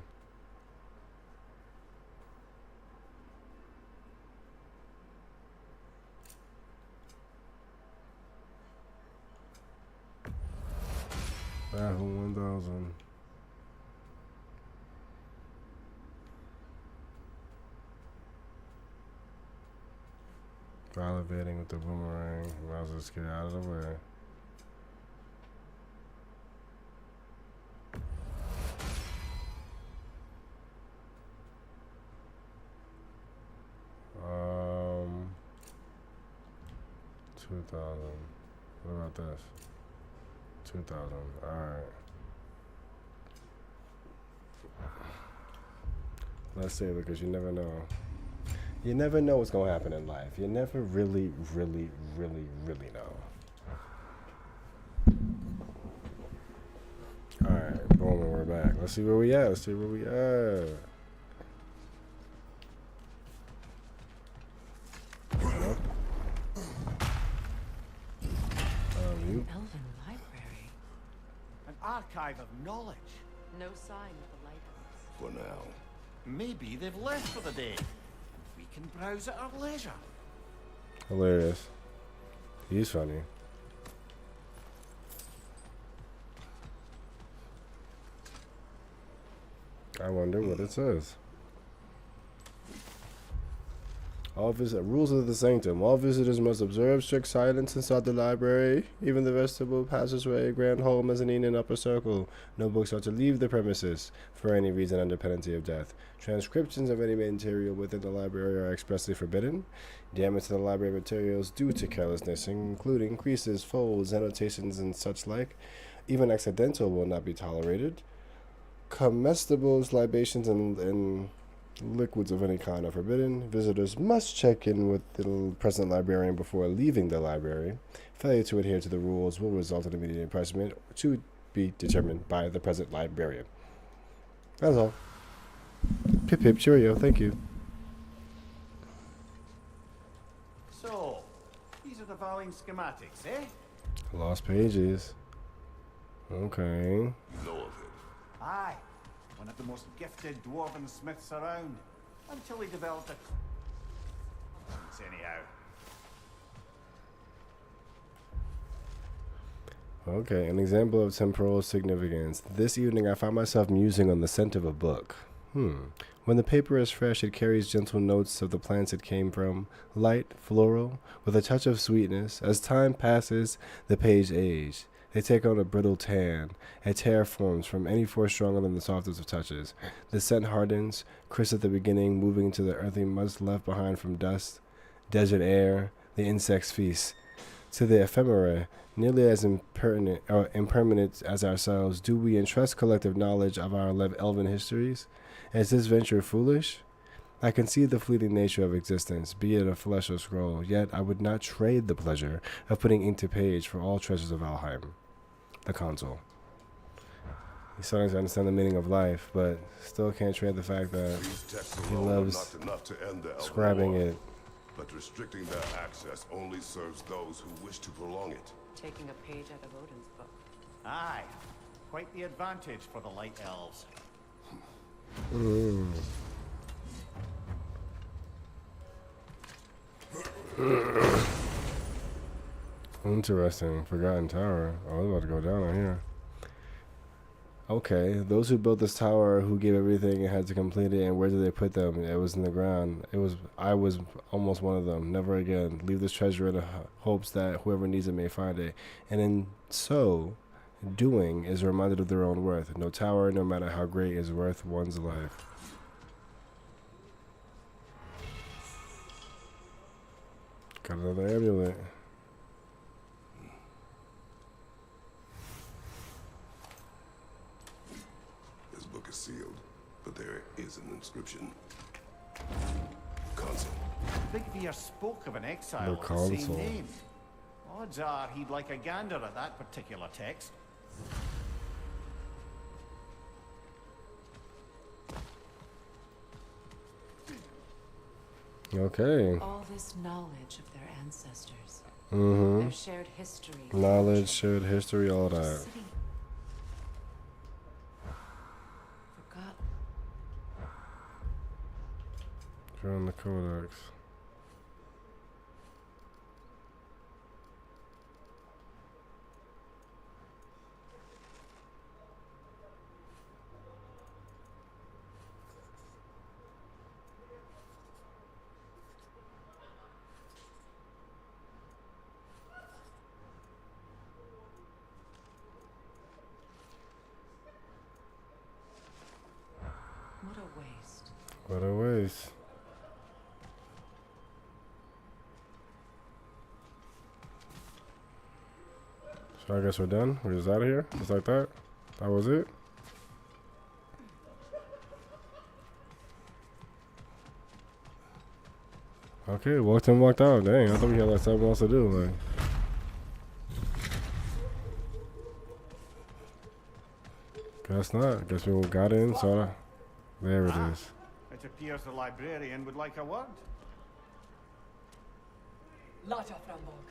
That for 1,000. Validating with the boomerang. Might as well just get out of the way. Um, 2,000. What about this? 2,000. Alright. Let's save it because you never know. You never know what's going to happen in life. You never really know. Alright, boom, and we're back. Let's see where we at. Elven library. An archive of knowledge. No sign of the lighthouse. For now. Maybe they've left for the day. We can browse at our leisure. Hilarious. He's funny. I wonder what it says. Rules of the sanctum. All visitors must observe strict silence inside the library, even the vestibule, passageway, grand hall, mezzanine, and upper circle. No books are to leave the premises for any reason under penalty of death. Transcriptions of any material within the library are expressly forbidden. Damage to the library materials due to carelessness, including creases, folds, annotations, and such like, even accidental, will not be tolerated. Comestibles, libations, and liquids of any kind are forbidden. Visitors must check in with the present librarian before leaving the library. Failure to adhere to the rules will result in immediate imprisonment to be determined by the present librarian. That's all. Pip pip cheerio, thank you. So, these are the Valine schematics, eh? Lost pages. Okay. You know of it. Aye. One of the most gifted dwarven smiths around. Until he developed a... Anyhow. Okay, an example of temporal significance. This evening I found myself musing on the scent of a book. When the paper is fresh, it carries gentle notes of the plants it came from, light, floral, with a touch of sweetness. As time passes, the page ages. They take on a brittle tan. A tear forms from any force stronger than the softest of touches. The scent hardens, crisp at the beginning, moving to the earthy musk left behind from dust, desert air, the insect's feast. To the ephemera, nearly as impermanent as ourselves, do we entrust collective knowledge of our elven histories? Is this venture foolish? I can see the fleeting nature of existence, be it a flesh or scroll, yet I would not trade the pleasure of putting ink to page for all treasures of Valheim. The console. He's starting to understand the meaning of life, but still can't trade the fact that These texts he alone are loves not enough to end the Elven scribing War, it. but restricting their access only serves those who wish to prolong it. Taking a page out of Odin's book. Aye. Quite the advantage for the light elves. Interesting. Forgotten Tower. Oh, it's about to go down on here. Okay, those who built this tower, who gave everything and had to complete it, and where did they put them? It was in the ground. I was almost one of them. Never again. Leave this treasure in the hopes that whoever needs it may find it. And in so doing is reminded of their own worth. No tower, no matter how great, is worth one's life. Got another amulet. This book is sealed, but there is an inscription. Console. Big Veer spoke of an exile The of the console. same name. Odds are he'd like a gander at that particular text. Okay. All this knowledge of their ancestors, Mm-hmm. their shared history. Knowledge, shared history, all that. City. Forgotten. From the codex. What a waste. What a waste. So I guess we're done. We're just out of here. Just like that. That was it. Okay, walked in, walked out. Dang, I thought we had like something else to do. Like, guess not. Guess we got in, saw that. There it is. It appears the librarian would like a word. Lotta Framborg.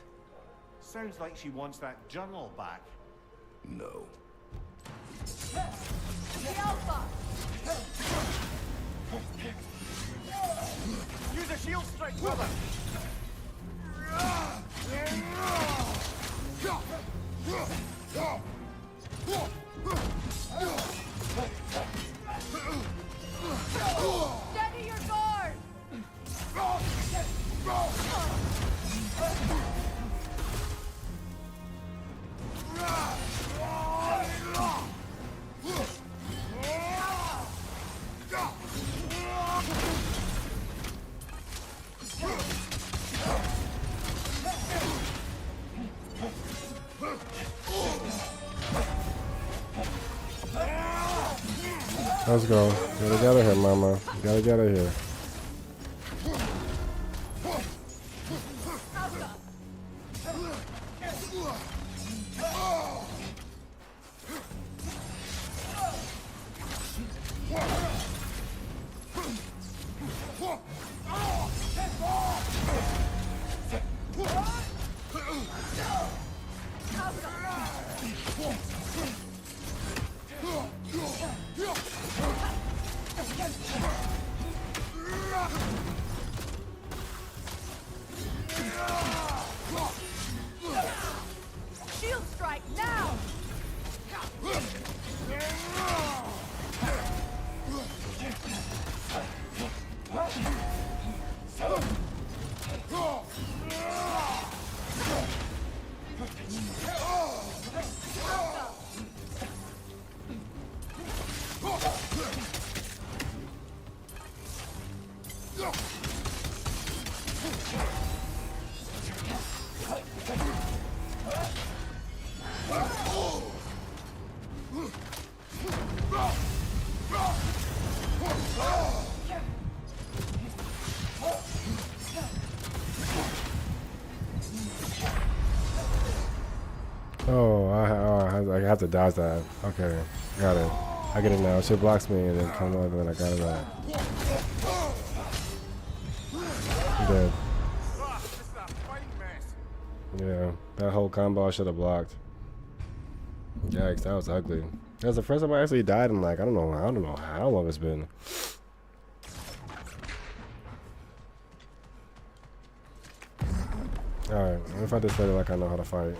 Sounds like she wants that journal back. No. Use a shield strike, brother! Steady your guard! Let's go. Gotta get out of here, mama. Gotta get out of here. Shield strike now! Oh, I have to dodge that. Okay, got it. I get it now. She blocks me and then comes over and I got it back. I'm dead. Yeah, that whole combo I should have blocked. Yikes, that was ugly. That's the first time I actually died in like I don't know how long it's been. Alright, what if I just play it like I know how to fight?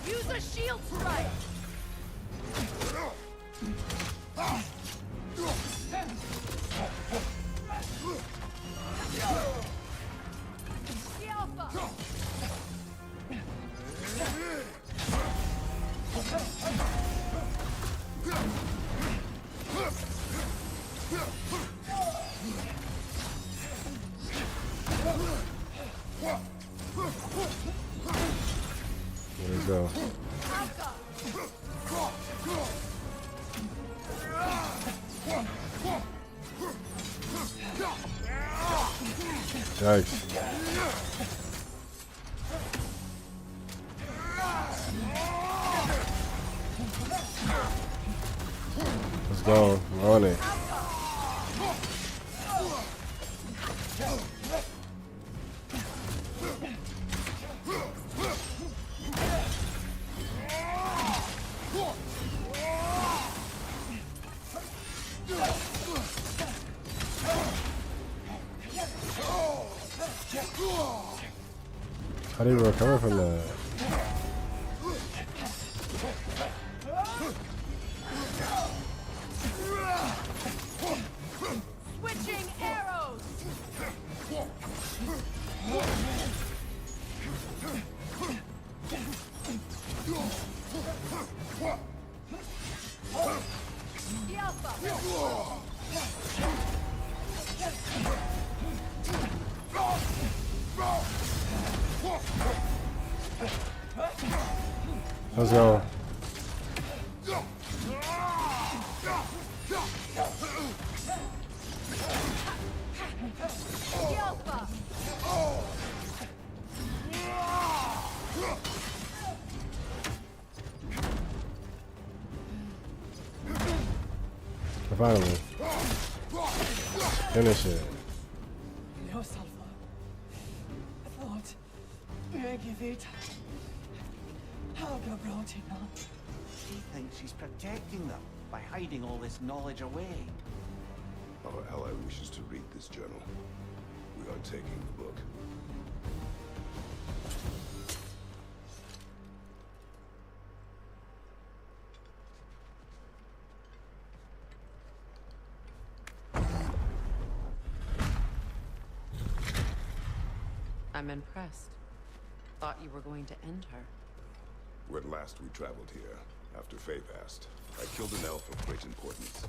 Use a shield strike. There we go. Yikes. Let's go. I'm on it. How do you recover from that? Switching arrows. Let's go. Finally. Finish it. No, Salva. I thought. Begivita. Helga brought him up. She thinks she's protecting them by hiding all this knowledge away. Our ally wishes to read this journal. We are taking the book. I'm impressed. Thought you were going to end her. When last we traveled here, after Faye passed, I killed an elf of great importance.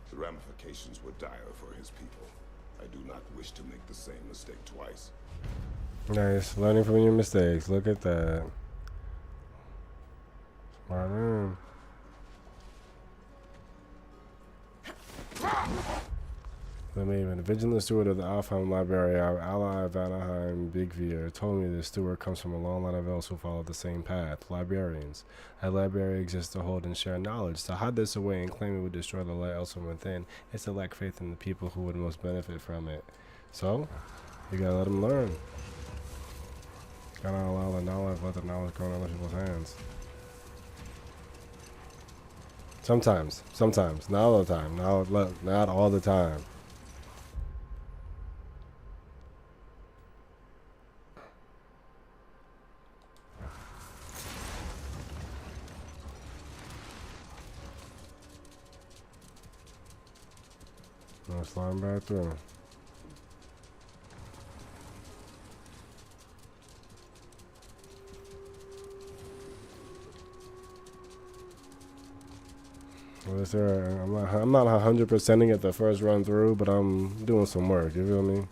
The ramifications were dire for his people. I do not wish to make the same mistake twice. Nice. Learning from your mistakes. Look at that. Smart room. The Maven, vigilant steward of the Alfheim Library, our ally Vanaheim Bigvier, told me the steward comes from a long line of elves who follow the same path, librarians. A library exists to hold and share knowledge. To hide this away and claim it would destroy the light elves from within is to lack faith in the people who would most benefit from it. So, you gotta let them learn. Gotta allow the knowledge, let the knowledge go in other people's hands. Sometimes, not all the time, not all the time. Now slide back through. Well, I'm not 100%ing it the first run through, but I'm doing some work. You feel me?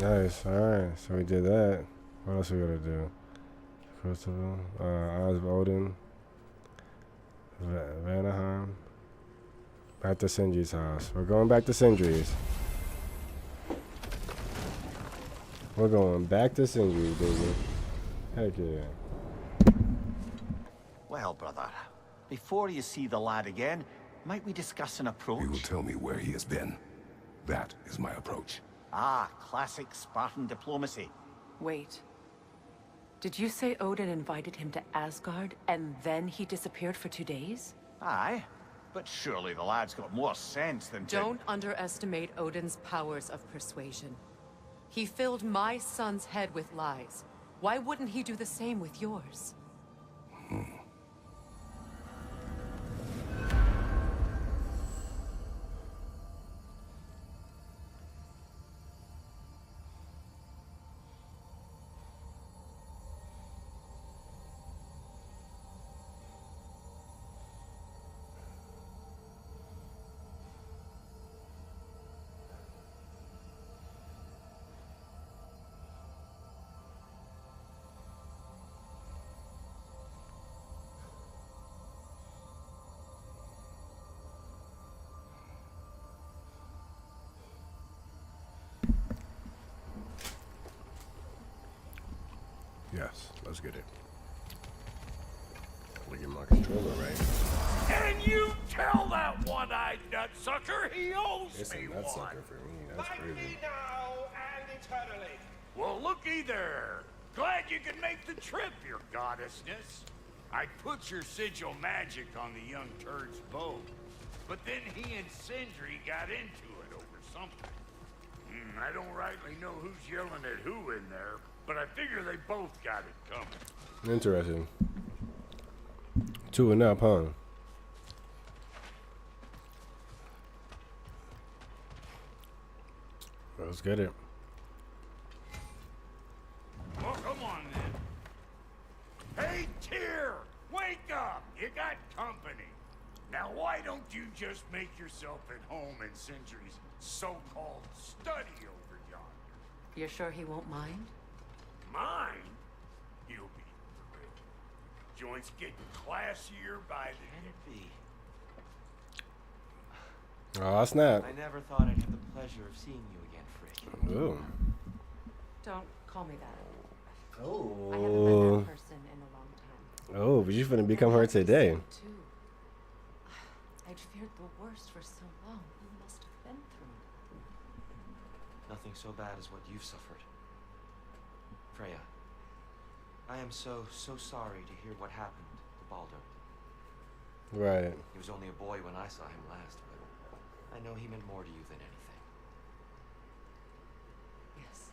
Nice. All right. So we did that. What else we gotta do? Crucible, Eyes of Odin, Vanaheim, back to Sindri's house. We're going back to Sindri's. We're going back to Sindri, baby. Heck yeah. Well, brother, before you see the lad again, might we discuss an approach? He will tell me where he has been. That is my approach. Ah, classic Spartan diplomacy. Wait. Did you say Odin invited him to Asgard, and then he disappeared for 2 days? Aye, but surely the lad's got more sense than to... Don't underestimate Odin's powers of persuasion. He filled my son's head with lies. Why wouldn't he do the same with yours? Yes, let's get it. Look at my controller, right? And you tell that one-eyed nutsucker he owes It's a me nutsucker one. for me. That's crazy. now and eternally. Well, looky there. Glad you can make the trip, your goddessness. I put your sigil magic on the young turd's bow, but then he and Sindri got into it over something. I don't rightly know who's yelling at who in there, but I figure they both got it coming. Interesting. 2 and up, huh? Let's get it. Well, come on then. Hey, Tyr! Wake up! You got company. Now, why don't you just make yourself at home in Sindri's so-called study over yonder? You're sure he won't mind? Mine? He'll be thrilled. Joint's getting classier by the day. Oh, snap. I never thought I'd have the pleasure of seeing you again, Frick. Ooh. Don't call me that. I haven't Oh. met that person in a long time. Oh, but you finna become her today. Too. I'd feared the worst for so long. You must have been through. Nothing so bad as what you've suffered. Freya, I am so sorry to hear what happened to Baldur. Right. He was only a boy when I saw him last, but I know he meant more to you than anything. Yes.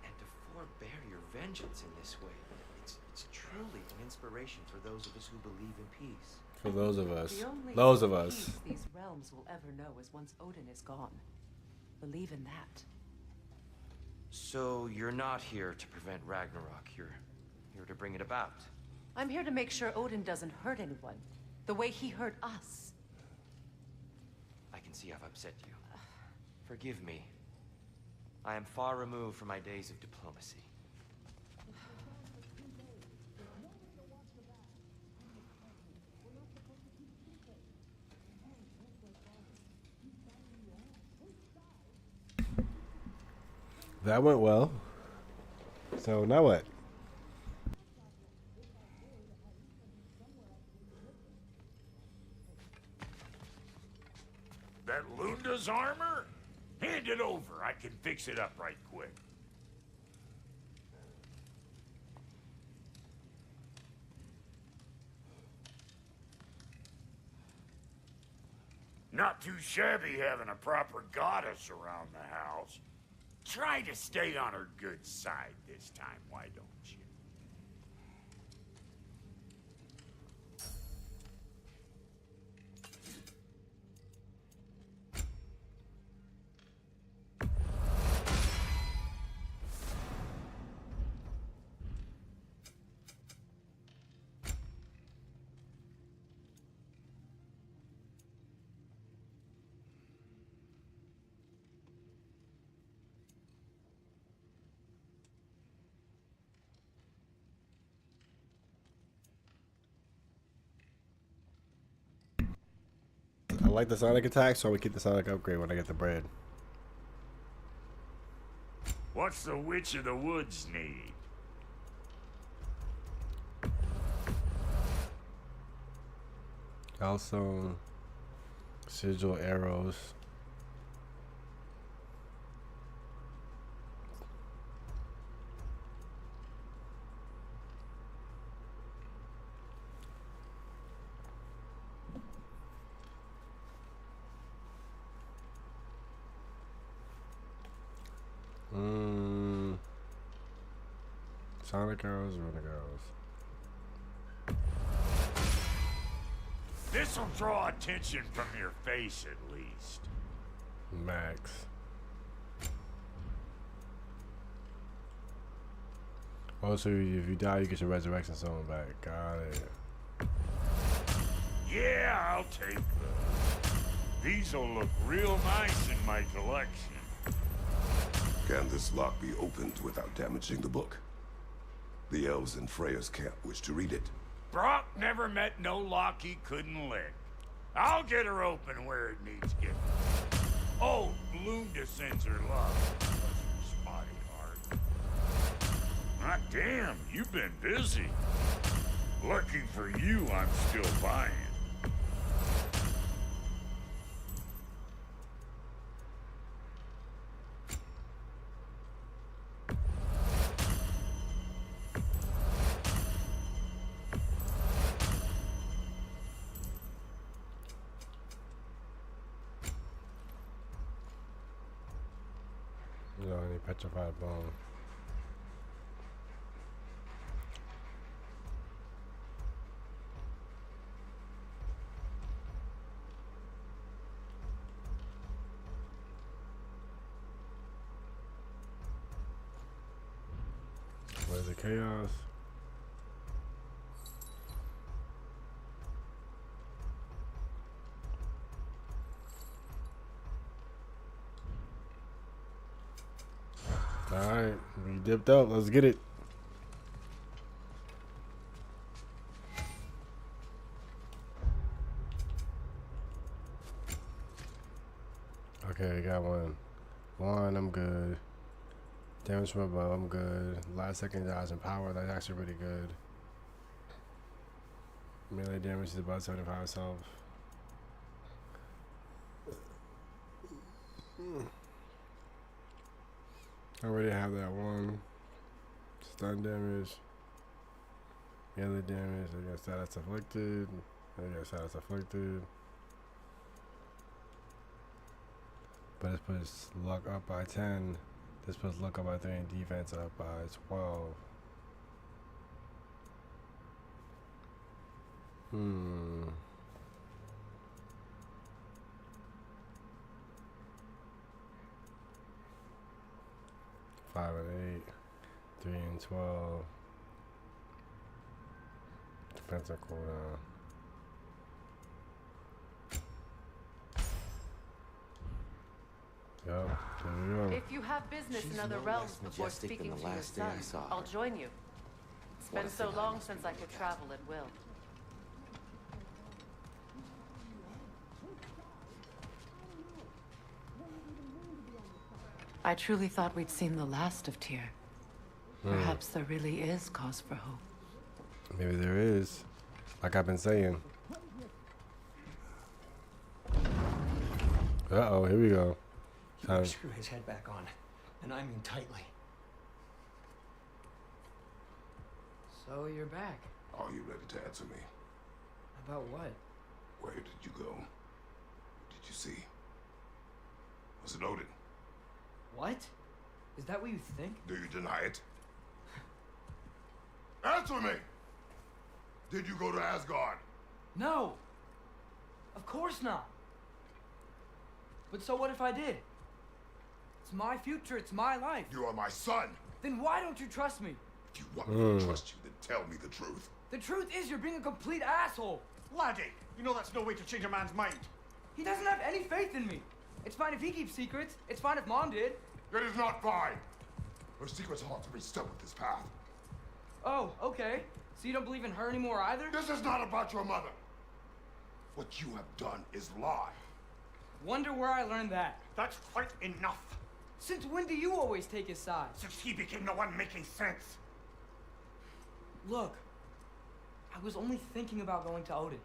And to forbear your vengeance in this way, it's truly an inspiration for those of us who believe in peace. For those of us. The only Those of us. peace these realms will ever know is once Odin is gone. Believe in that. So you're not here to prevent Ragnarok, you're here to bring it about. I'm here to make sure Odin doesn't hurt anyone, the way he hurt us. I can see I've upset you. Forgive me. I am far removed from my days of diplomacy. That went well. So now what? That Lunda's armor? Hand it over. I can fix it up right quick. Not too shabby having a proper goddess around the house. Try to stay on her good side this time, why don't you? I like the Sonic attack, so we keep the Sonic upgrade when I get the bread. What's the Witch of the Woods need? Elstone, sigil arrows. Sonic arrows, runic arrows. This'll draw attention from your face, at least. Max. Also, if you die, you get your resurrection stone back. Got it. Yeah, I'll take those. These'll look real nice in my collection. Can this lock be opened without damaging the book? The elves in Freya's camp wish to read it. Brock never met no lock he couldn't lick. I'll get her open where it needs getting. Oh, Lunda sends her love. Bless her spotty heart. Ah, damn, you've been busy. Lucky for you, I'm still buying. You know, any petrified bone. Where's the chaos? Alright, we dipped up. Let's get it. Okay, got one. One, I'm good. Damage from above, I'm good. Last second dodge and power, that's actually really good. Melee damage is about 75 self. I already have that one. Stun damage. Melee damage against status afflicted. Against status afflicted. But this puts luck up by 10. This puts luck up by 3 and defense up by 12. Five and 8, 3 and 12. Defense and cooldown. Yep, there we go. If you have business She's in other no realms less before majestic speaking than to the your last day son, I saw I'll her. join you. It's What been a so thing long I'm since I could travel at will. I truly thought we'd seen the last of Tyr. Perhaps there really is cause for hope. Maybe there is. Like I've been saying. Uh-oh, here we go. You better screw his head back on. And I mean tightly. So you're back. Are you ready to answer me? About what? Where did you go? What did you see? Was it Odin? What? Is that what you think? Do you deny it? Answer me! Did you go to Asgard? No! Of course not! But so what if I did? It's my future, it's my life. You are my son! Then why don't you trust me? If you want me to trust you, then tell me the truth. The truth is you're being a complete asshole! Laddie, you know that's no way to change a man's mind. He doesn't have any faith in me. It's fine if he keeps secrets. It's fine if Mom did. It is not fine! Her secrets ought to be stuck with this path. Oh, okay. So you don't believe in her anymore either? This is not about your mother. What you have done is lie. Wonder where I learned that. That's quite enough. Since when do you always take his side? Since he became the one making sense. Look, I was only thinking about going to Odin.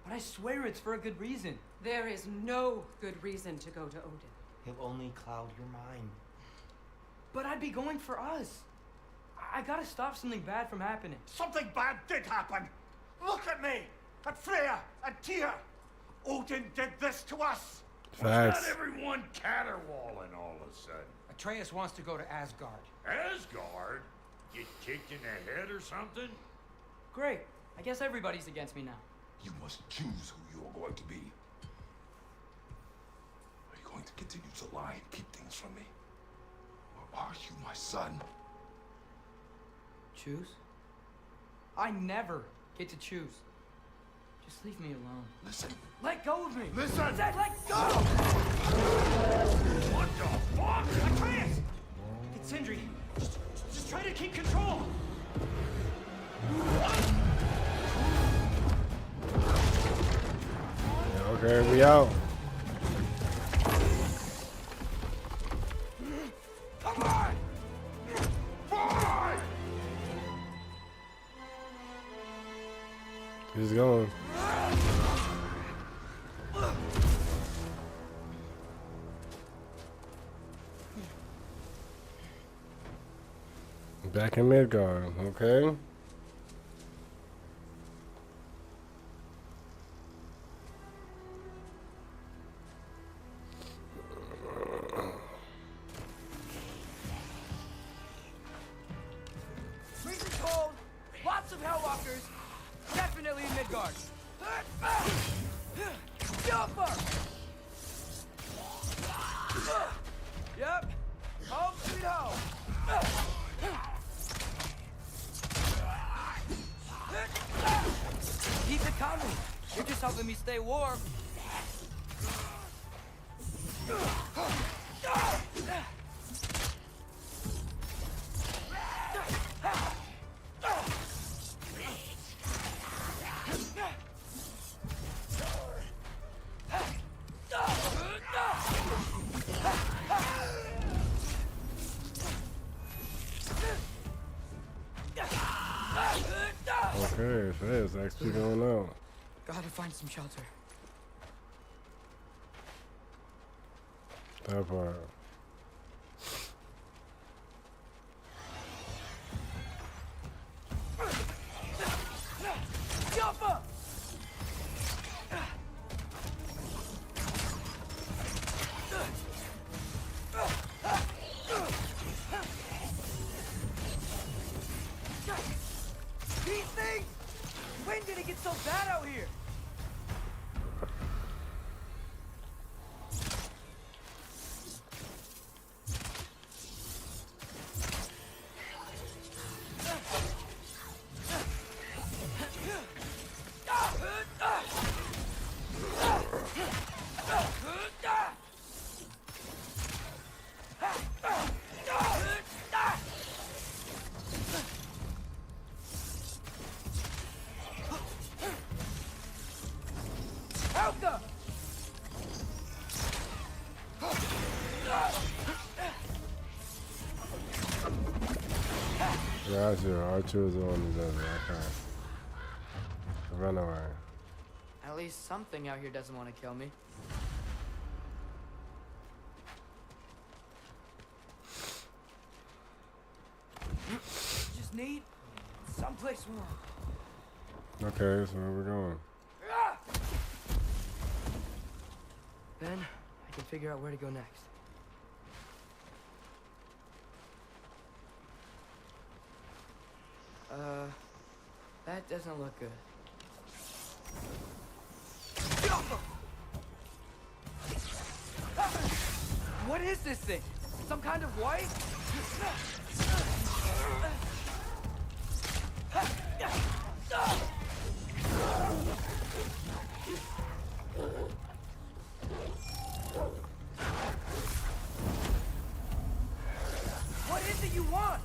But I swear it's for a good reason. There is no good reason to go to Odin. He'll only cloud your mind. But I'd be going for us. I gotta stop something bad from happening. Something bad did happen. Look at me, at Freya, and Tyr. Odin did this to us. Facts. Not everyone caterwauling all of a sudden. Atreus wants to go to Asgard. Asgard? Get kicked in the head or something? Great. I guess everybody's against me now. You must choose who you are going to be. Are you going to continue to lie and keep things from me? Or are you my son? Choose? I never get to choose. Just leave me alone. Listen. Let go of me! Listen! I said let go! What the fuck? Atreus! It's Sindri. Just try to keep control! Okay, we out. Come on! Boy! He's going. Back in Midgard, okay? Freezing cold, lots of Hellwalkers, definitely in Midgard. Jumper! Yep, home sweet home. Keep it coming. You're just helping me stay warm. Okay, so it's actually going out. Gotta find some shelter. That part. Jumper! These things! When did it get so bad out here? Helga! Gotcha. Archer is the one who does it. Okay. Run away. At least something out here doesn't want to kill me. Just need someplace warm. Okay, so where we going? Then I can figure out where to go next. That doesn't look good. What is this thing? Some kind of white? What is it you want?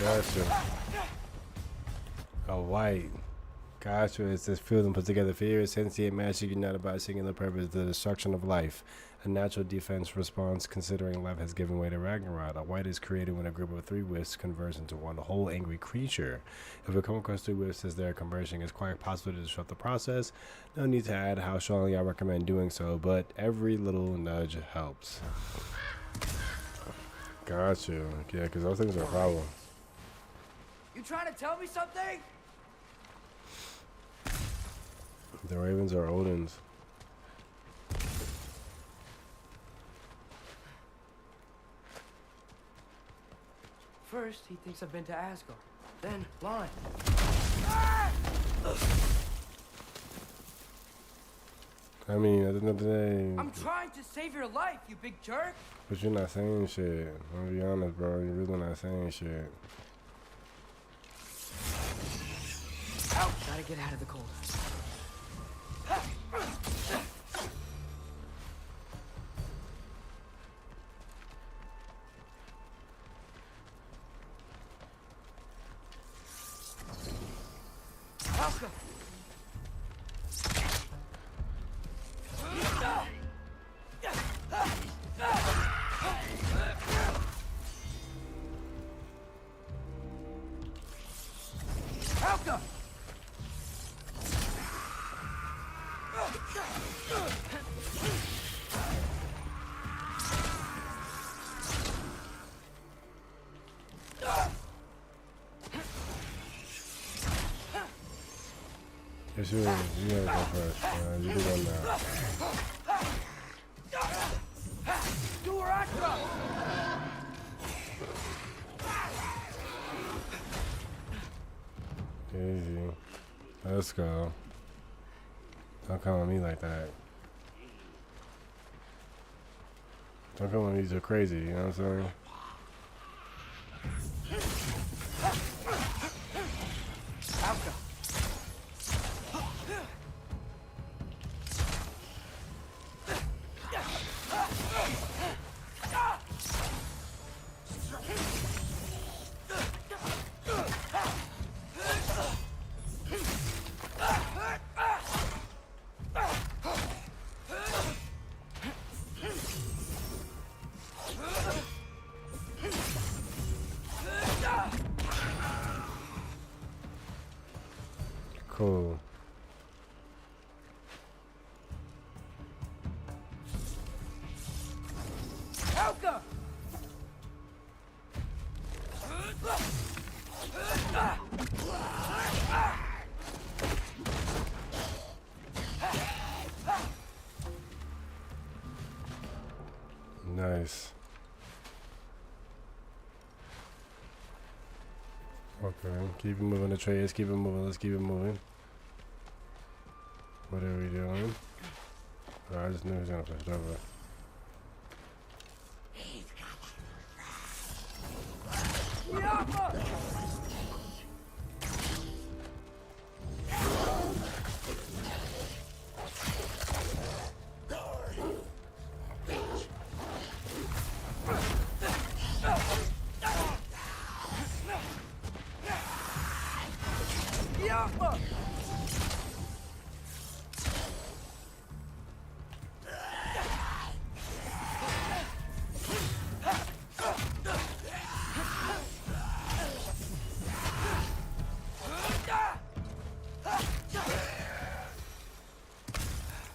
Gotcha. Oh, white. Gotcha. It's this field and put together fear, sentient magic united by a singular purpose, the destruction of life. A natural defense response considering life has given way to Ragnarok. A white is created when a group of 3 wisps converge into one whole angry creature. If we come across 3 wisps as they're converging, it's quite possible to disrupt the process. No need to add how strongly I recommend doing so, but every little nudge helps. Gotcha. Yeah, because those things are a problem. You trying to tell me something? The ravens are Odin's. First, he thinks I've been to Asgard. Then, blind. I mean, at the end of the day... I'm trying to save your life, you big jerk! But you're not saying shit. I'm gonna be honest, bro. You're really not saying shit. Ouch! Gotta get out of the cold. Helga! Helga! Yes, you gotta go first. You do one now. Do her extra! Easy. Let's go. Don't come on me like that. Don't come on me, you're crazy, you know what I'm saying? Helga! Cool. Helga! Nice. Okay, keep it moving, Atreus. Keep it moving. Let's keep it moving. What are we doing? Oh, I just knew he was gonna push it over.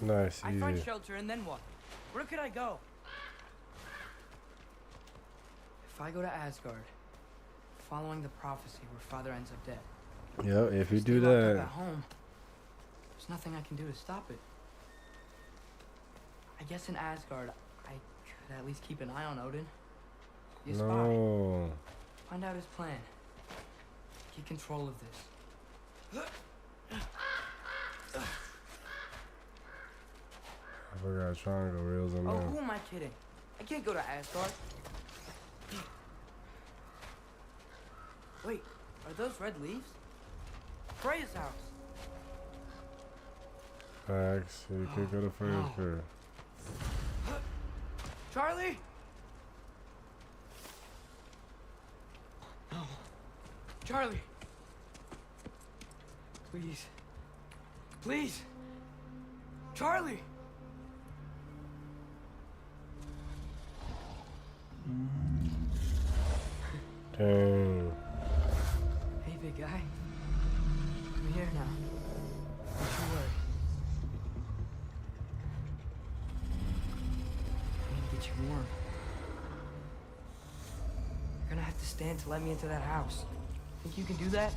Nice, I easy. find shelter and then what? Where could I go? If I go to Asgard, following the prophecy where father ends up dead. Yeah, if you Stay do locked up that. at home, there's nothing I can do to stop it. I guess in Asgard, I could at least keep an eye on Odin. Be a spy. No. Find out his plan. Get control of this. I forgot triangle reels on Oh, there. who am I kidding? I can't go to Asgard. Wait, are those red leaves? Freya's house. Facts. You can't go to first. Charlie? Charlie. Please. Please. Charlie. Dang. Hey, big guy. I'm here now. Don't you worry. I need to get you warm. You're gonna have to stand to let me into that house. Think you can do that?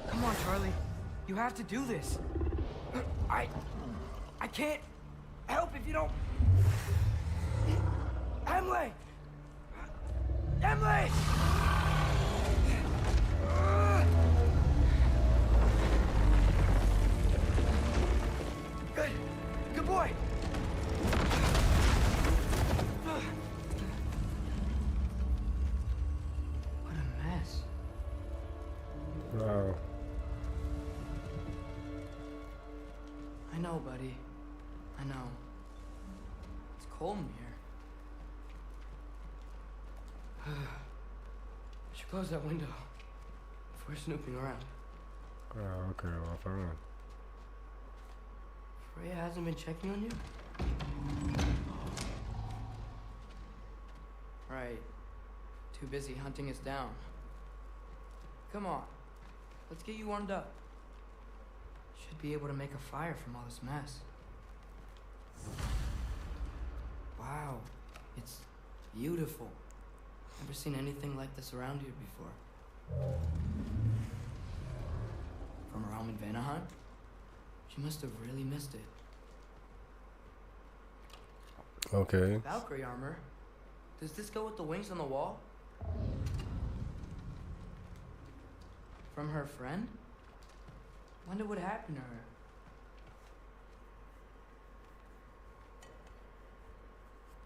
Come on, Charlie. You have to do this. I can't help if you don't. Emily! Emily! Good. Good boy. What a mess. Wow. I know, buddy. I know. It's cold in here. We should close that window if we're snooping around. Oh, okay, well, fine. Freya hasn't been checking on you? Right. Too busy hunting us down. Come on. Let's get you warmed up. Should be able to make a fire from all this mess. Wow. It's beautiful. Never seen anything like this around here before. From her home in Vanaheim? She must have really missed it. Okay. Valkyrie armor? Does this go with the wings on the wall? From her friend? Wonder what happened to her.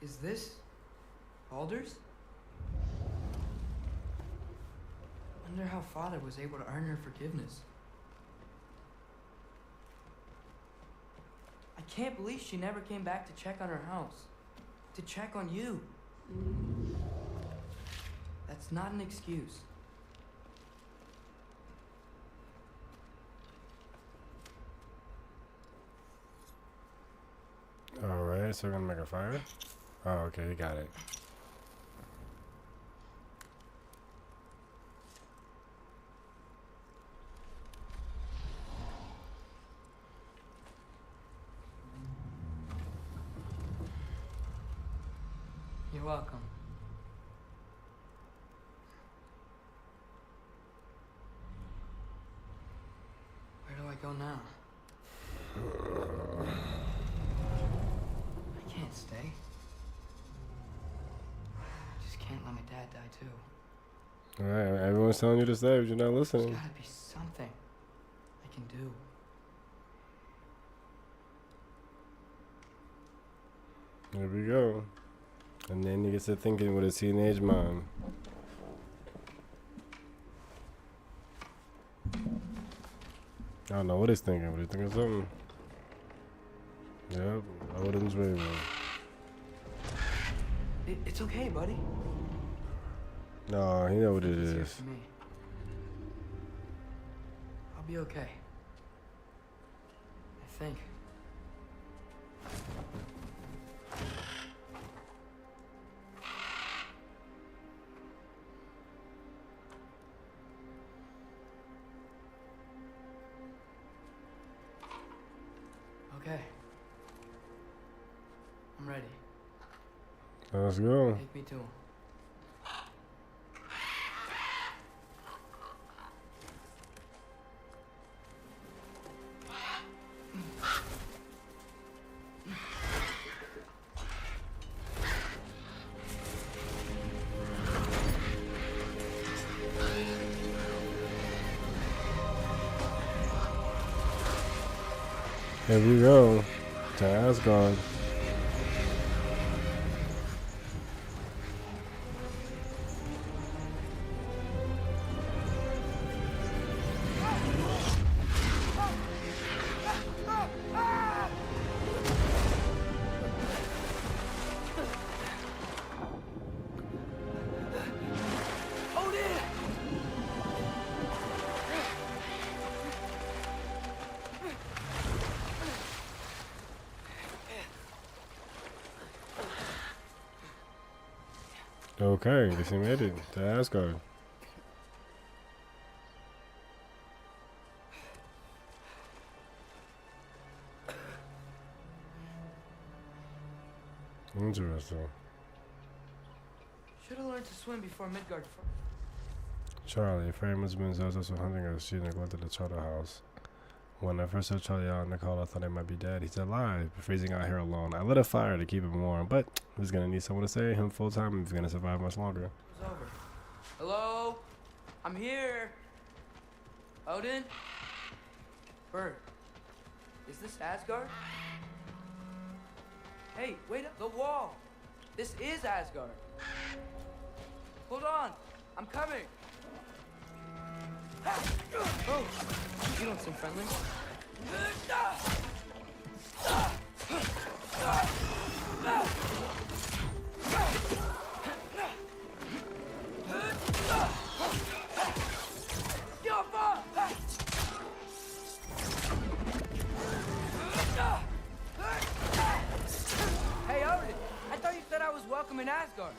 Is this Baldur's? Wonder how Father was able to earn her forgiveness. I can't believe she never came back to check on her house. To check on you. That's not an excuse. Alright, so we're gonna make a fire? Oh, okay, you got it. You're welcome. Where do I go now? I can't stay. I just can't let my dad die too. Alright, everyone's telling you to stay, but you're not There's listening. gotta be something I can do. There we go. And then you get to thinking with a teenage mom. I don't know what he's thinking, but he's thinking something. Yep, Odin's Raven. It's okay, buddy. No, he know what it It's here is. for me. I'll be okay. I think. Okay. I'm ready. Let's go. Take me to him. Here we go. To Asgard. Okay, guess he made it to Asgard. Interesting. Should have learned to swim before Midgard. Charlie, Frey must have been also hunting us. She neglected the charter house. When I first saw Charlie out in the call, I thought he might be dead. He's alive, but freezing out here alone. I lit a fire to keep him warm, but he's gonna need someone to save him full time if he's gonna survive much longer. It's over. Hello? I'm here. Odin? Bird. Is this Asgard? Hey, wait up. The wall. This is Asgard. Hold on. I'm coming. Oh, you don't seem friendly. Hey, Odin, I thought you said I was welcome in Asgard.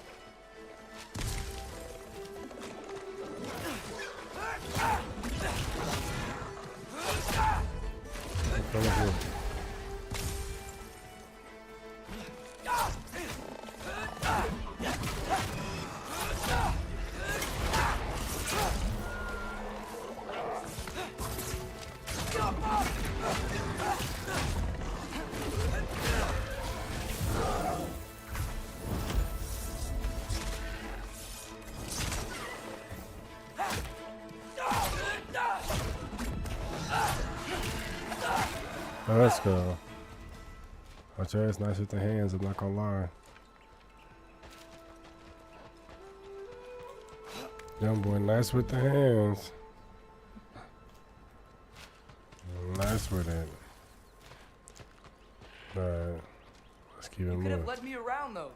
Let's go. Archer is nice with the hands, I'm not gonna lie. Young boy, nice with the hands. Nice with it. Alright. Let's keep it You could have moving. led me around those.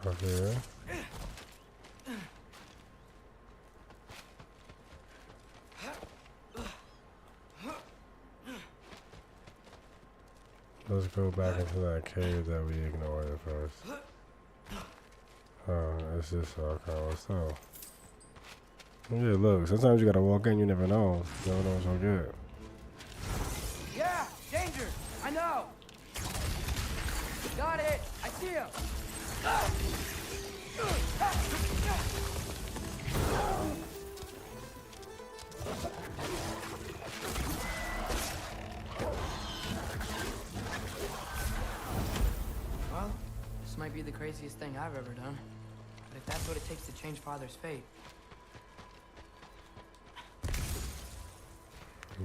Okay. Let's go back into that cave that we ignored at first. It's just okay, what's up? Yeah, look, sometimes you gotta walk in, you never know. You never know what's gonna get. Yeah, danger! I know! Got it! I see him! Well, this might be the craziest thing I've ever done. But if that's what it takes to change Father's fate...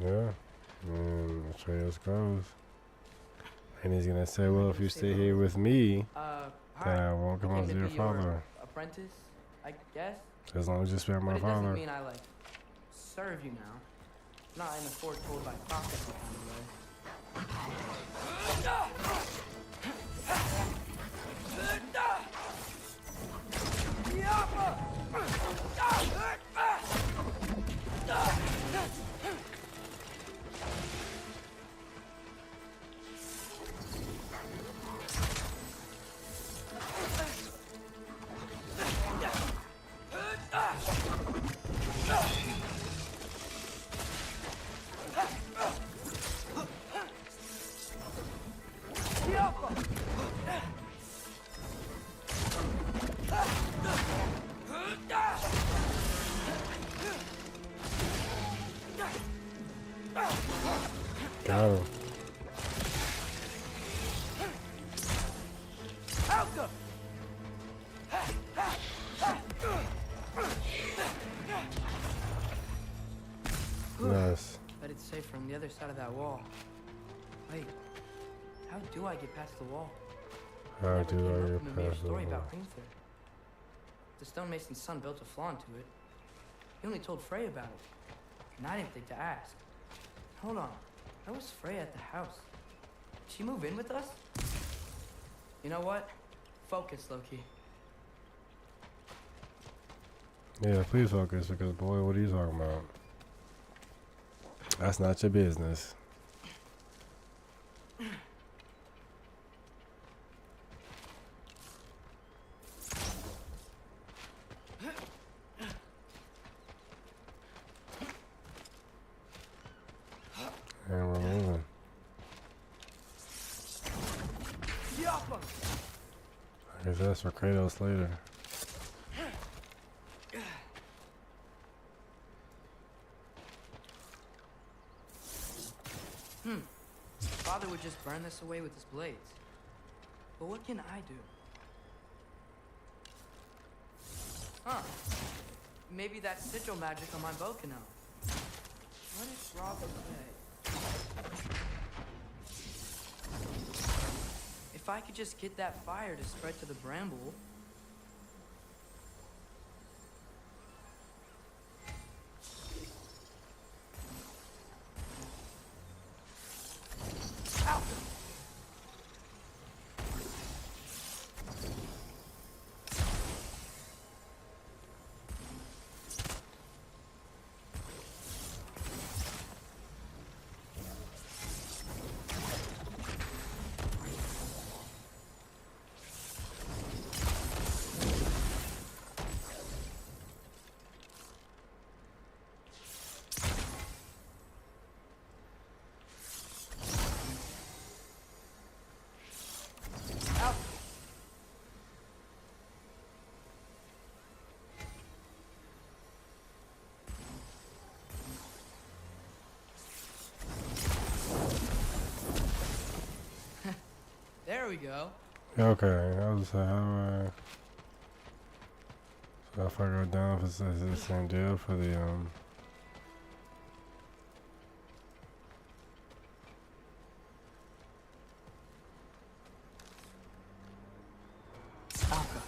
Yeah, and Atreus goes. And he's gonna say, well, if you stay here with me, then I won't come out to your father. Apprentice, I guess? As long as you spare my But it father. doesn't mean I, like, serve you now. Not in a foretold by prophecy kind of way. Got him. Nice. Bet it's safer on the other side of that wall. Wait, how do I get past the wall? How Never do came I up get in the past the story wall? about Gunther. The stonemason's son built a flaw into it. He only told Frey about it, and I didn't think to ask. Hold on, where was Frey at the house? Did she move in with us? You know what? Focus, Loki. Yeah, please focus, because boy, what are you talking about? That's not your business. And we're moving. I guess that's for Kratos later. Father would just burn this away with his blades. But what can I do? Huh. Maybe that sigil magic on my bow can help. What did Robert say? If I could just get that fire to spread to the bramble. Ow! There we go. Okay, I was how so if I go down, if it's the same deal for the Alka.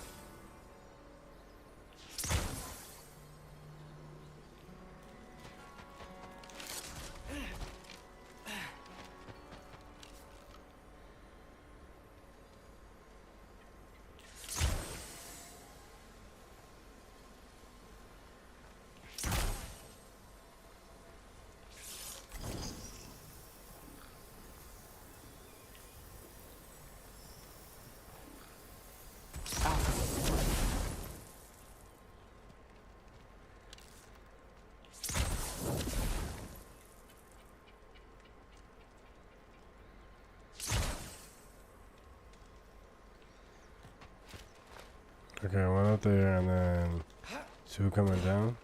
okay, one up there and then two coming down.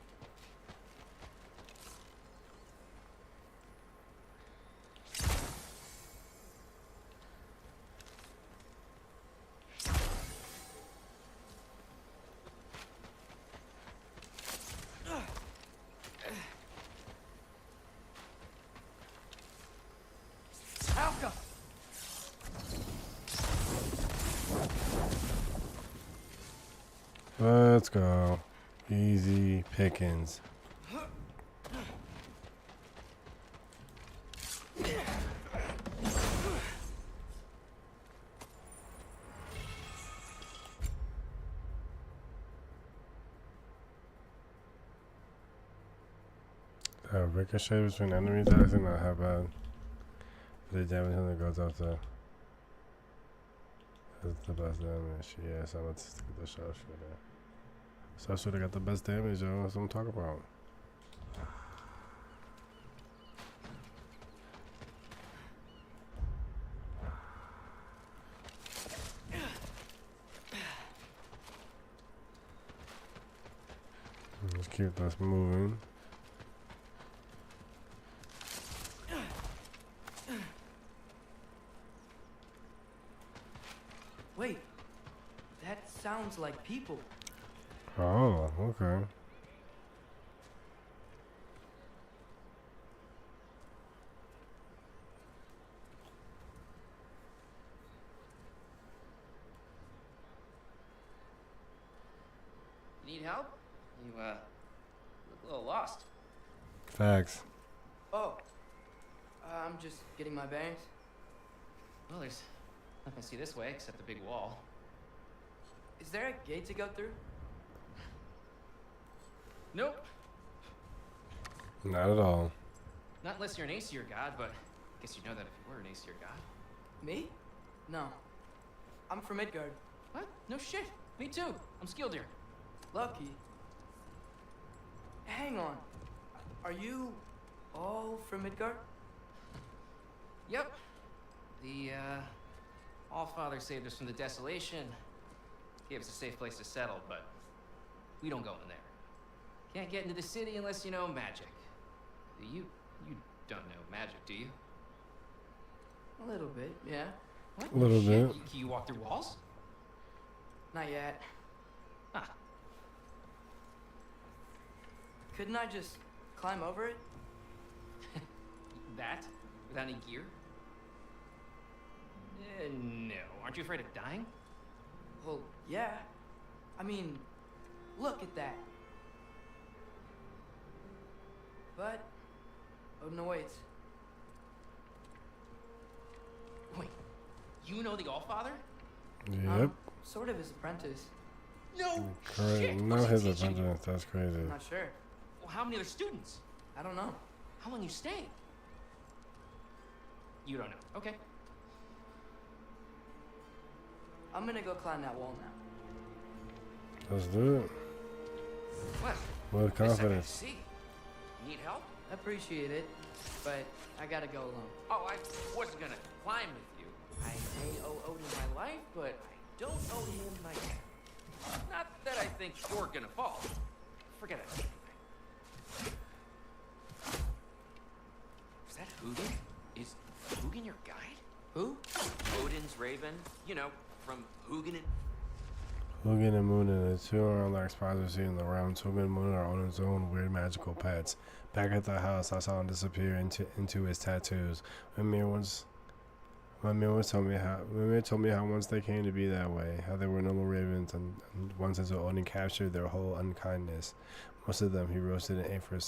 Alka! Let's go. Easy pickings. Ricochet between enemies, I think not how bad. The damage only goes up to. That's the best damage. Yes, I'm gonna get the sharpshooter. Sharpshooter got the best damage, yo. That's what I'm talking about. Let's keep this moving. Wait, that sounds like people. Oh, okay. Need help? You, look a little lost. Facts. Oh, I'm just getting my bearings. Well, there's nothing to see this way except the big wall. Is there a gate to go through? Nope. Not at all. Not unless you're an Aesir god, but I guess you'd know that if you were an Aesir god. Me? No. I'm from Midgard. What? No shit. Me too. I'm Skildir. Lucky. Hang on. Are you all from Midgard? Yep. The, Allfather saved us from the desolation. Gave us a safe place to settle, but we don't go in there. Can't get into the city unless you know magic. You don't know magic, do you? A little bit, yeah. What? A little Shit, bit. Can you walk through walls? Not yet. Huh. Couldn't I just climb over it? That? Without any gear? No. Aren't you afraid of dying? Well, yeah. I mean, look at that. But, Odin awaits. Wait, you know the Allfather? Yep. Sort of his apprentice. No Correct. shit! No, What's he his teaching you? apprentice. That's crazy. I'm not sure. Well, how many other students? I don't know. How long you staying? You don't know. Okay. I'm gonna go climb that wall now. Let's do it. Well, With guess I can confidence. see. Need help? I appreciate it, but I gotta go alone. Oh, I wasn't gonna climb with you. I may owe Odin my life, but I don't owe him my death. Not that I think you're gonna fall. Forget it. Is that Hugin? Is Hugin your guide? Who? Odin's raven. You know, from Hugin and... Hugin and Munin, the two are like spies we see in the realms. Hugin and Munin are on his own weird magical pets. Back at the house, I saw him disappear into his tattoos. Mimir told me how once they came to be that way, how they were normal ravens, and once until Odin captured their whole unkindness. Most of them he roasted and ate for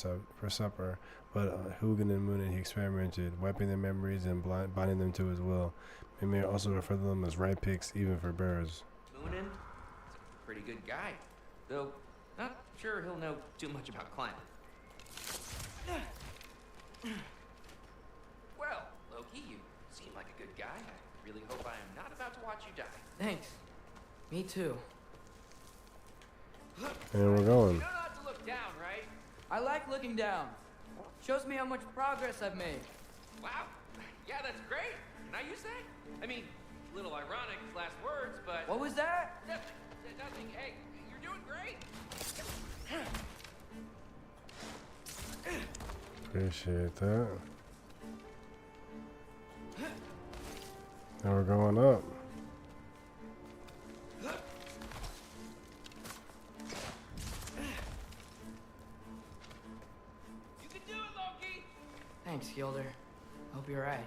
supper, but Hugin and Munin he experimented, wiping their memories and binding them to his will. Mimir also referred to them as red pigs, even for birds. Moonin? He's a pretty good guy. Though, not sure he'll know too much about climbing. Well, Loki, you seem like a good guy. I really hope I am not about to watch you die. Thanks. Me too. And we're going. You know not to look down, right? I like looking down. Shows me how much progress I've made. Wow. Yeah, that's great. Can I use that? I mean, a little ironic, last words, but... What was that? Nothing. Hey, you're doing great. Appreciate that. And we're going up. You can do it, Loki! Thanks, Gilder. Hope you're right.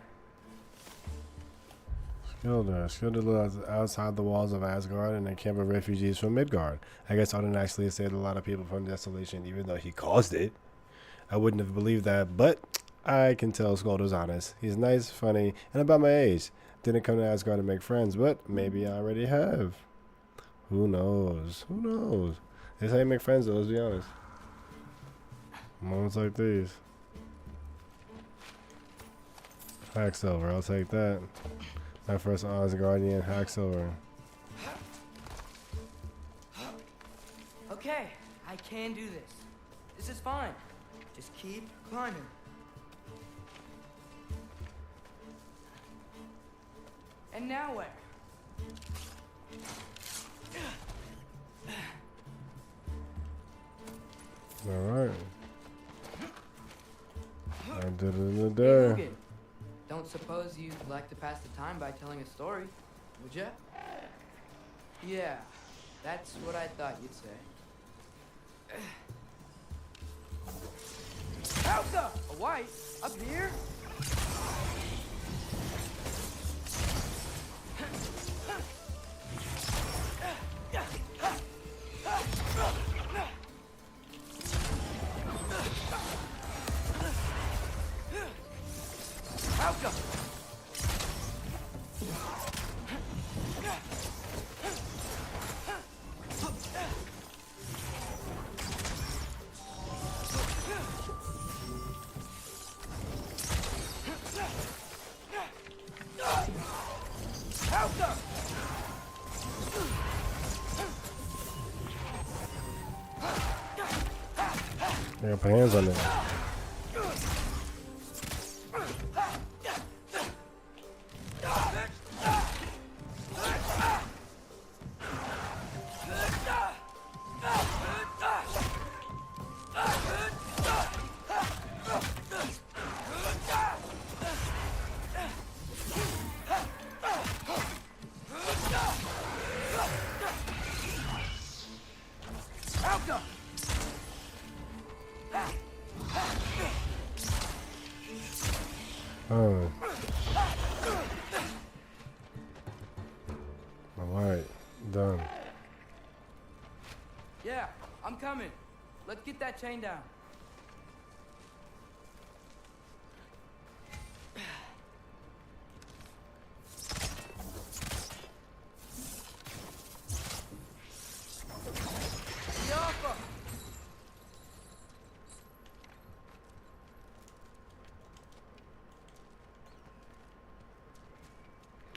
Skilder lives outside the walls of Asgard in a camp of refugees from Midgard. I guess Odin actually saved a lot of people from desolation, even though he caused it. I wouldn't have believed that, but I can tell Skilder's honest. He's nice, funny, and about my age. Didn't come to Asgard to make friends, but maybe I already have. Who knows? Who knows? That's how you make friends, though, let's be honest. Moments like these. Hacksilver, I'll take that. My first Asgardian Hacksilver. Okay, I can do this. This is fine. Just keep climbing. And now where? Alright. I did it in a Hey, day. Hugin. Don't suppose you'd like to pass the time by telling a story, would ya? Yeah, that's what I thought you'd say. Elsa! A wight? Up here? I gotta put hands on it. Oh. Alright, done. Yeah, I'm coming. Let's get that chain down.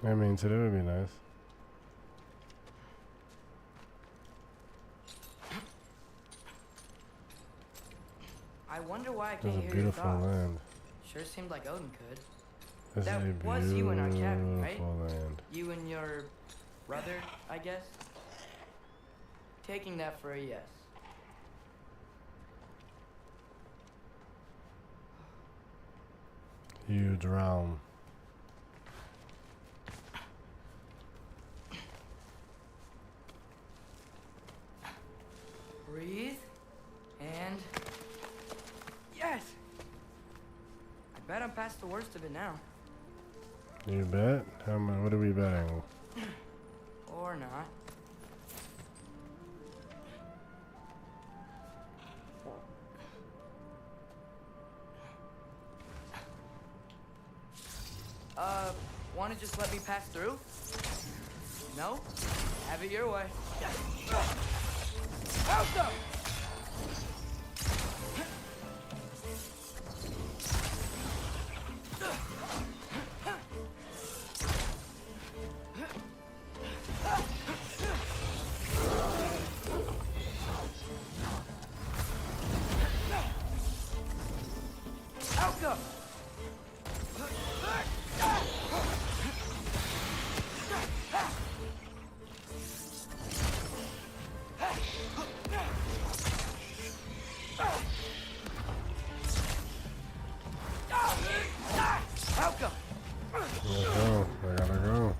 I mean, today would be nice. I wonder why I This can't is a hear your beautiful thoughts. land. Sure seemed like Odin could. This That is a was you in our cabin, right? beautiful land. You and your brother, I guess? Taking that for a yes. Huge realm. Breathe. And... Yes! I bet I'm past the worst of it now. You bet? How much? What are we betting? Or not. Wanna just let me pass through? No? Have it your way. Out them! Let's go. I gotta go.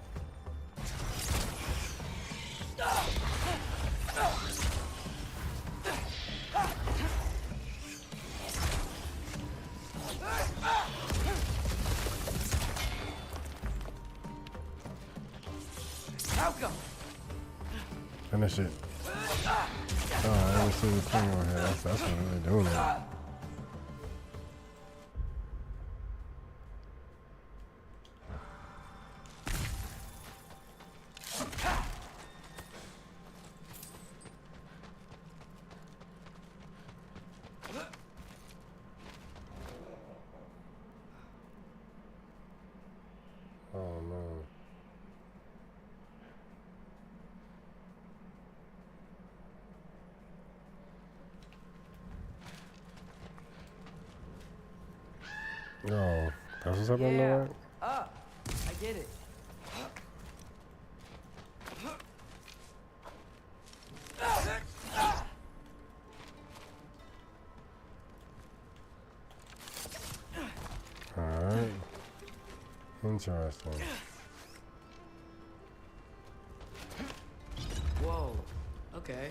Finish it. Oh, I didn't see the thing over here. That's what they're doing it. Oh no. Oh, that's what's happening Yeah. there? Up. I get it. Alright. Interesting. Whoa. Okay.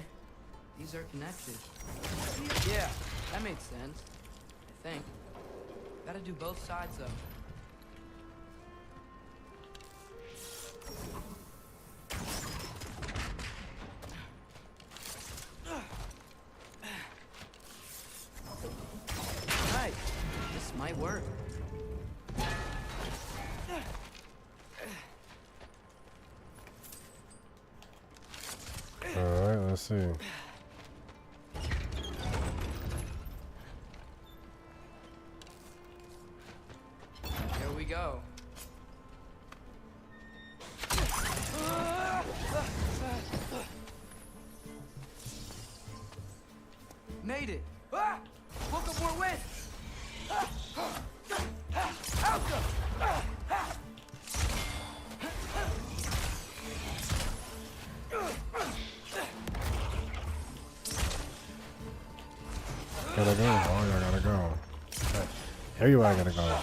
These are connected. Yeah, that makes sense. I think. Gotta do both sides though. Right. This might work. Alright, let's see. Here we go. Made it. Ah! Woke up more wind! Alka! Gotta go. Oh, yeah, gotta go. Everywhere I gotta go.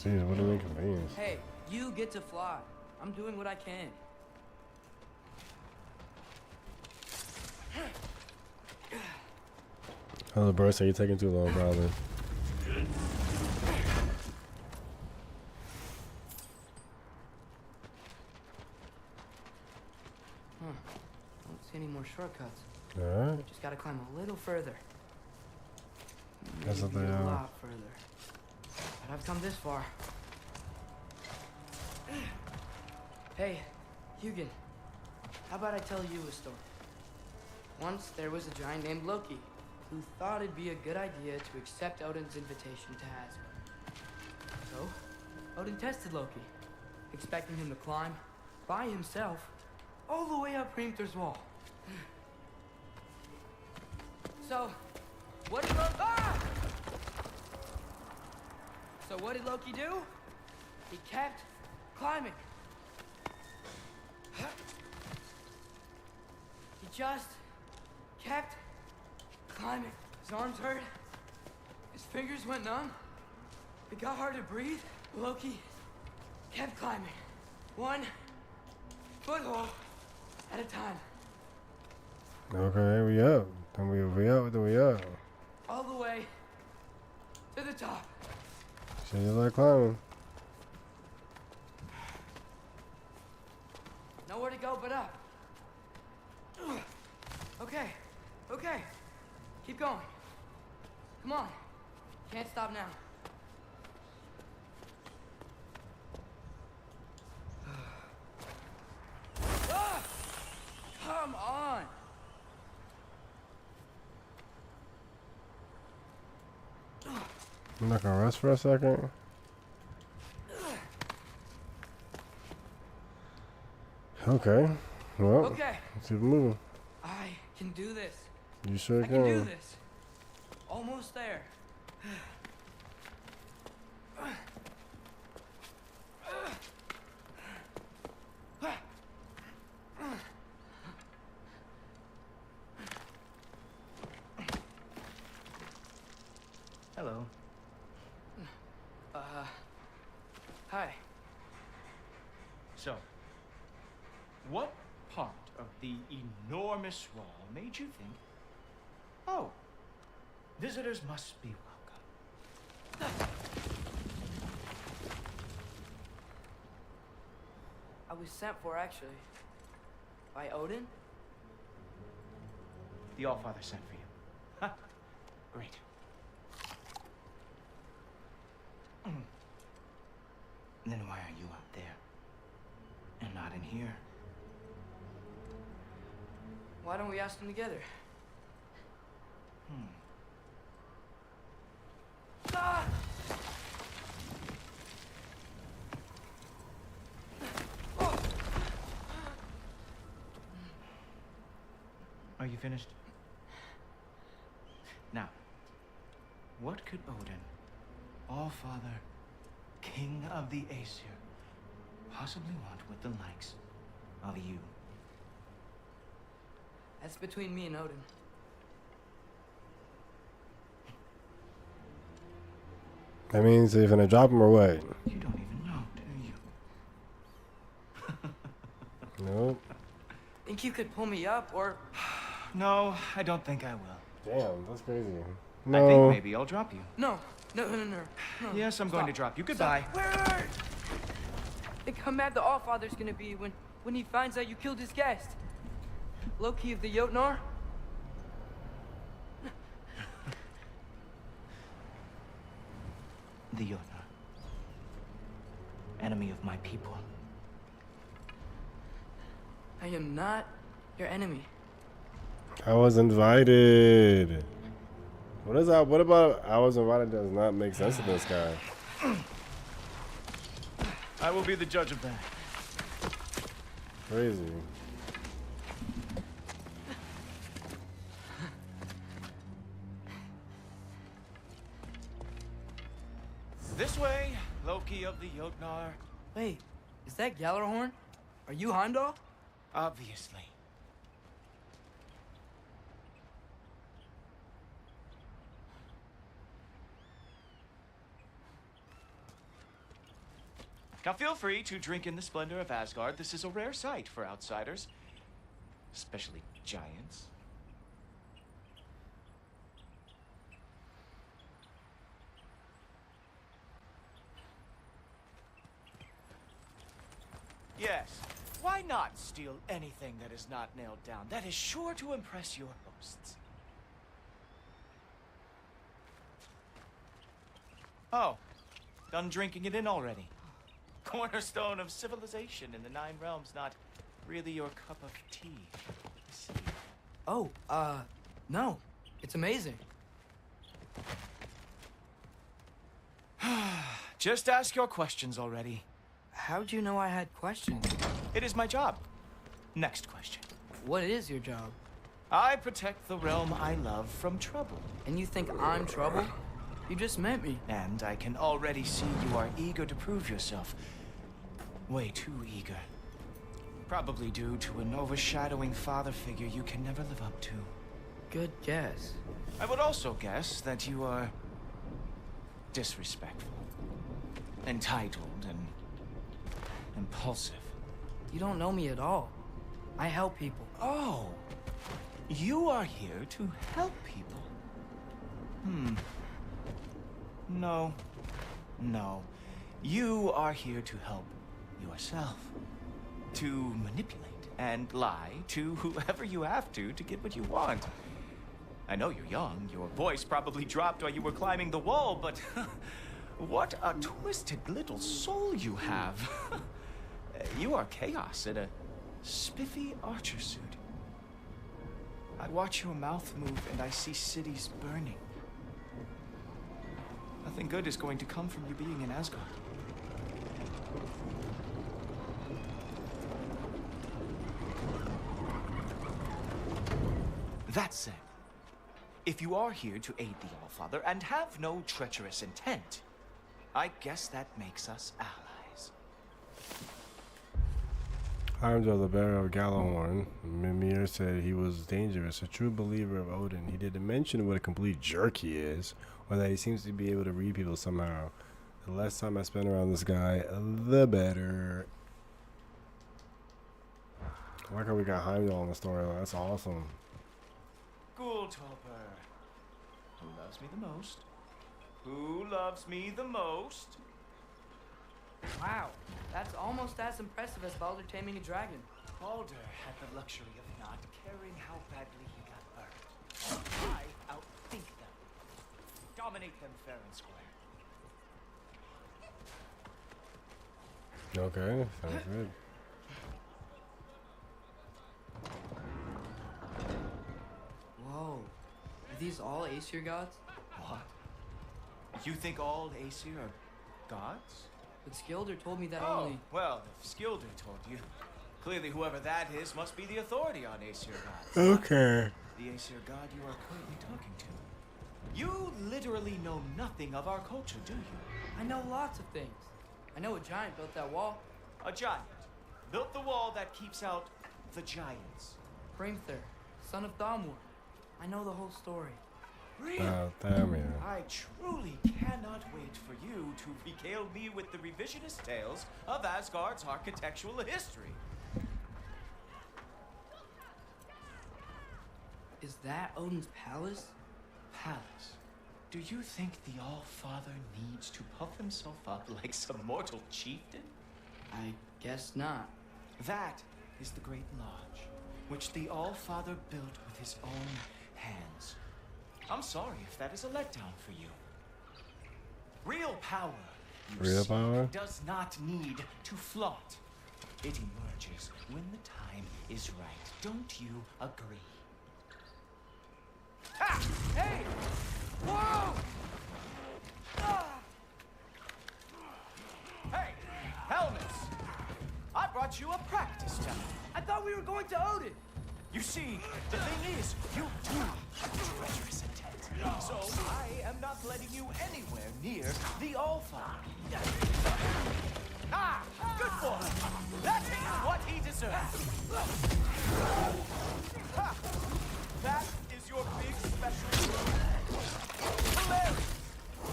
Jeez, what an inconvenience. Hey, you get to fly. I'm doing what I can. Hello, Bruce. Are you taking too long, probably? Don't see any more shortcuts. Alright. Just gotta climb a little further. That's what Maybe they a are. lot further. But I've come this far. Hey, Hugin. How about I tell you a story? Once there was a giant named Loki who thought it'd be a good idea to accept Odin's invitation to Asgard. So, Odin tested Loki, expecting him to climb by himself all the way up Hrimthur's wall. So, what did Loki... Ah! So what did Loki do? He kept climbing. He just kept climbing. His arms hurt. His fingers went numb. It got hard to breathe. Loki kept climbing. One foothold at a time. Okay, we up. Then we up. All the way to the top. So you like climbing. Nowhere to go but up. Okay, okay. Keep going. Come on. Can't stop now. Ah! Come on. I'm not gonna rest for a second. Okay. Well, Okay. let's keep moving. I can do this. You sure I can do this. Almost there. Hello. Hi. So, what part of the enormous wall made you think, oh, visitors must be welcome? I was sent for, actually. By Odin? The Allfather sent for you. Huh? Great. Then why are you up there and not in here? Why don't we ask them together? Ah! Are you finished? Now, what could Odin, Allfather, King of the Aesir, possibly want with the likes of you? That's between me and Odin. That means they're gonna drop him or what? You don't even know, do you? Nope. Think you could pull me up, or... No, I don't think I will. Damn, that's crazy. I think No. maybe I'll drop you. No. No. Yes, I'm going to drop you. Goodbye. Wait! Think how mad the Allfather's gonna be when he finds out you killed his guest. Loki of the Jotnar? The Jotnar. Enemy of my people. I am not your enemy. I was invited. What is that? What about I was invited does not make sense to this guy? I will be the judge of that. Crazy. This way, Loki of the Jotnar. Wait, is that Gallarhorn? Are you Heimdall? Obviously. Now feel free to drink in the splendor of Asgard. This is a rare sight for outsiders, especially giants. Yes, why not steal anything that is not nailed down? That is sure to impress your hosts. Oh, done drinking it in already. Cornerstone of civilization in the 9 realms, not really your cup of tea. I see. Oh, no. It's amazing. Just ask your questions already. How'd you know I had questions? It is my job. Next question. What is your job? I protect the realm I love from trouble. And you think I'm trouble? You just met me. And I can already see you are eager to prove yourself. Way too eager. Probably due to an overshadowing father figure you can never live up to. Good guess. I would also guess that you are disrespectful, entitled, and impulsive. You don't know me at all. I help people. Oh, you are here to help people. No. You are here to help yourself. To manipulate and lie to whoever you have to get what you want. I know you're young. Your voice probably dropped while you were climbing the wall, but what a twisted little soul you have. You are chaos in a spiffy archer suit. I watch your mouth move and I see cities burning. Nothing good is going to come from you being in Asgard. That said, if you are here to aid the Allfather and have no treacherous intent, I guess that makes us allies. Heimdall, the bearer of Galahorn, Mimir said he was dangerous, a true believer of Odin. He didn't mention what a complete jerk he is, or that he seems to be able to read people somehow. The less time I spend around this guy, the better. I like how we got Heimdall in the storyline. That's awesome. Ghoultoper. Who loves me the most? Who loves me the most? Wow, that's almost as impressive as Baldur taming a dragon. Baldur had the luxury of not caring how badly he got burned. I outthink them. Dominate them fair and square. Okay, sounds good. Whoa, are these all Aesir gods? What? You think all Aesir are gods? But Skilder told me that Oh, only... well, if Skilder told you, clearly whoever that is must be the authority on Aesir gods. Okay. The Aesir god you are currently talking to. You literally know nothing of our culture, do you? I know lots of things. I know a giant built that wall. A giant built the wall that keeps out the giants. Hrimthur, son of Thamur. I know the whole story. Really? Damn you. I truly cannot wait for you to regale me with the revisionist tales of Asgard's architectural history. Is that Odin's palace? Palace. Do you think the All-Father needs to puff himself up like some mortal chieftain? I guess not. That is the Great Lodge, which the All-Father built with his own hands. I'm sorry if that is a letdown for you. Real power, Real power? does not need to flaunt. It emerges when the time is right. Don't you agree? Ha! Hey! Whoa! Ah! Hey, helmets! I brought you a practice time. I thought we were going to Odin! You see, the thing is, you do have treacherous intent. So I am not letting you anywhere near the Allfather. Ah! Good boy! That is what he deserves! Ha! That is your big special move. Hilarious!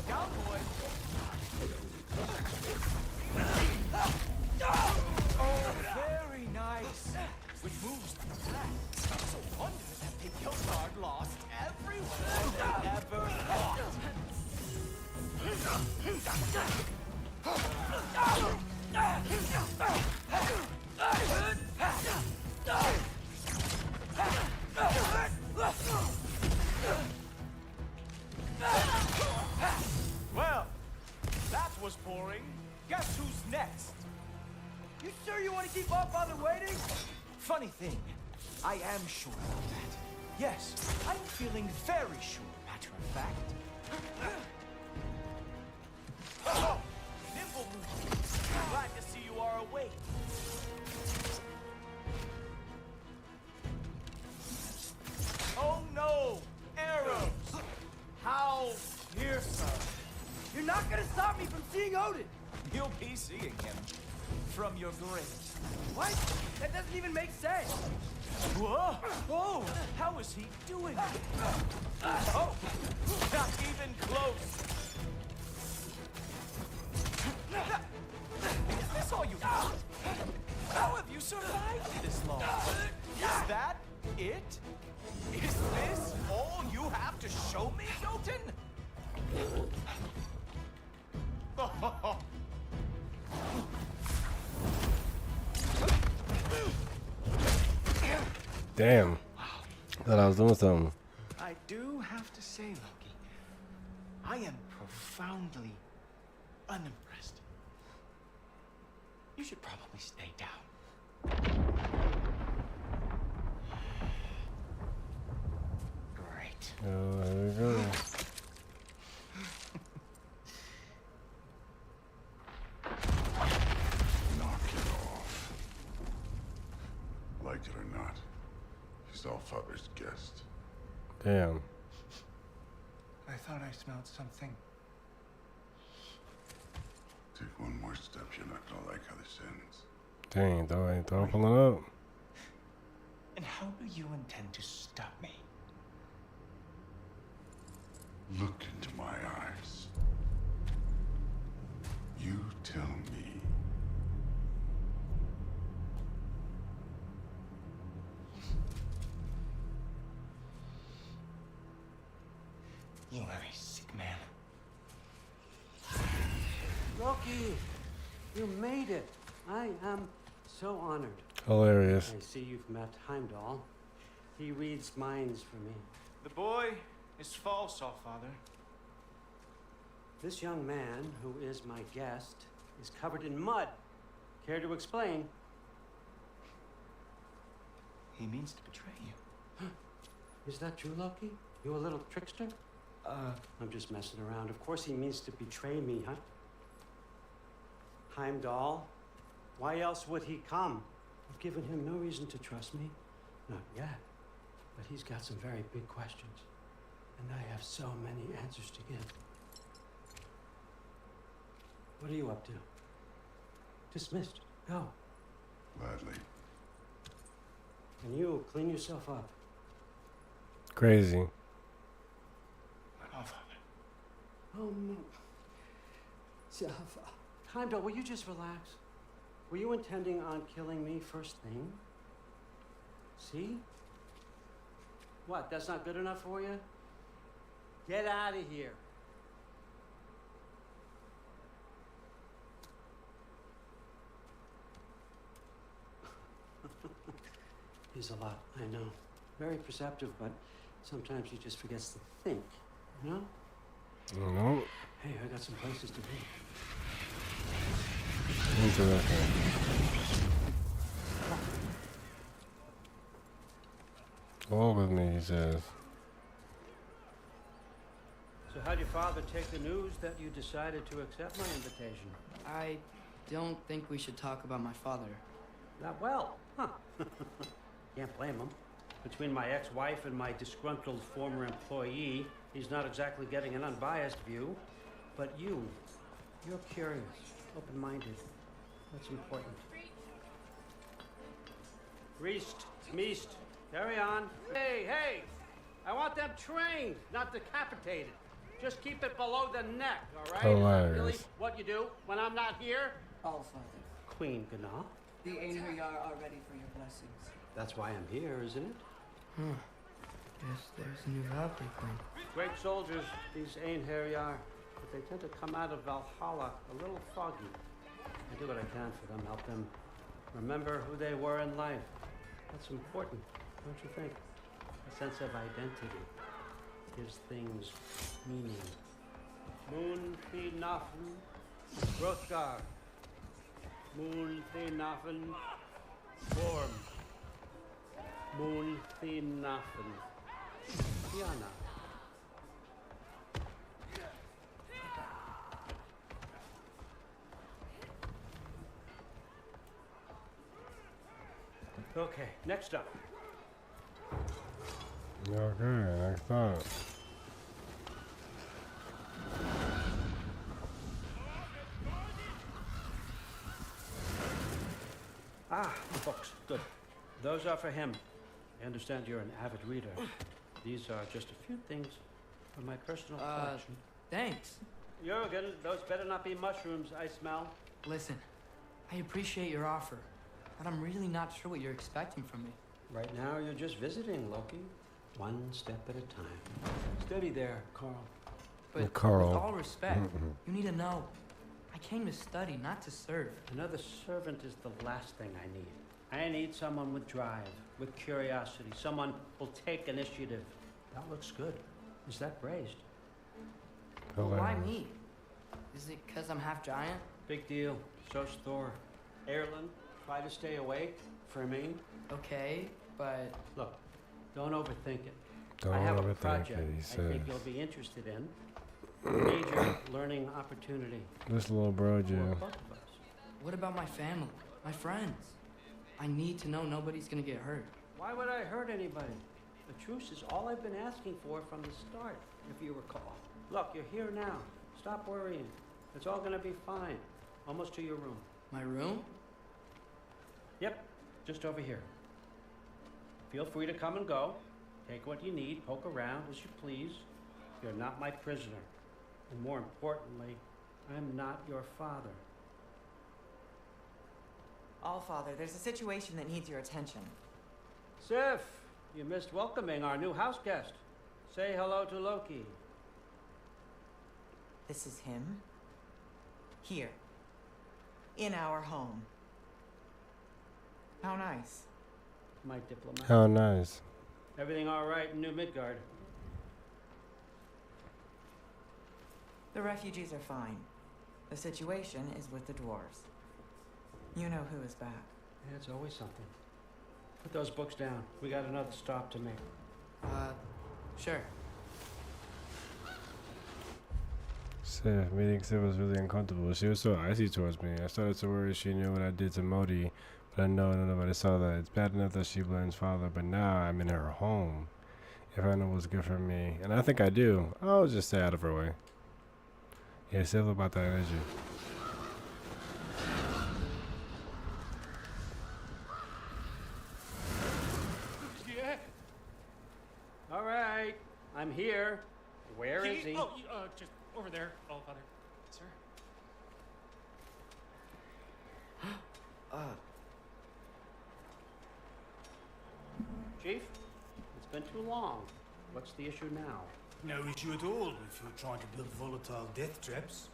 Down, boy! Oh, very nice! With moves like that, it's a wonder that the Guildguard lost everyone they ever fought! Well, that was boring. Guess who's next? You sure you want to keep our father waiting? Funny thing, I am sure about that. Yes, I'm feeling very sure, matter of fact. Oh, nimble move. Glad to see you are awake. Oh no! Arrows! How fearsome! You're not gonna stop me from seeing Odin! You'll be seeing him from your grave. What? That doesn't even make sense! Whoa! Whoa! How is he doing? Oh! Not even close! Is this all you got? How have you survived this long? Is that it? Is this all you have to show me, Jotun? Damn. Thought I was doing something. I do have to say, Loki, I am profoundly unimpressed. You should probably stay down. Great. Oh, here we go. Knock it off. Like it or not, he's Allfather's guest. Damn. I thought I smelled something. Take one more step, you're not gonna like how this ends. Dang, don't pull it up. And how do you intend to stop me? Look into my eyes. You tell me. You are a sick man. Loki, you made it. I am so honored. Hilarious. I see you've met Heimdall. He reads minds for me. The boy is false, Allfather. This young man, who is my guest, is covered in mud. Care to explain? He means to betray you. Is that true, Loki? You a little trickster? I'm just messing around. Of course he means to betray me, huh? Heimdall? Why else would he come? I've given him no reason to trust me. Not yet. But he's got some very big questions. And I have so many answers to give. What are you up to? Dismissed. Go. Gladly. And you clean yourself up. Crazy. Allfather. Oh, no. Heimdall, will you just relax? Were you intending on killing me first thing? See? What, that's not good enough for you? Get out of here. He's a lot, I know. Very perceptive, but sometimes he just forgets to think, you know? No. Hey, I got some places to be. Interesting. Go with me, he says. So how'd your father take the news that you decided to accept my invitation? I don't think we should talk about my father. Not well, huh? Can't blame him. Between my ex-wife and my disgruntled former employee, He's not exactly getting an unbiased view, but you're curious, open-minded. That's important. Reist, meest, carry on. Hey, I want them trained, not decapitated. Just keep it below the neck, all right? Is that really what you do when I'm not here? All Father. Queen Gana. The Einherjar are ready for your blessings. That's why I'm here, isn't it? Guess there's a new Valkyrie Queen. Great soldiers, these Einherjar, but they tend to come out of Valhalla a little foggy. I do what I can for them, help them remember who they were in life. That's important, don't you think? A sense of identity gives things meaning. Moon Thi Nafen, Hrothgar. Moon Thi Nafen, Form. Moon Thi Nafen, Tiana. Okay, next up. Okay, next up. Ah, books. Good. Those are for him. I understand you're an avid reader. These are just a few things from my personal collection. Thanks. Jurgen, those better not be mushrooms I smell. Listen, I appreciate your offer, but I'm really not sure what you're expecting from me. Right now, you're just visiting, Loki. One step at a time. Steady there, Carl. But Carl. with all respect, you need to know, I came to study, not to serve. Another servant is the last thing I need. I need someone with drive, with curiosity, someone who'll take initiative. That looks good. Is that braised? Well, why me? Is it because I'm half giant? Big deal. So's Thor. Erlen, try to stay awake. Fermine. Okay, but... Look, don't overthink it. Don't I have a overthink project it, he I says. think you'll be interested in. A major learning opportunity. This little bro, For Joe. both of us. what about my family, my friends? I need to know nobody's gonna get hurt. Why would I hurt anybody? The truce is all I've been asking for from the start, if you recall. Look, you're here now. Stop worrying. It's all gonna be fine. Almost to your room. My room? Yep, just over here. Feel free to come and go. Take what you need, poke around as you please. You're not my prisoner. And more importantly, I'm not your father. All Father, there's a situation that needs your attention. Sif, you missed welcoming our new house guest. Say hello to Loki. This is him. Here. In our home. How nice. My diplomat. How nice. Everything all right in New Midgard? The refugees are fine. The situation is with the dwarves. You know who is back. Yeah, it's always something. Put those books down. We got another stop to make. Sure. Sif, meeting Sif was really uncomfortable. She was so icy towards me. I started to worry she knew what I did to Modi, but I know nobody saw that. It's bad enough that she blames father, but now I'm in her home. If I know what's good for me, and I think I do, I'll just stay out of her way. Yeah, Sif about that energy. Yeah. All right, I'm here. Where is he? Oh, just over there, All Father. Sir. Chief, it's been too long. What's the issue now? No issue at all if you're trying to build volatile death traps.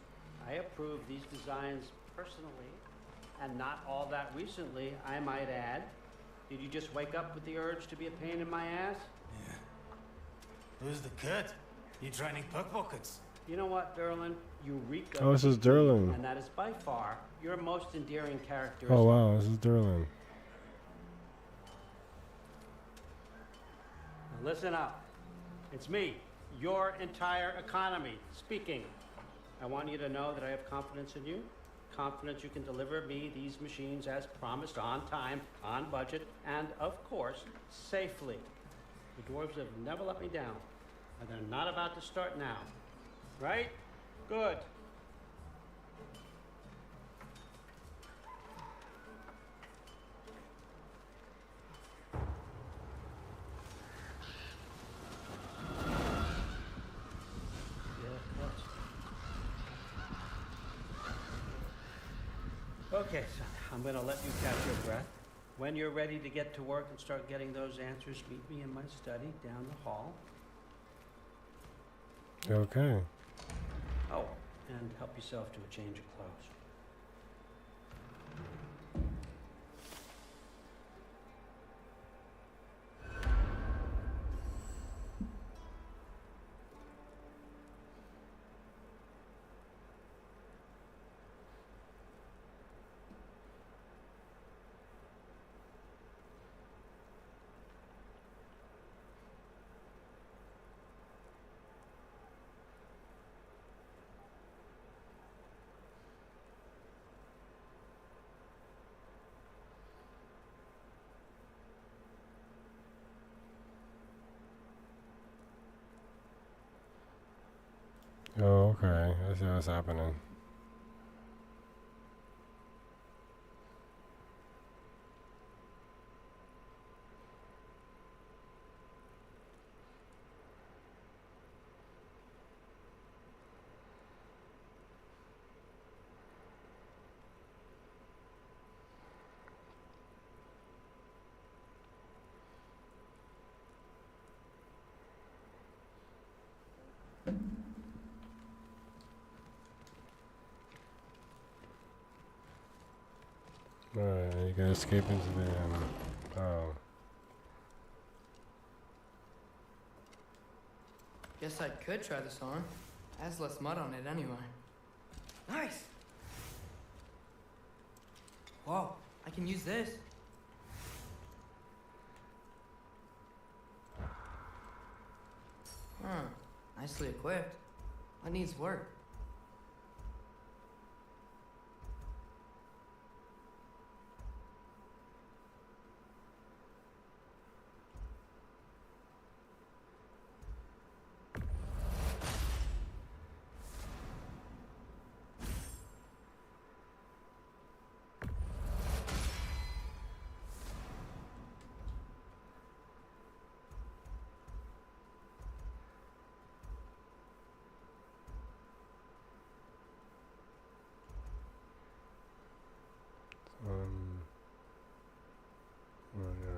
I approve these designs personally, and not all that recently, I might add. Did you just wake up with the urge to be a pain in my ass? Yeah. Who's the cut? You training pickpockets? You know what, Derlin? You reek of Oh, this is cheeky, Derlin. and that is by far your most endearing character. Oh wow, this is Derlin. Now listen up. It's me, your entire economy, speaking. I want you to know that I have confidence in you. Confidence you can deliver me these machines as promised, on time, on budget, and of course, safely. The dwarves have never let me down. And they're not about to start now. Right? Good. Okay, son, I'm going to let you catch your breath. When you're ready to get to work and start getting those answers, meet me in my study down the hall. Okay. Oh, and help yourself to a change of clothes. Oh, okay. I see what's happening. Alright, you gotta escape into the, oh. Guess I could try this on. Has less mud on it anyway. Nice! Whoa, I can use this. Huh, nicely equipped. What needs work? Oh, yeah.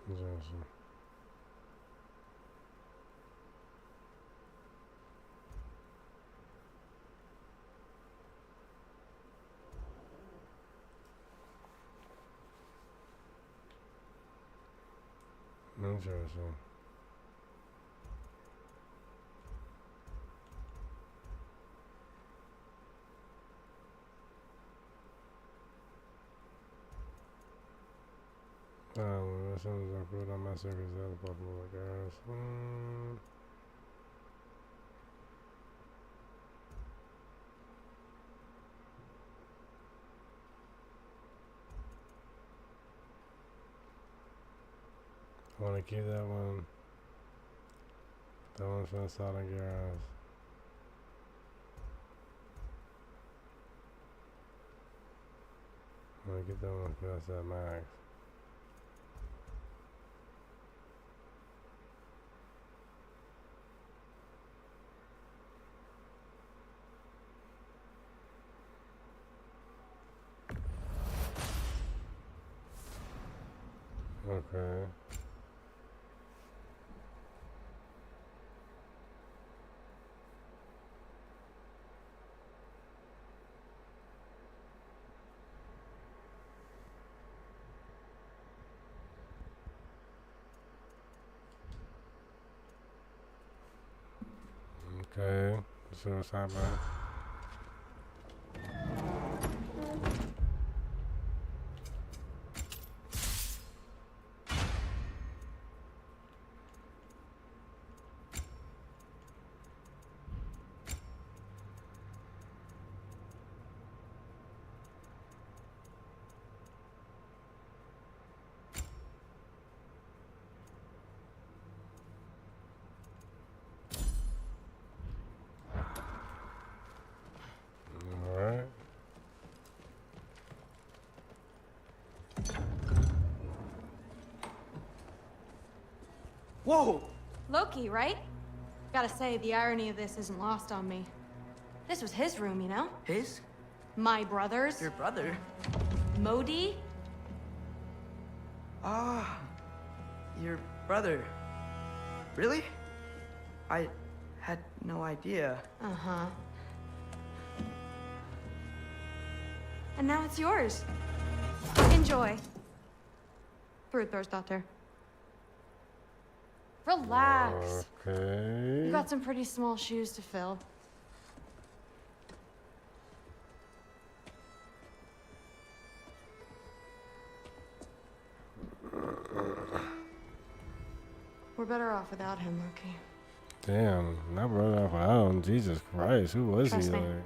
That's awesome. Interesting. Well, as soon as I put on my circus, that's possible, I guess. I want to keep that one. That one's for the solid garage. I want to get that one past that max. Okay. Okay, so what's happening? Whoa! Loki, right? Gotta say, the irony of this isn't lost on me. This was his room, you know? His? My brother's. Your brother? Modi? Ah, your brother. Really? I had no idea. Uh-huh. And now it's yours. Enjoy. Daughter. Relax. Okay. You got some pretty small shoes to fill. We're better off without him, Loki. Damn, not brother off without him. Jesus Christ, who was Trust he? me. Like,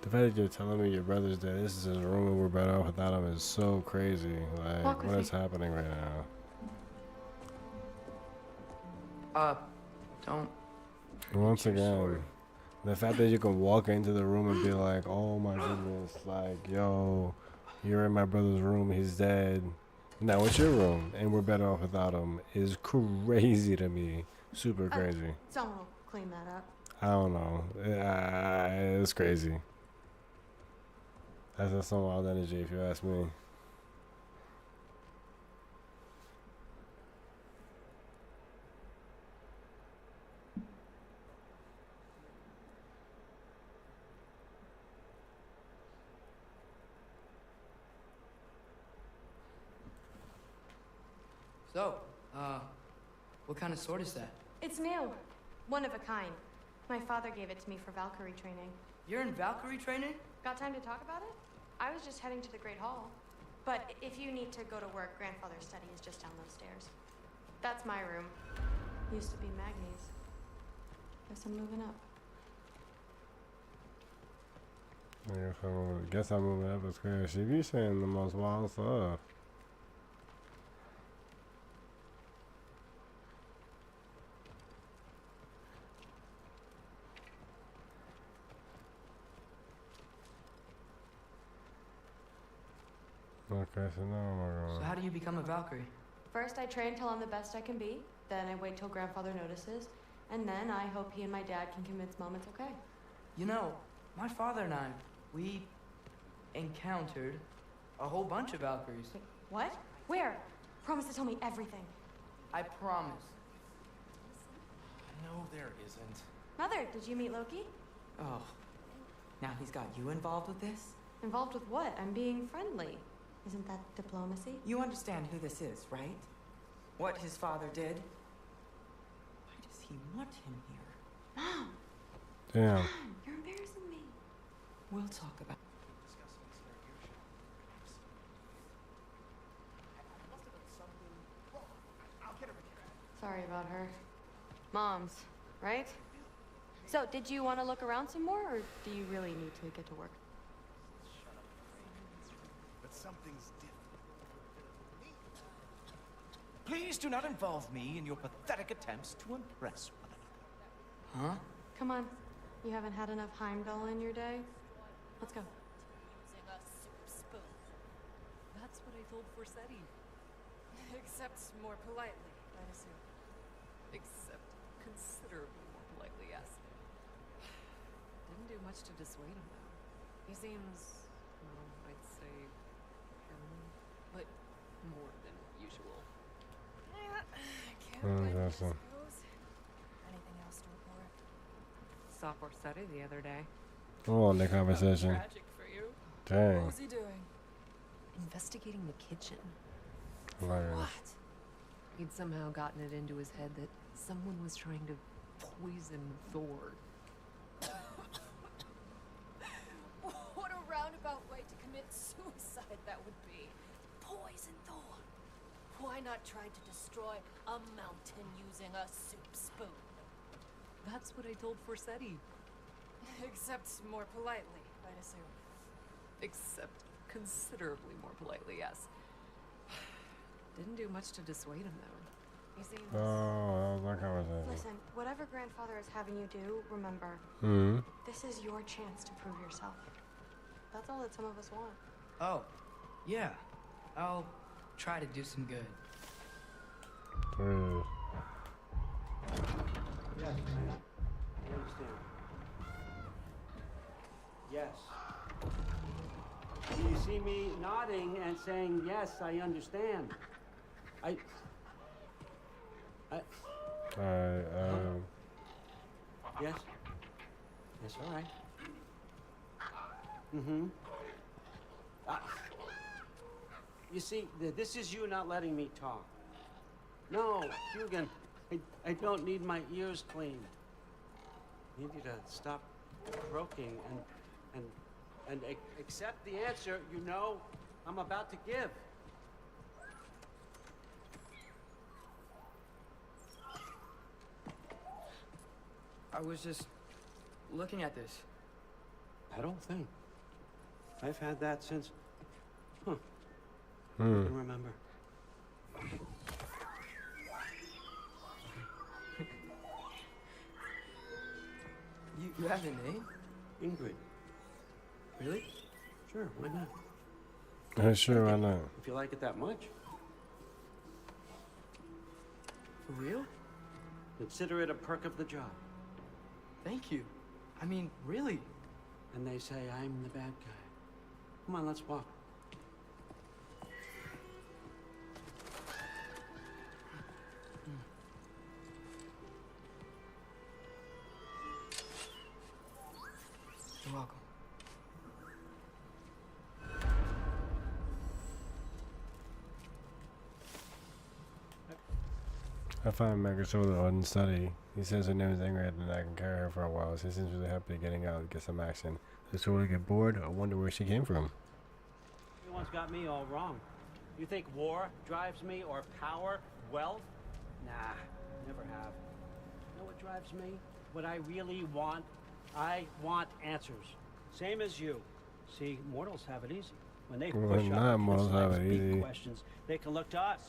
the fact that you're telling me your brother's dead, this is his room, and we're better off without him is so crazy. Like, Walk with what is me. happening right now? Don't. Once again, the fact that you can walk into the room and be like, oh my goodness, like, yo, you're in my brother's room, he's dead. Now it's your room, and we're better off without him, is crazy to me. Super crazy. Someone will clean that up. I don't know. It's crazy. That's some wild energy, if you ask me. So, what kind of sword is that? It's new. One of a kind. My father gave it to me for Valkyrie training. You're in Valkyrie training? Got time to talk about it? I was just heading to the Great Hall. But if you need to go to work, grandfather's study is just down those stairs. That's my room. Used to be Magni's. Guess I'm moving up. I guess I'm moving up as clear. She be saying the most wild stuff. Okay, so now I'm going. So how do you become a Valkyrie? First, I train till I'm the best I can be. Then I wait till grandfather notices. And then I hope he and my dad can convince mom it's okay. You know, my father and I, we encountered a whole bunch of Valkyries. Wait, what? Where? Promise to tell me everything. I promise. No, there isn't. Mother, did you meet Loki? Oh, now he's got you involved with this? Involved with what? I'm being friendly. Isn't that diplomacy? You understand who this is, right? What his father did? Why does he want him here? Mom! Damn. Mom, you're embarrassing me. We'll talk about Sorry about her. Mom's, right? So, did you want to look around some more, or do you really need to get to work? But something's different. Please do not involve me in your pathetic attempts to impress one another. Huh? Come on. You haven't had enough Heimdall in your day? Let's go. Using a soup spoon. That's what I told Forsetti. Except more politely, I'd assume. Except considerably more politely, yes. Didn't do much to dissuade him, though. He seems, well, I'd say, paranoid, but more than usual. Yeah, can't win, I Awesome. suppose. Anything else to report? Saw Forsetti the other day. Oh, on the conversation. Tragic for you. Dang. What was he doing? Investigating the kitchen. Hilarious. What? He'd somehow gotten it into his head that someone was trying to poison Thor. What a roundabout way to commit suicide that would be. Poison Thor. Why not try to destroy a mountain using a soup spoon? That's what I told Forsetti. Except more politely, I'd assume. Except considerably more politely, yes. Didn't do much to dissuade him, though. He seems... Oh, that was my conversation. Listen, whatever grandfather is having you do, remember, Hmm. this is your chance to prove yourself. That's all that some of us want. Oh, yeah. I'll try to do some good. Yes, I understand. Yes. Do you see me nodding and saying, yes, I understand? Yes? Yes, all right. Mm-hmm. You see, this is you not letting me talk. No, Hugan, I don't need my ears cleaned. I need you to stop croaking and accept the answer you know I'm about to give. I was just looking at this. That old thing. I've had that since... Huh. I Hmm. can remember. You have a name? Ingrid. Really? Sure, why not? Sure, why not? If you like it that much. For real? Consider it a perk of the job. Thank you. I mean, really. And they say I'm the bad guy. Come on, let's walk. You're welcome. I find Megasola odd and study. He says her name is Ingrid and I can carry her for a while. She seems really happy getting out and get some action. Does Tori get bored? I wonder where she came from. Everyone's got me all wrong. You think war drives me, or power, wealth? Nah, never have. You know what drives me? What I really want? I want answers. Same as you. See, mortals have it easy. When they Well, push not up mortals against have life's it big easy. questions, they can look to us.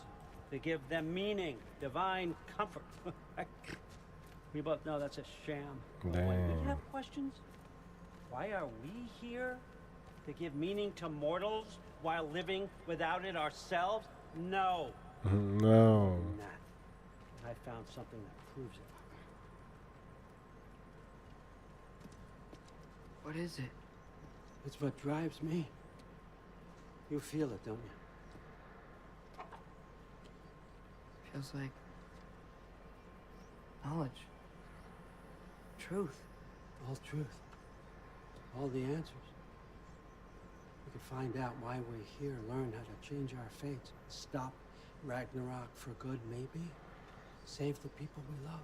To give them meaning, divine comfort. We both know that's a sham. But when we Damn. have questions, why are we here? To give meaning to mortals while living without it ourselves? No. No. Not. But I found something that proves it. What is it? It's what drives me. You feel it, don't you? Feels like knowledge. Truth. All truth. All the answers. We could find out why we're here, learn how to change our fates, stop Ragnarok for good, maybe. Save the people we love.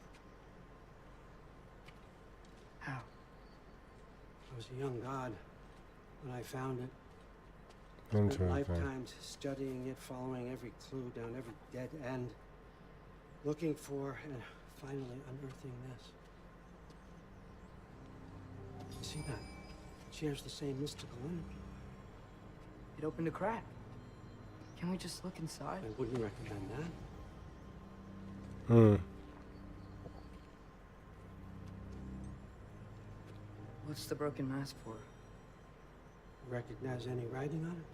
How? I was a young god when I found it. Spent Interesting. lifetimes studying it, following every clue down every dead end, looking for and finally unearthing this. You see that? It shares the same mystical energy. It opened a crack. Can we just look inside? I wouldn't recommend that. Hmm. What's the broken mask for? Recognize any writing on it?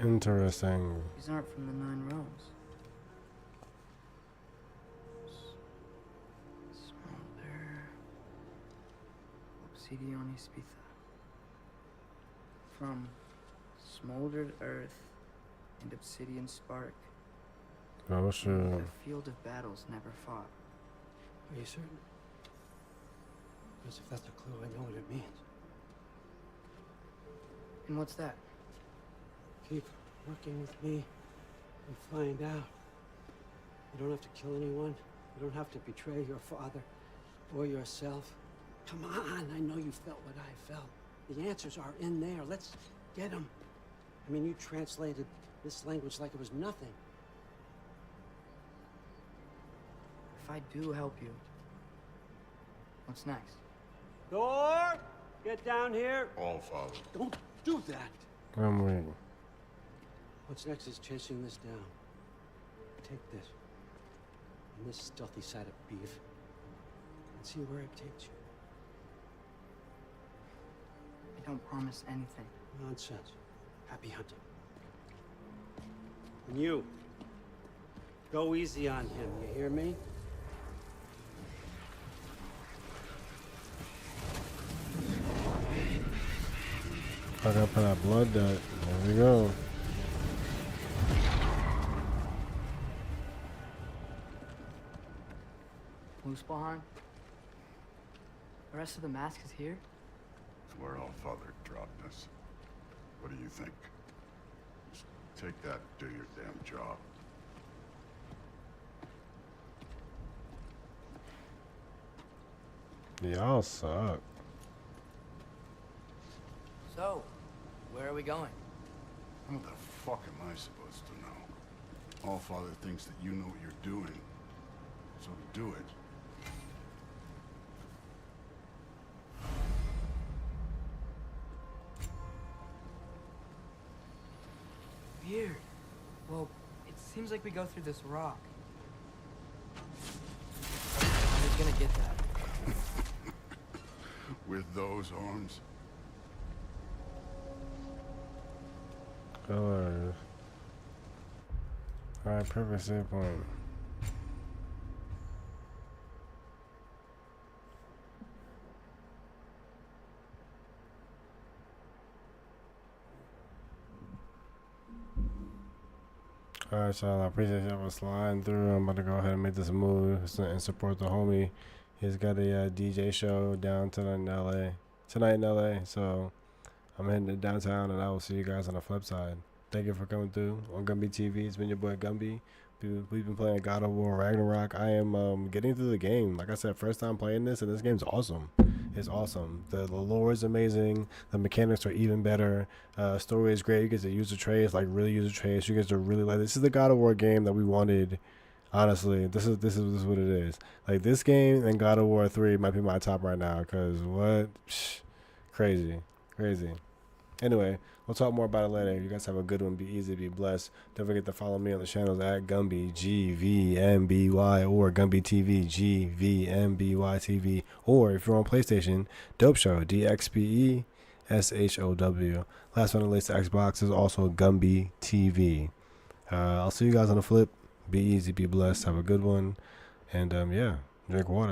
Interesting. These aren't from the Nine Realms. Smolder. Obsidian Spitha. From smoldered earth and obsidian spark. Oh, sure. The field of battles never fought. Are you certain? Because if that's a clue, I know what it means. And what's that? Keep working with me and find out. You don't have to kill anyone. You don't have to betray your father or yourself. Come on, I know you felt what I felt. The answers are in there. Let's get them. I mean, you translated this language like it was nothing. If I do help you, what's next? Thor, get down here. All father. Don't do that. I'm waiting. What's next is chasing this down. Take this and this stealthy side of beef and see where it takes you. don't promise anything. Nonsense. Happy hunting. And you, go easy on him, you hear me? I gotta put that blood dart. There we go. Muspelheim? The rest of the mask is here? It's where Allfather dropped us. What do you think? Just take that and do your damn job. Y'all suck. So, where are we going? What the fuck am I supposed to know? Allfather thinks that you know what you're doing. So do it. Weird. Well, it seems like we go through this rock. Who's gonna get that? With those arms? Alright, perfect save point. Alright, y'all, I appreciate y'all for sliding through. I'm about to go ahead and make this move and support the homie. He's got a DJ show down tonight in LA. So I'm heading to downtown, and I will see you guys on the flip side. Thank you for coming through on Gumby TV. It's been your boy Gumby. We've been playing God of War Ragnarok. I am getting through the game. Like I said, first time playing this, and this game's awesome. It's awesome. The lore is amazing. The mechanics are even better. Story is great. You get to use the trace, like really use the trace. You get to really like. This is the God of War game that we wanted. Honestly, this is what it is. Like this game and God of War 3 might be my top right now. Cause what, crazy. Anyway, we'll talk more about it later. You guys have a good one. Be easy, be blessed. Don't forget to follow me on the channels at Gumby GVMBY or Gumby TV GVMBY TV, or if you're on PlayStation, Dope Show DXPE SHOW. Last one on the list, Xbox is also Gumby TV. I'll see you guys on the flip. Be easy, be blessed. Have a good one, and yeah, drink water.